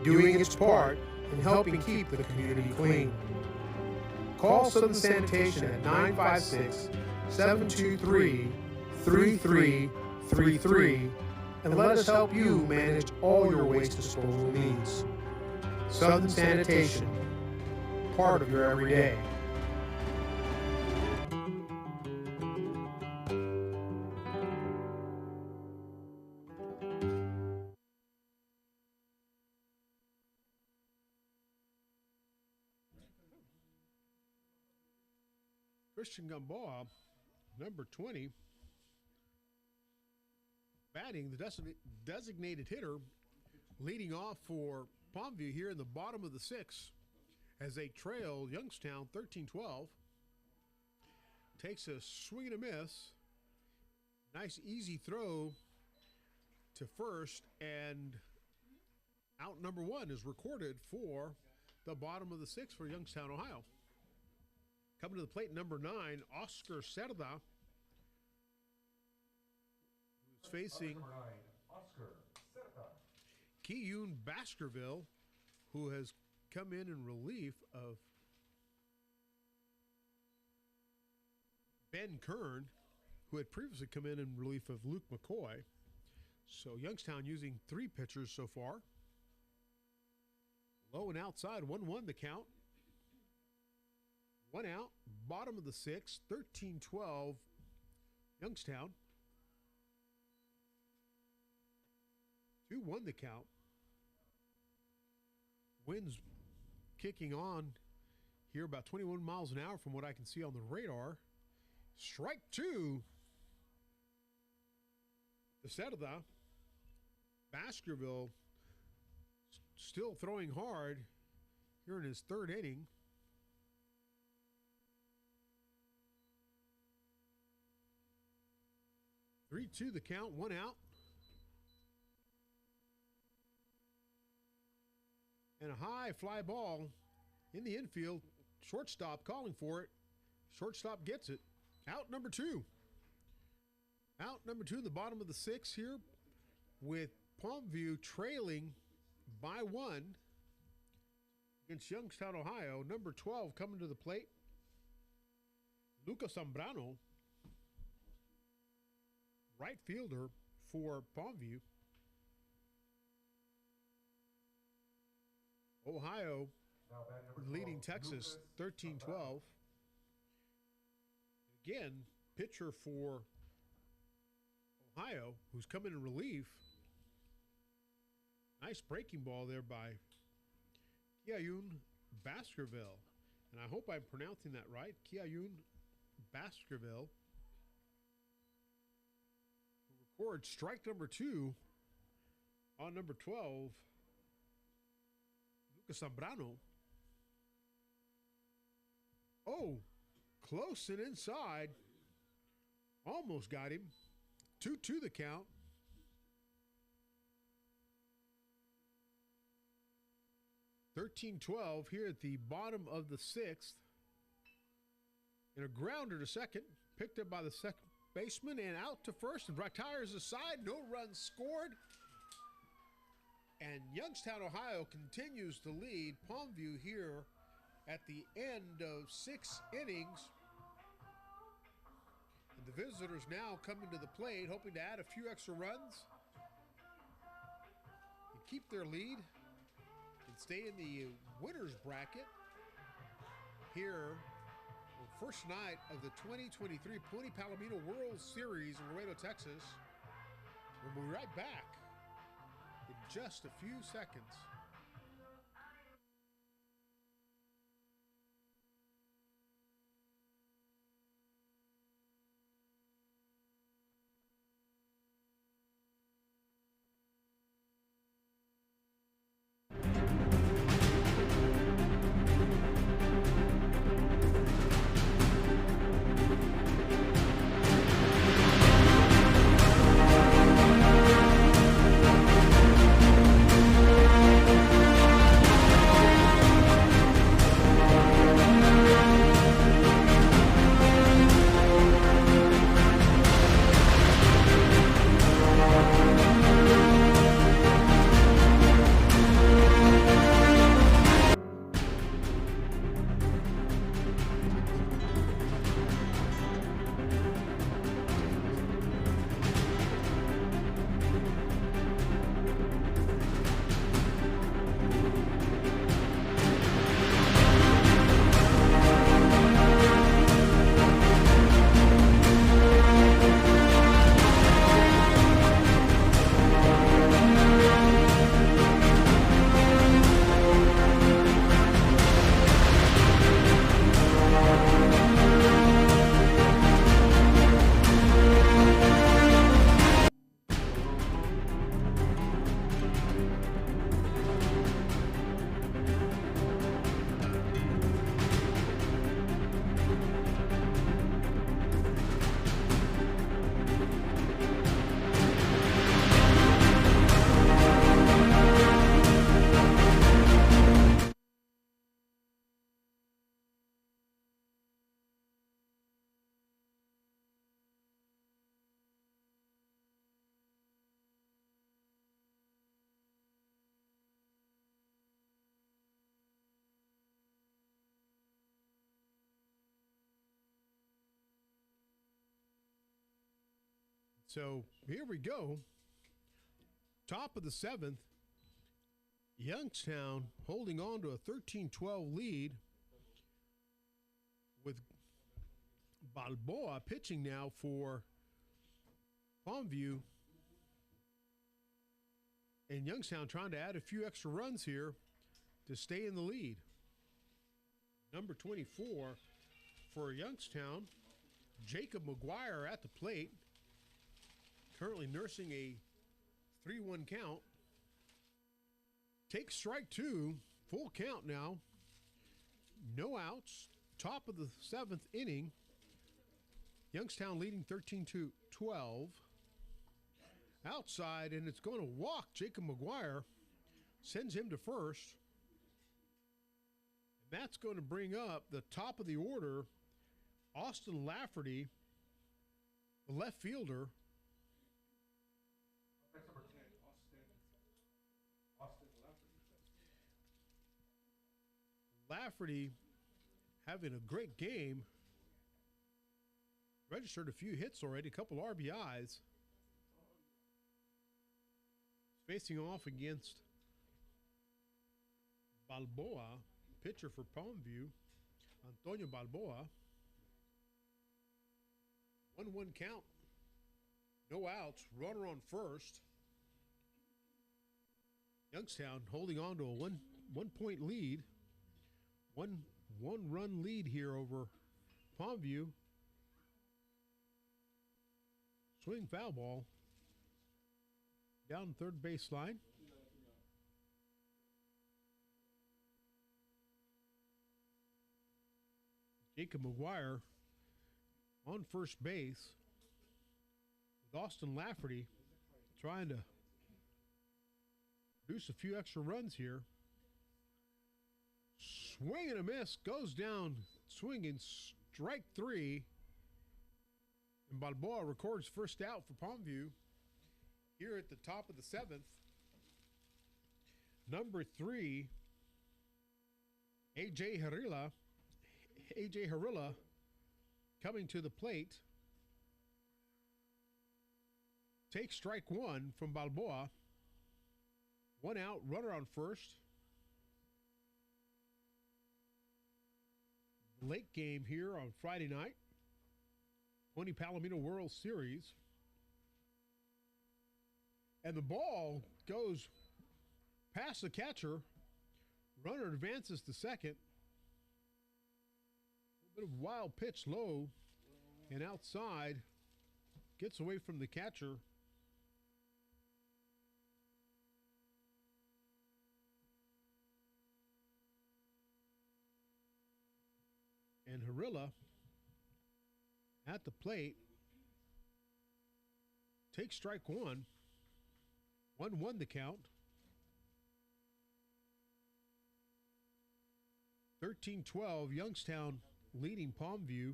Speaker 3: doing its part in helping keep the community clean. Call Southern Sanitation at 956-723-3333 and let us help you manage all your waste disposal needs. Southern Sanitation, part of your everyday.
Speaker 2: Christian Gamboa, number 20, batting the designated hitter, leading off for Palmsview here in the bottom of the sixth as they trail Youngstown 13-12. Takes a swing and a miss. Nice easy throw to first, and out number one is recorded for the bottom of the sixth for Youngstown, Ohio. Coming to the plate, number 9, Oscar Cerda, who's facing
Speaker 1: Number 9, Oscar Cerda.
Speaker 2: Kiyun Baskerville, who has come in relief of Ben Kern, who had previously come in relief of Luke McCoy. So Youngstown using 3 pitchers so far. Low and outside, 1-1 the count. 1 out, bottom of the sixth, 13-12 Youngstown. 2-1 the count. Winds kicking on here about 21 miles an hour from what I can see on the radar. Strike 2. The Cerda. Baskerville still throwing hard here in his 3rd inning. Three-two the count, 1 out. And a high fly ball in the infield. Shortstop calling for it. Shortstop gets it. Out number 2. Out number 2 in the bottom of the sixth here, with Palmsview trailing by 1 against Youngstown, Ohio. Number 12 coming to the plate, Lucas Zambrano, right fielder for Palmsview. Ohio
Speaker 1: Now bat number 12,
Speaker 2: leading Texas
Speaker 1: Lucas
Speaker 2: 13-12. Again, pitcher for Ohio, who's coming in relief. Nice breaking ball there by Kiyun Baskerville. And I hope I'm pronouncing that right. Kiyun Baskerville. Who records strike number 2 on number 12, Lucas Zambrano. Oh, close and inside. Almost got him. 2-2 the count. (13-12) here at the bottom of the sixth. And a grounder to second, picked up by the second baseman and out to first, and retires aside. No runs scored. And Youngstown, Ohio continues to lead Palmsview here at the end of 6 innings. And the visitors now coming to the plate, hoping to add a few extra runs and keep their lead and stay in the winners bracket here on first night of the 2023 Pony Palomino World Series in Laredo, Texas. We'll be right back in just a few seconds. So here we go. Top of the 7th. Youngstown holding on to a 13-12 lead with Balboa pitching now for Palmsview. And Youngstown trying to add a few extra runs here to stay in the lead. Number 24 for Youngstown, Jacob McGuire at the plate, currently nursing a 3-1 count. Takes strike 2, full count now. No outs, top of the 7th inning. Youngstown leading 13-12. Outside, and it's going to walk Jacob McGuire. Sends him to first. And that's going to bring up the top of the order, Austin Lafferty, the left fielder.
Speaker 4: That's number 10, Austin
Speaker 2: Lafferty having a great game. Registered a few hits already, a couple RBIs. Facing off against Balboa, pitcher for Palmsview, Antonio Balboa. 1-1 count. No outs. Runner on first. Youngstown holding on to a one-point lead. One run lead here over Palmsview. Swing foul ball. Down third baseline. Jacob McGuire on first base with Austin Lafferty trying to produce a few extra runs here. Swing and a miss, goes down swinging, strike 3. And Balboa records first out for Palmsview. Here at the top of the 7th, number 3, A.J. Harilla coming to the plate. Takes strike 1 from Balboa. 1 out, runner on first. Late game here on Friday night. Pony Palomino World Series. And the ball goes past the catcher. Runner advances to second. A bit of wild pitch low and outside. Gets away from the catcher. And Harilla at the plate takes strike 1. 1-1 the count. 13-12, Youngstown leading Palmsview.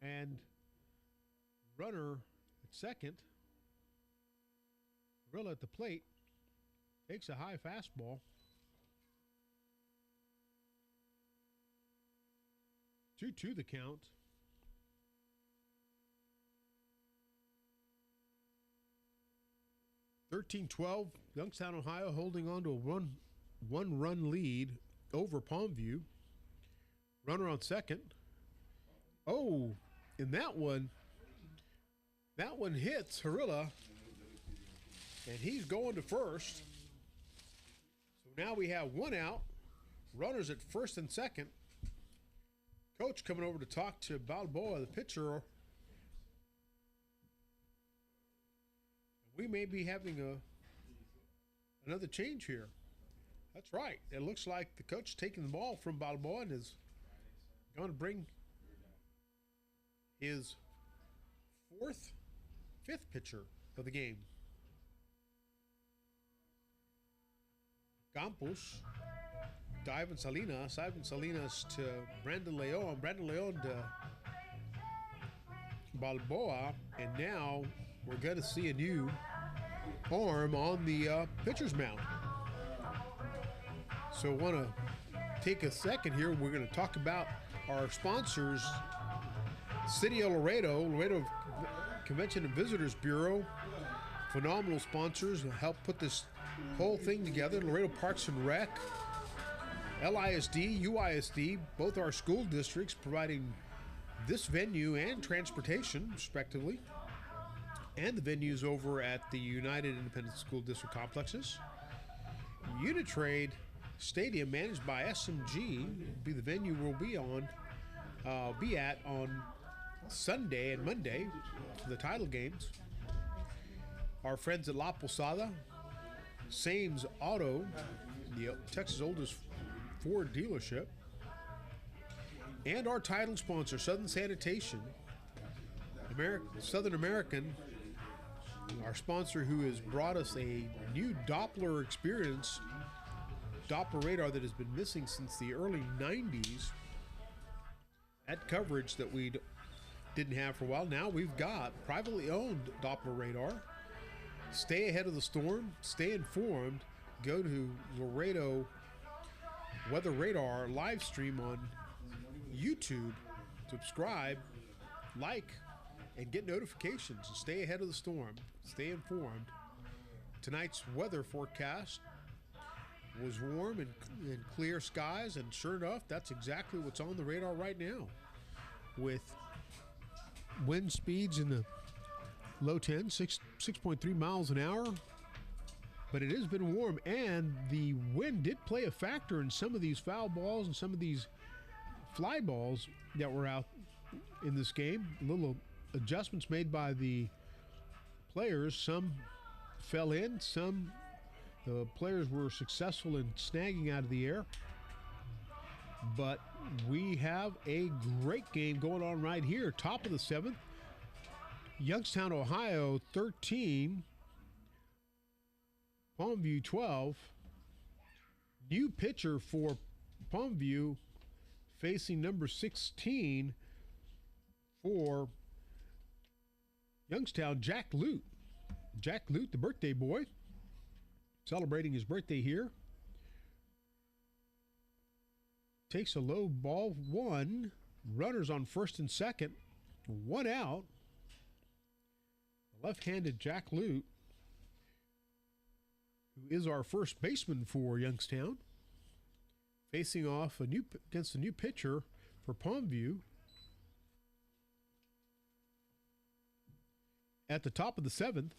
Speaker 2: And runner at second. Harilla at the plate takes a high fastball. 2-2 the count. (13-12), Youngstown, Ohio, holding on to a one-run lead over Palmsview. Runner on second. Oh, and that one hits Harilla, and he's going to first. So now we have 1 out. Runners at first and second. Coach coming over to talk to Balboa, the pitcher. We may be having another change here. That's right. It looks like the coach taking the ball from Balboa and is going to bring his fifth pitcher of the game. Campos, to Ivan Salinas to Brandon Leon to Balboa, and now we're going to see a new arm on the pitcher's mound. So I want to take a second here. We're going to talk about our sponsors, City of Laredo Convention and Visitors Bureau, phenomenal sponsors who helped put this whole thing together. Laredo Parks and Rec, LISD, UISD, both our school districts providing this venue and transportation, respectively, and the venues over at the United Independent School District complexes. Unitrade Stadium, managed by SMG, will be the venue we'll be at on Sunday and Monday for the title games. Our friends at La Posada, Sames Auto, the Texas' oldest Ford dealership, and our title sponsor, Southern Sanitation, Southern American, our sponsor who has brought us a new Doppler experience, Doppler radar that has been missing since the early 90s. That coverage that we didn't have for a while. Now we've got privately owned Doppler radar. Stay ahead of the storm, stay informed. Go to Laredo Weather Radar live stream on YouTube. Subscribe, like, and get notifications. Stay ahead of the storm. Stay informed. Tonight's weather forecast was warm and clear skies, and sure enough, that's exactly what's on the radar right now, with wind speeds in the low 10, 6.3 miles an hour. But it has been warm, and the wind did play a factor in some of these foul balls and some of these fly balls that were out in this game. Little adjustments made by the players. Some fell in, some the players were successful in snagging out of the air. But we have a great game going on right here. Top of the 7th. Youngstown, Ohio, 13. Palmsview, 12. New pitcher for Palmsview, facing number 16 for Youngstown, Jack Lute. Jack Lute, the birthday boy, celebrating his birthday here. Takes a low ball, 1. Runners on first and second, 1 out. Left-handed Jack Lute, who is our first baseman for Youngstown, facing off against a new pitcher for Palmsview. At the top of the 7th,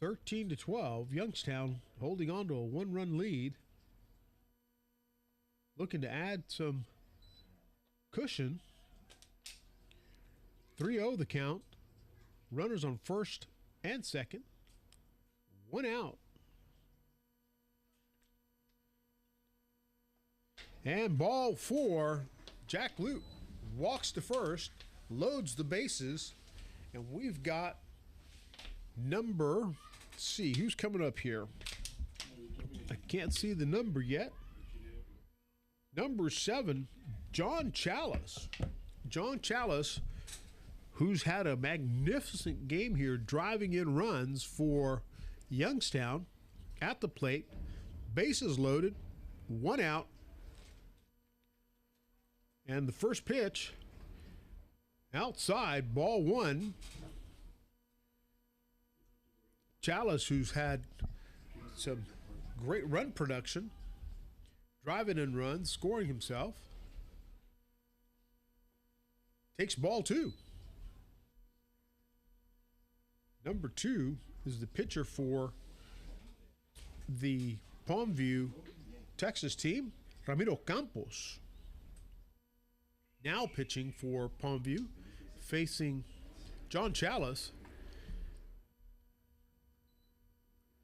Speaker 2: 13-12, Youngstown holding on to a 1-run lead, looking to add some cushion. 3-0 the count. Runners on first and second, 1 out. And ball 4, Jack Lute walks to first, loads the bases, and we've got number, let's see, who's coming up here? I can't see the number yet. Number 7, John Chalice. John Chalice, who's had a magnificent game here, driving in runs for Youngstown at the plate. Bases loaded, 1 out. And the first pitch, outside, ball 1. Chalice, who's had some great run production, driving in runs, scoring himself, takes ball 2. Number 2 is the pitcher for the Palmsview, Texas team, Ramiro Campos. Now pitching for Palmsview, facing John Chalice.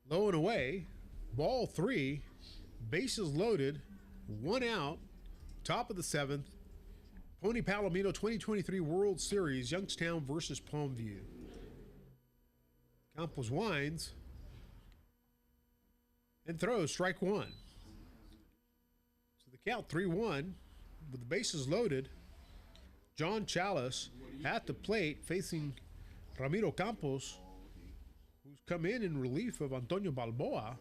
Speaker 2: Low and away, ball 3, bases loaded, 1 out, top of the 7th. Pony Palomino 2023 World Series, Youngstown versus Palmsview. Campos winds and throws, strike 1. So the count 3-1 with the bases loaded. John Chalice at the plate facing Ramiro Campos, who's come in relief of Antonio Balboa.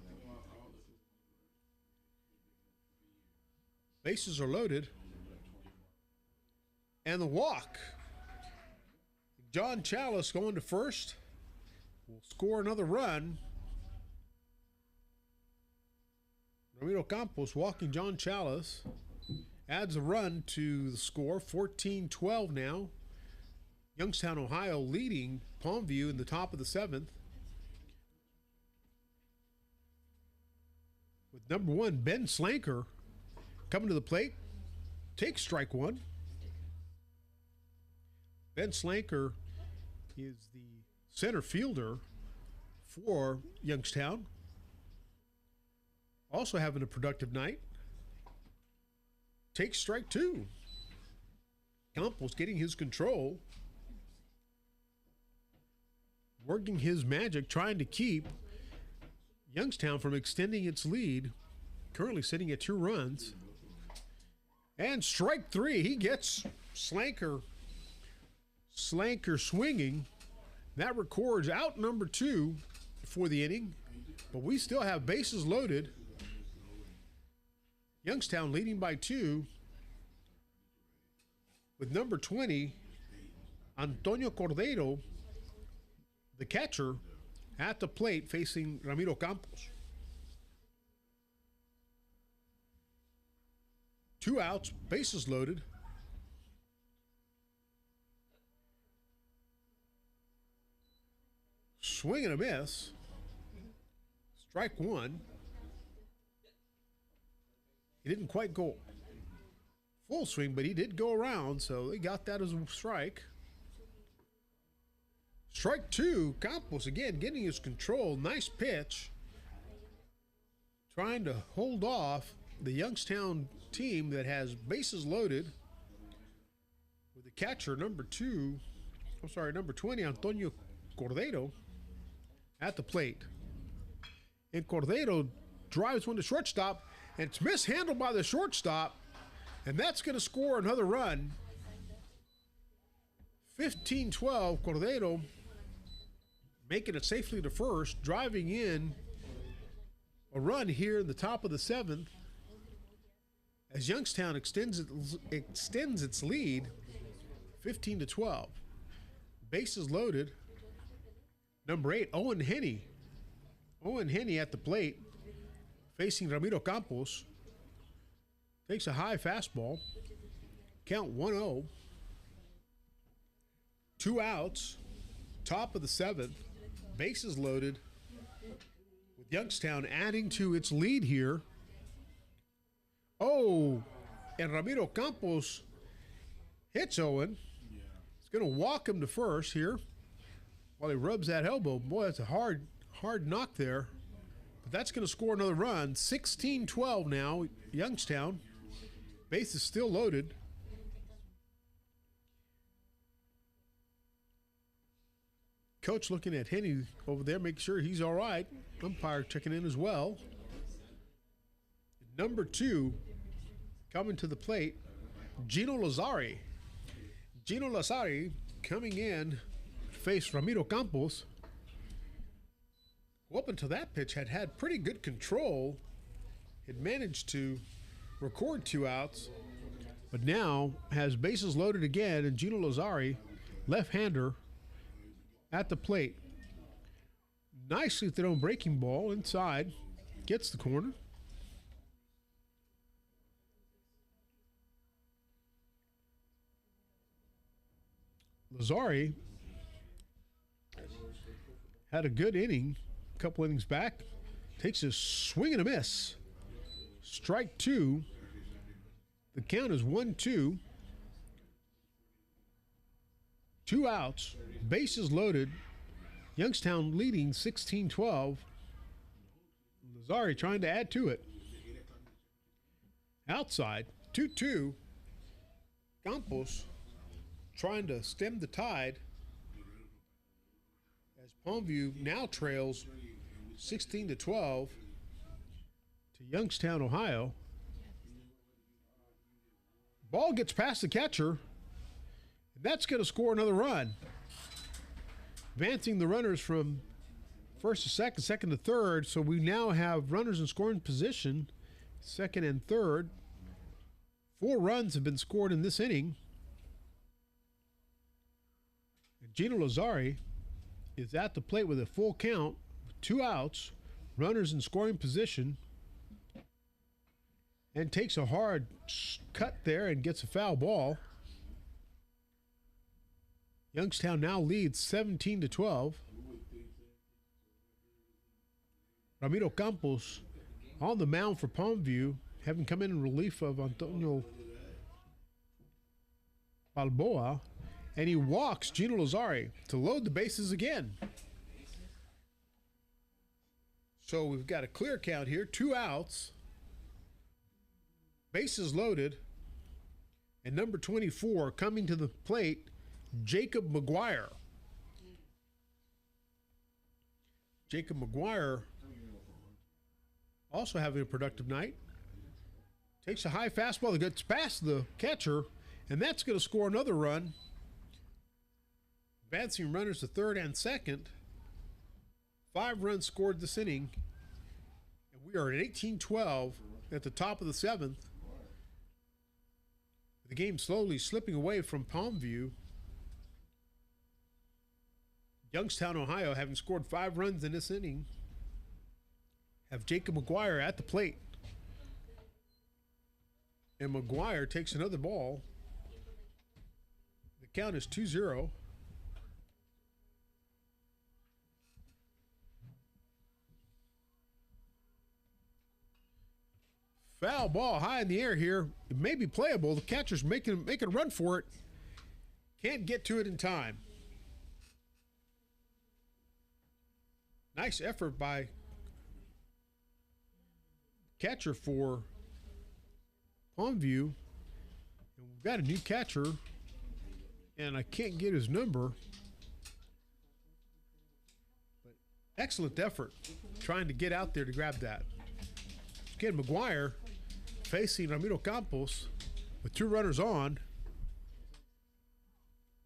Speaker 2: Bases are loaded. And the walk. John Chalice going to first. Will score another run. Ramiro Campos walking John Chalice. Adds a run to the score. 14-12 now. Youngstown, Ohio leading Palmview in the top of the 7th. With number 1, Ben Slanker coming to the plate. Takes strike 1. Ben Slanker is the center fielder for Youngstown. Also having a productive night. Takes strike 2. Campos getting his control. Working his magic, trying to keep Youngstown from extending its lead. Currently sitting at 2 runs. And strike 3. He gets Slanker swinging. That records out number 2 for the inning. But we still have bases loaded. Youngstown leading by 2. With number 20, Antonio Cordero, the catcher, at the plate facing Ramiro Campos. 2 outs, bases loaded. Swing and a miss. Strike 1. He didn't quite go full swing, but he did go around, so they got that as a strike. Strike 2, Campos again getting his control. Nice pitch. Trying to hold off the Youngstown team that has bases loaded with the catcher, number 20, Antonio Cordero, at the plate. And Cordero drives one to shortstop, and it's mishandled by the shortstop, and that's going to score another run. 15-12, Cordero making it safely to first, driving in a run here in the top of the 7th as Youngstown extends its lead 15-12. Bases loaded. Number 8, Owen Henney. Owen Henney at the plate facing Ramiro Campos. Takes a high fastball. Count 1-0. 2 outs. Top of the 7th. Bases loaded. With Youngstown adding to its lead here. Oh, and Ramiro Campos hits Owen. He's going to walk him to first here while he rubs that elbow. Boy, that's a hard knock there. But that's going to score another run. 16-12 now, Youngstown. Base is still loaded. Coach looking at Henney over there, make sure he's all right. Umpire checking in as well. Number 2 coming to the plate, Gino Lazari. Gino Lazari coming in to face Ramiro Campos. Up until that pitch had pretty good control. Had managed to record 2 outs, but now has bases loaded again, and Gino Lazari, left-hander, at the plate. Nicely thrown breaking ball inside. Gets the corner. Lazari had a good inning, a couple innings back. Takes a swing and a miss. Strike 2. The count is 1-2. 2 outs. Bases loaded. Youngstown leading 16-12. Lazari trying to add to it. Outside, 2-2. Campos trying to stem the tide as Palmview now trails 16-12 to Youngstown, Ohio. Ball gets past the catcher. That's going to score another run. Advancing the runners from first to second, second to third. So we now have runners in scoring position, second and third. 4 runs have been scored in this inning. Gino Lazari is at the plate with a full count, 2 outs, runners in scoring position, and takes a hard cut there and gets a foul ball. Youngstown now leads 17-12. Ramiro Campos on the mound for Palmsview, having come in relief of Antonio Balboa, and he walks Gino Lazari to load the bases again. So we've got a clear count here, 2 outs, bases loaded, and number 24 coming to the plate, Jacob McGuire. Jacob McGuire also having a productive night. Takes a high fastball that gets past the catcher, and that's going to score another run. Advancing runners to third and second. 5 runs scored this inning. And we are at 18-12 at the top of the 7th. The game slowly slipping away from Palmsview. Youngstown, Ohio, having scored 5 runs in this inning, have Jacob McGuire at the plate. And McGuire takes another ball. The count is 2-0. Foul ball high in the air here. It may be playable. The catcher's making a run for it. Can't get to it in time. Nice effort by catcher for Palmsview. And we've got a new catcher, and I can't get his number. But excellent effort trying to get out there to grab that. Again, McGuire facing Ramiro Campos with 2 runners on.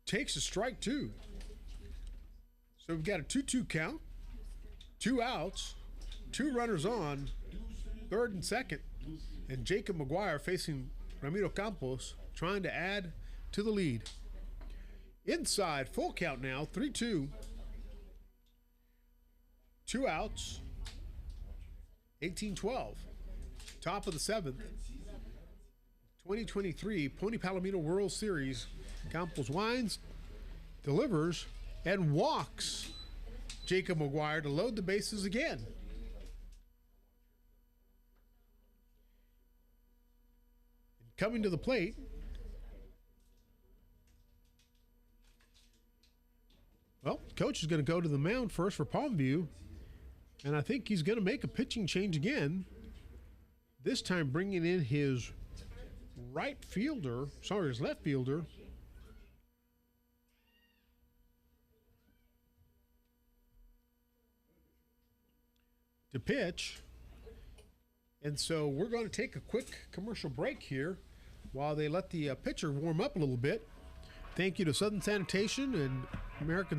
Speaker 2: Takes a strike 2. So we've got a 2-2 count. 2 outs, 2 runners on, third and second, and Jacob McGuire facing Ramiro Campos, trying to add to the lead. Inside, full count now, 3-2. 2 outs, 18-12. Top of the 7th. 2023 Pony Palomino World Series. Campos winds, delivers, and walks Jacob McGuire to load the bases again. Coming to the plate, well, coach is going to go to the mound first for Palmsview, and I think he's going to make a pitching change again. This time bringing in his his left fielder, to pitch. And so we're going to take a quick commercial break here while they let the pitcher warm up a little bit. Thank you to Southern Sanitation and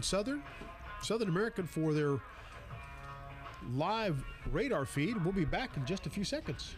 Speaker 2: Southern American for their live radar feed. We'll be back in just a few seconds.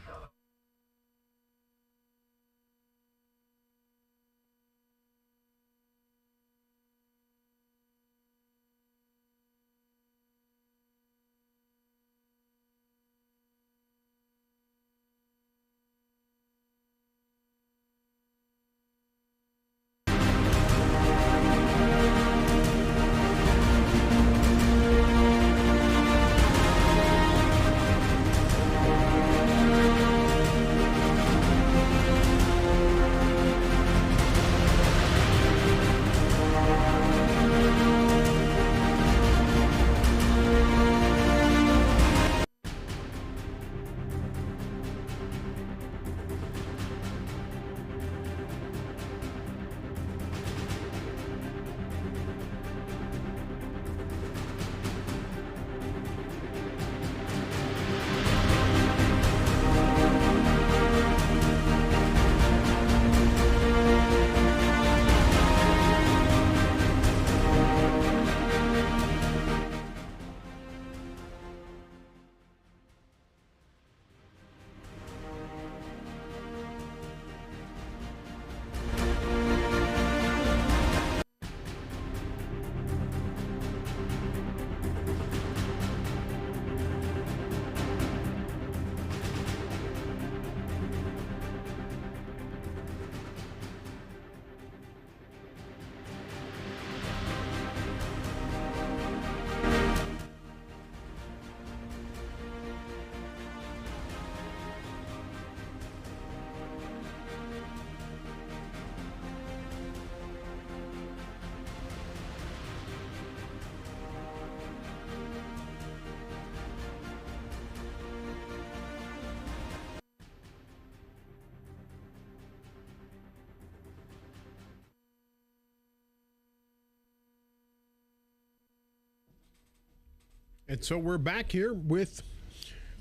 Speaker 2: And so we're back here with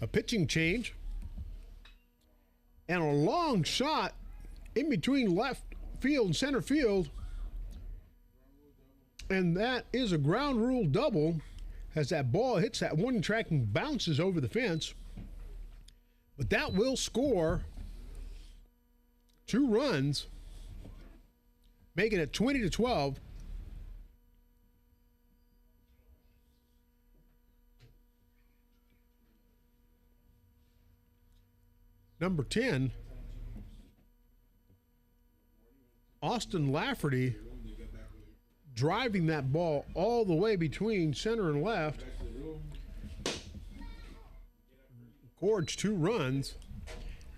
Speaker 2: a pitching change and a long shot in between left field and center field. And that is a ground rule double as that ball hits that warning track and bounces over the fence. But that will score 2 runs, making it 20-12. Number 10, Austin Lafferty, driving that ball all the way between center and left. Gorge 2 runs.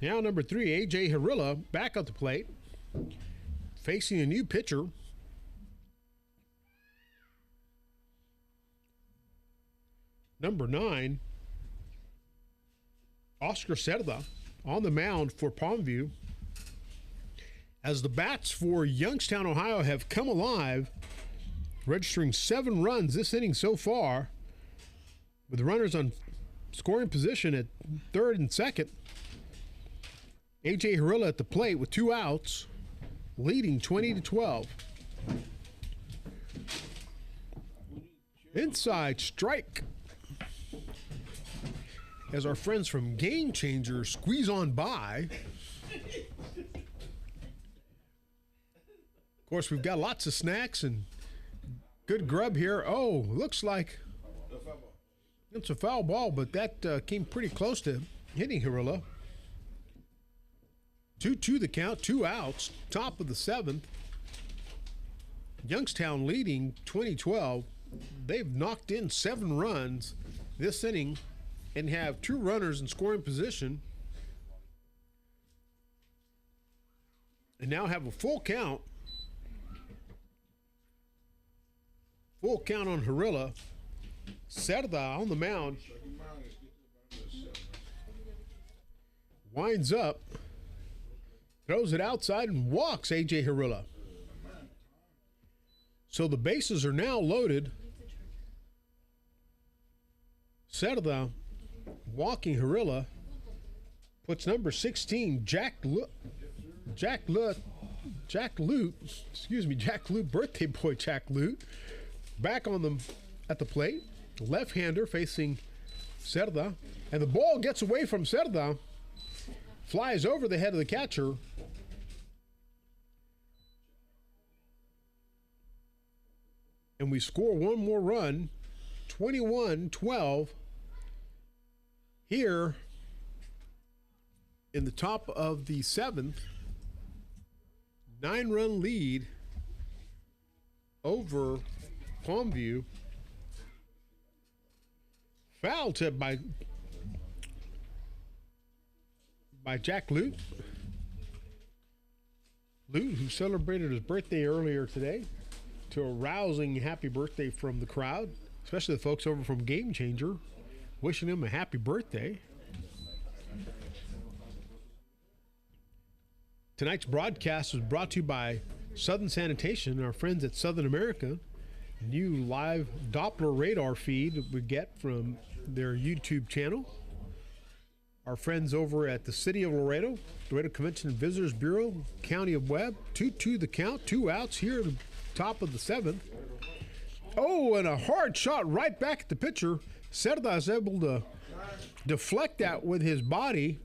Speaker 2: Now number 3, A.J. Harilla, back at the plate, facing a new pitcher. Number 9, Oscar Cerda, on the mound for Palmsview. As the bats for Youngstown, Ohio have come alive, registering 7 runs this inning so far, with runners on scoring position at third and second. A.J. Harilla at the plate with 2 outs, leading 20-12. Inside strike, as our friends from Game Changer squeeze on by. Of course, we've got lots of snacks and good grub here. Oh, looks like it's a foul ball, but that came pretty close to hitting Harilla. 2-2 the count, 2 outs, top of the 7th. Youngstown leading 20-12. They've knocked in 7 runs this inning and have 2 runners in scoring position, and now have a full count. Full count on Harilla. Cerda on the mound. Winds up. Throws it outside and walks A.J. Harilla. So the bases are now loaded. Cerda walking Harilla, puts number 16, Jack Lute, birthday boy Jack Lute, back on them at the plate. Left-hander facing Cerda, and the ball gets away from Cerda, flies over the head of the catcher. And we score 1 more run, 21-12. Here in the top of the 7th, 9-run lead over Palmsview. Foul tip by Jack Lute. Lute, who celebrated his birthday earlier today, to a rousing happy birthday from the crowd, especially the folks over from Game Changer, wishing him a happy birthday. Tonight's broadcast was brought to you by Southern Sanitation, our friends at Southern America. New live Doppler radar feed we get from their YouTube channel. Our friends over at the City of Laredo Convention and Visitors Bureau, County of Webb. 2-2 the count, 2 outs here at the top of the 7th. Oh, and a hard shot right back at the pitcher. Cerda is able to deflect that with his body,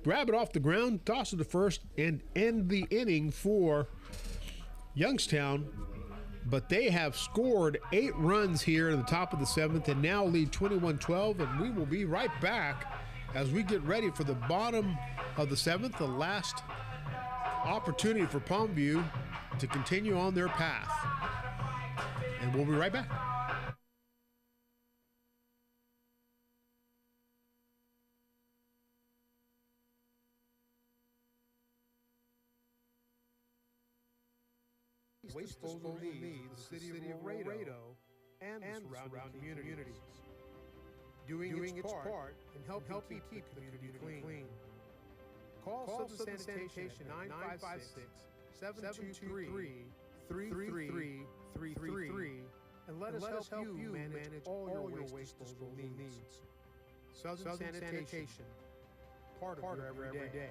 Speaker 2: grab it off the ground, toss it to first, and end the inning for Youngstown. But they have scored 8 runs here in the top of the 7th and now lead 21-12, and we will be right back as we get ready for the bottom of the 7th, the last opportunity for Palmsview to continue on their path. And we'll be right back.
Speaker 3: Waste disposal needs the city of Laredo and the surrounding communities. Doing its part in helping keep the community clean. Call Southern Sanitation 956-723-3333 and let us help you manage all your waste disposal needs. Southern Sanitation, part of your every day.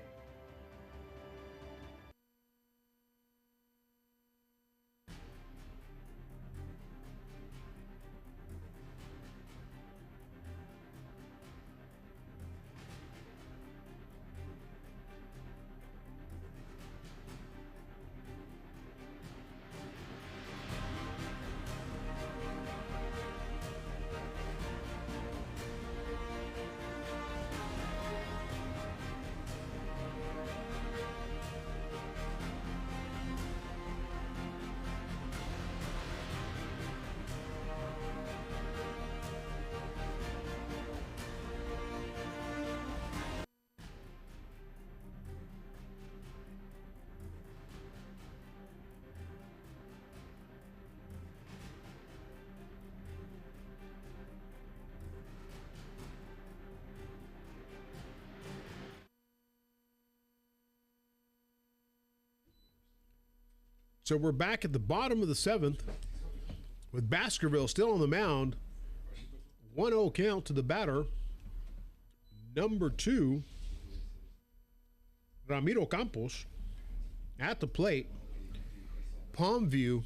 Speaker 2: So we're back at the bottom of the 7th with Baskerville still on the mound. 1-0 count to the batter. Number 2, Ramiro Campos at the plate. Palmsview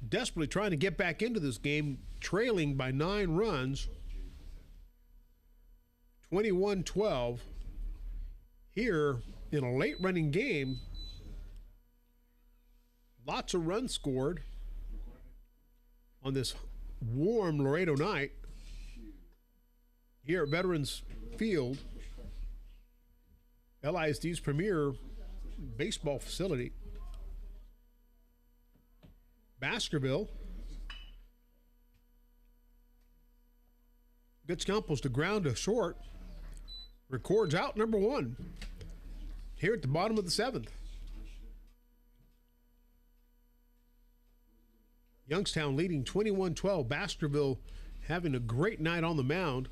Speaker 2: desperately trying to get back into this game, trailing by 9 runs. 21-12. Here in a late running game. Lots of runs scored on this warm Laredo night here at Veterans Field, LISD's premier baseball facility. Baskerville gets Campos to ground to short, records out number 1 here at the bottom of the 7th. Youngstown leading 21-12. Baskerville having a great night on the mound.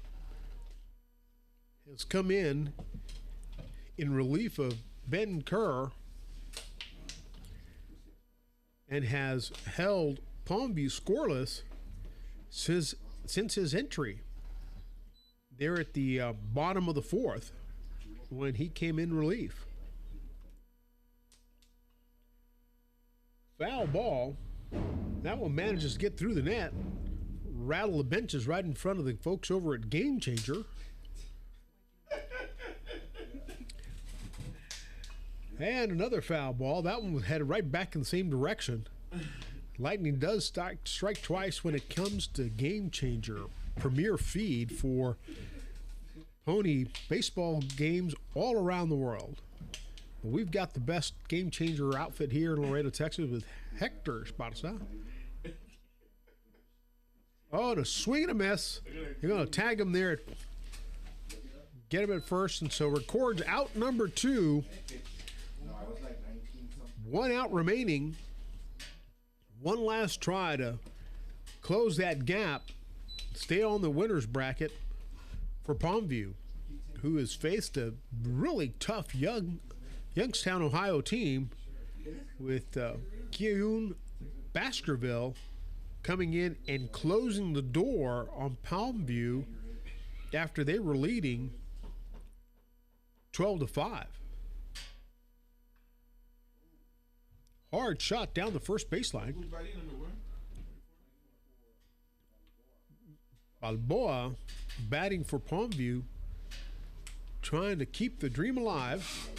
Speaker 2: Has come in relief of Ben Kerr and has held Palmsview scoreless since his entry there at the bottom of the 4th when he came in relief. Foul ball. That one manages to get through the net, rattle the benches right in front of the folks over at Game Changer. And another foul ball. That one was headed right back in the same direction. Lightning does strike twice when it comes to Game Changer, premier feed for pony baseball games all around the world. We've got the best Game Changer outfit here in Laredo, Texas with Hector Esparza. Oh, and a swing and a miss. You're going to tag him there. Get him at first, and so records out number 2. 1 out remaining. One last try to close that gap. Stay on the winner's bracket for Palmsview, who has faced a really tough Youngstown, Ohio team with Keown Baskerville coming in and closing the door on Palmsview after they were leading 12-5. Hard shot down the first baseline. Balboa batting for Palmsview, trying to keep the dream alive.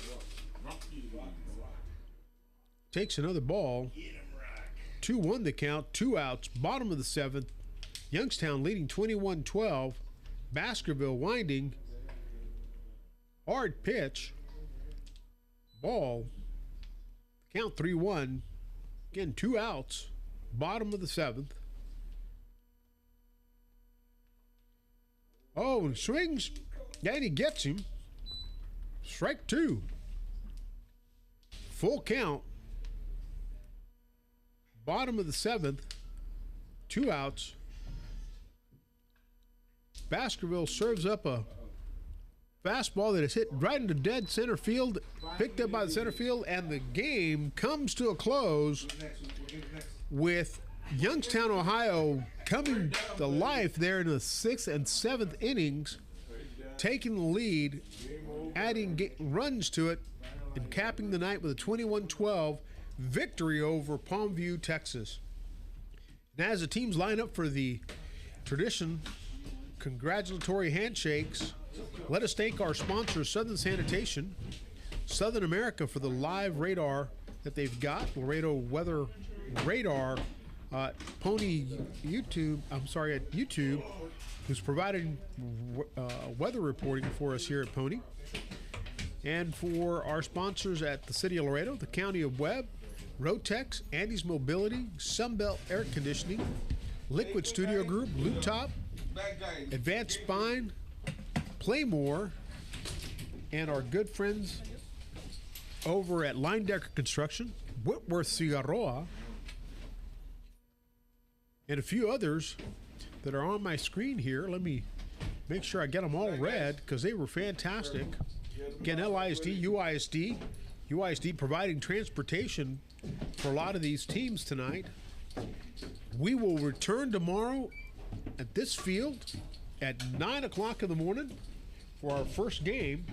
Speaker 2: Takes another ball. 2-1 the count, 2 outs, bottom of the 7th. Youngstown leading 21-12. Baskerville winding. Hard pitch. Ball. Count 3-1. Again, 2 outs, bottom of the 7th. Oh, and swings. And he gets him. Strike 2. Full count. Bottom of the 7th. 2 outs. Baskerville serves up a fastball that is hit right into dead center field, picked up by the center field, and the game comes to a close with Youngstown, Ohio coming to life there in the 6th and 7th innings, taking the lead, adding runs to it, and capping the night with a 21-12 victory over Palmsview, Texas. And as the teams line up for the tradition congratulatory handshakes, let us thank our sponsor, Southern Sanitation, Southern America, for the live radar that they've got, Laredo Weather Radar, Pony YouTube, at YouTube, who's providing weather reporting for us here at Pony. And for our sponsors at the City of Laredo, the County of Webb, Rotex, Andy's Mobility, Sunbelt Air Conditioning, Liquid Studio Group, Blue Top, Advanced Spine, Playmore, and our good friends over at Line Decker Construction, Whitworth Cigarroa, and a few others that are on my screen here. Let me make sure I get them all read because they were fantastic. Again, LISD, UISD providing transportation for a lot of these teams tonight. We will return tomorrow at this field at 9 o'clock in the morning for our first game,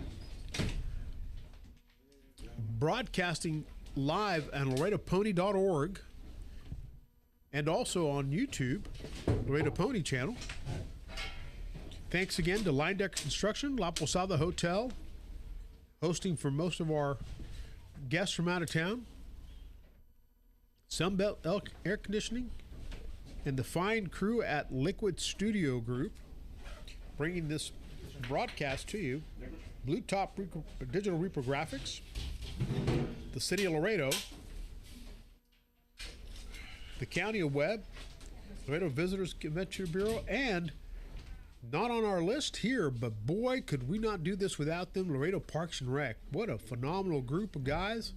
Speaker 2: broadcasting live on LaredoPony.org and also on YouTube, Laredo Pony channel. Thanks again to Line Decker Construction, La Posada Hotel, hosting for most of our guests from out of town, Sunbelt Air Conditioning, and the fine crew at Liquid Studio Group, bringing this broadcast to you. Blue Top Digital Reprographics, the City of Laredo, the County of Webb, Laredo Visitors Convention Bureau, and not on our list here, but boy, could we not do this without them, Laredo Parks and Rec. What a phenomenal group of guys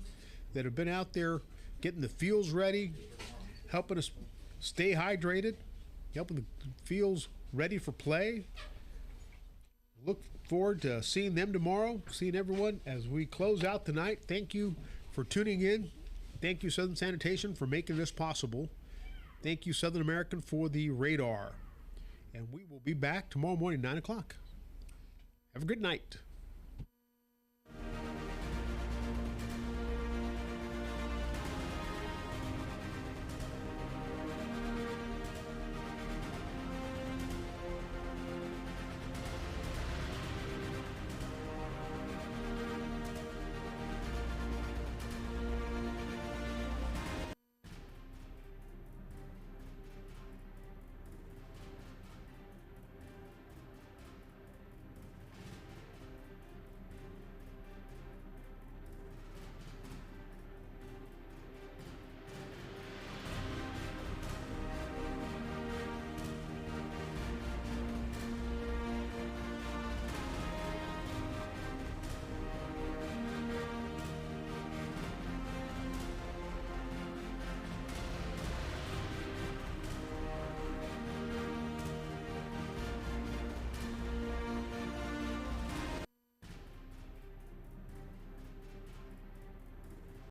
Speaker 2: that have been out there getting the fields ready, helping us stay hydrated, helping the fields ready for play. Look forward to seeing them tomorrow, seeing everyone as we close out tonight. Thank you for tuning in. Thank you, Southern Sanitation, for making this possible. Thank you, Southern American, for the radar. And we will be back tomorrow morning, 9 o'clock. Have a good night.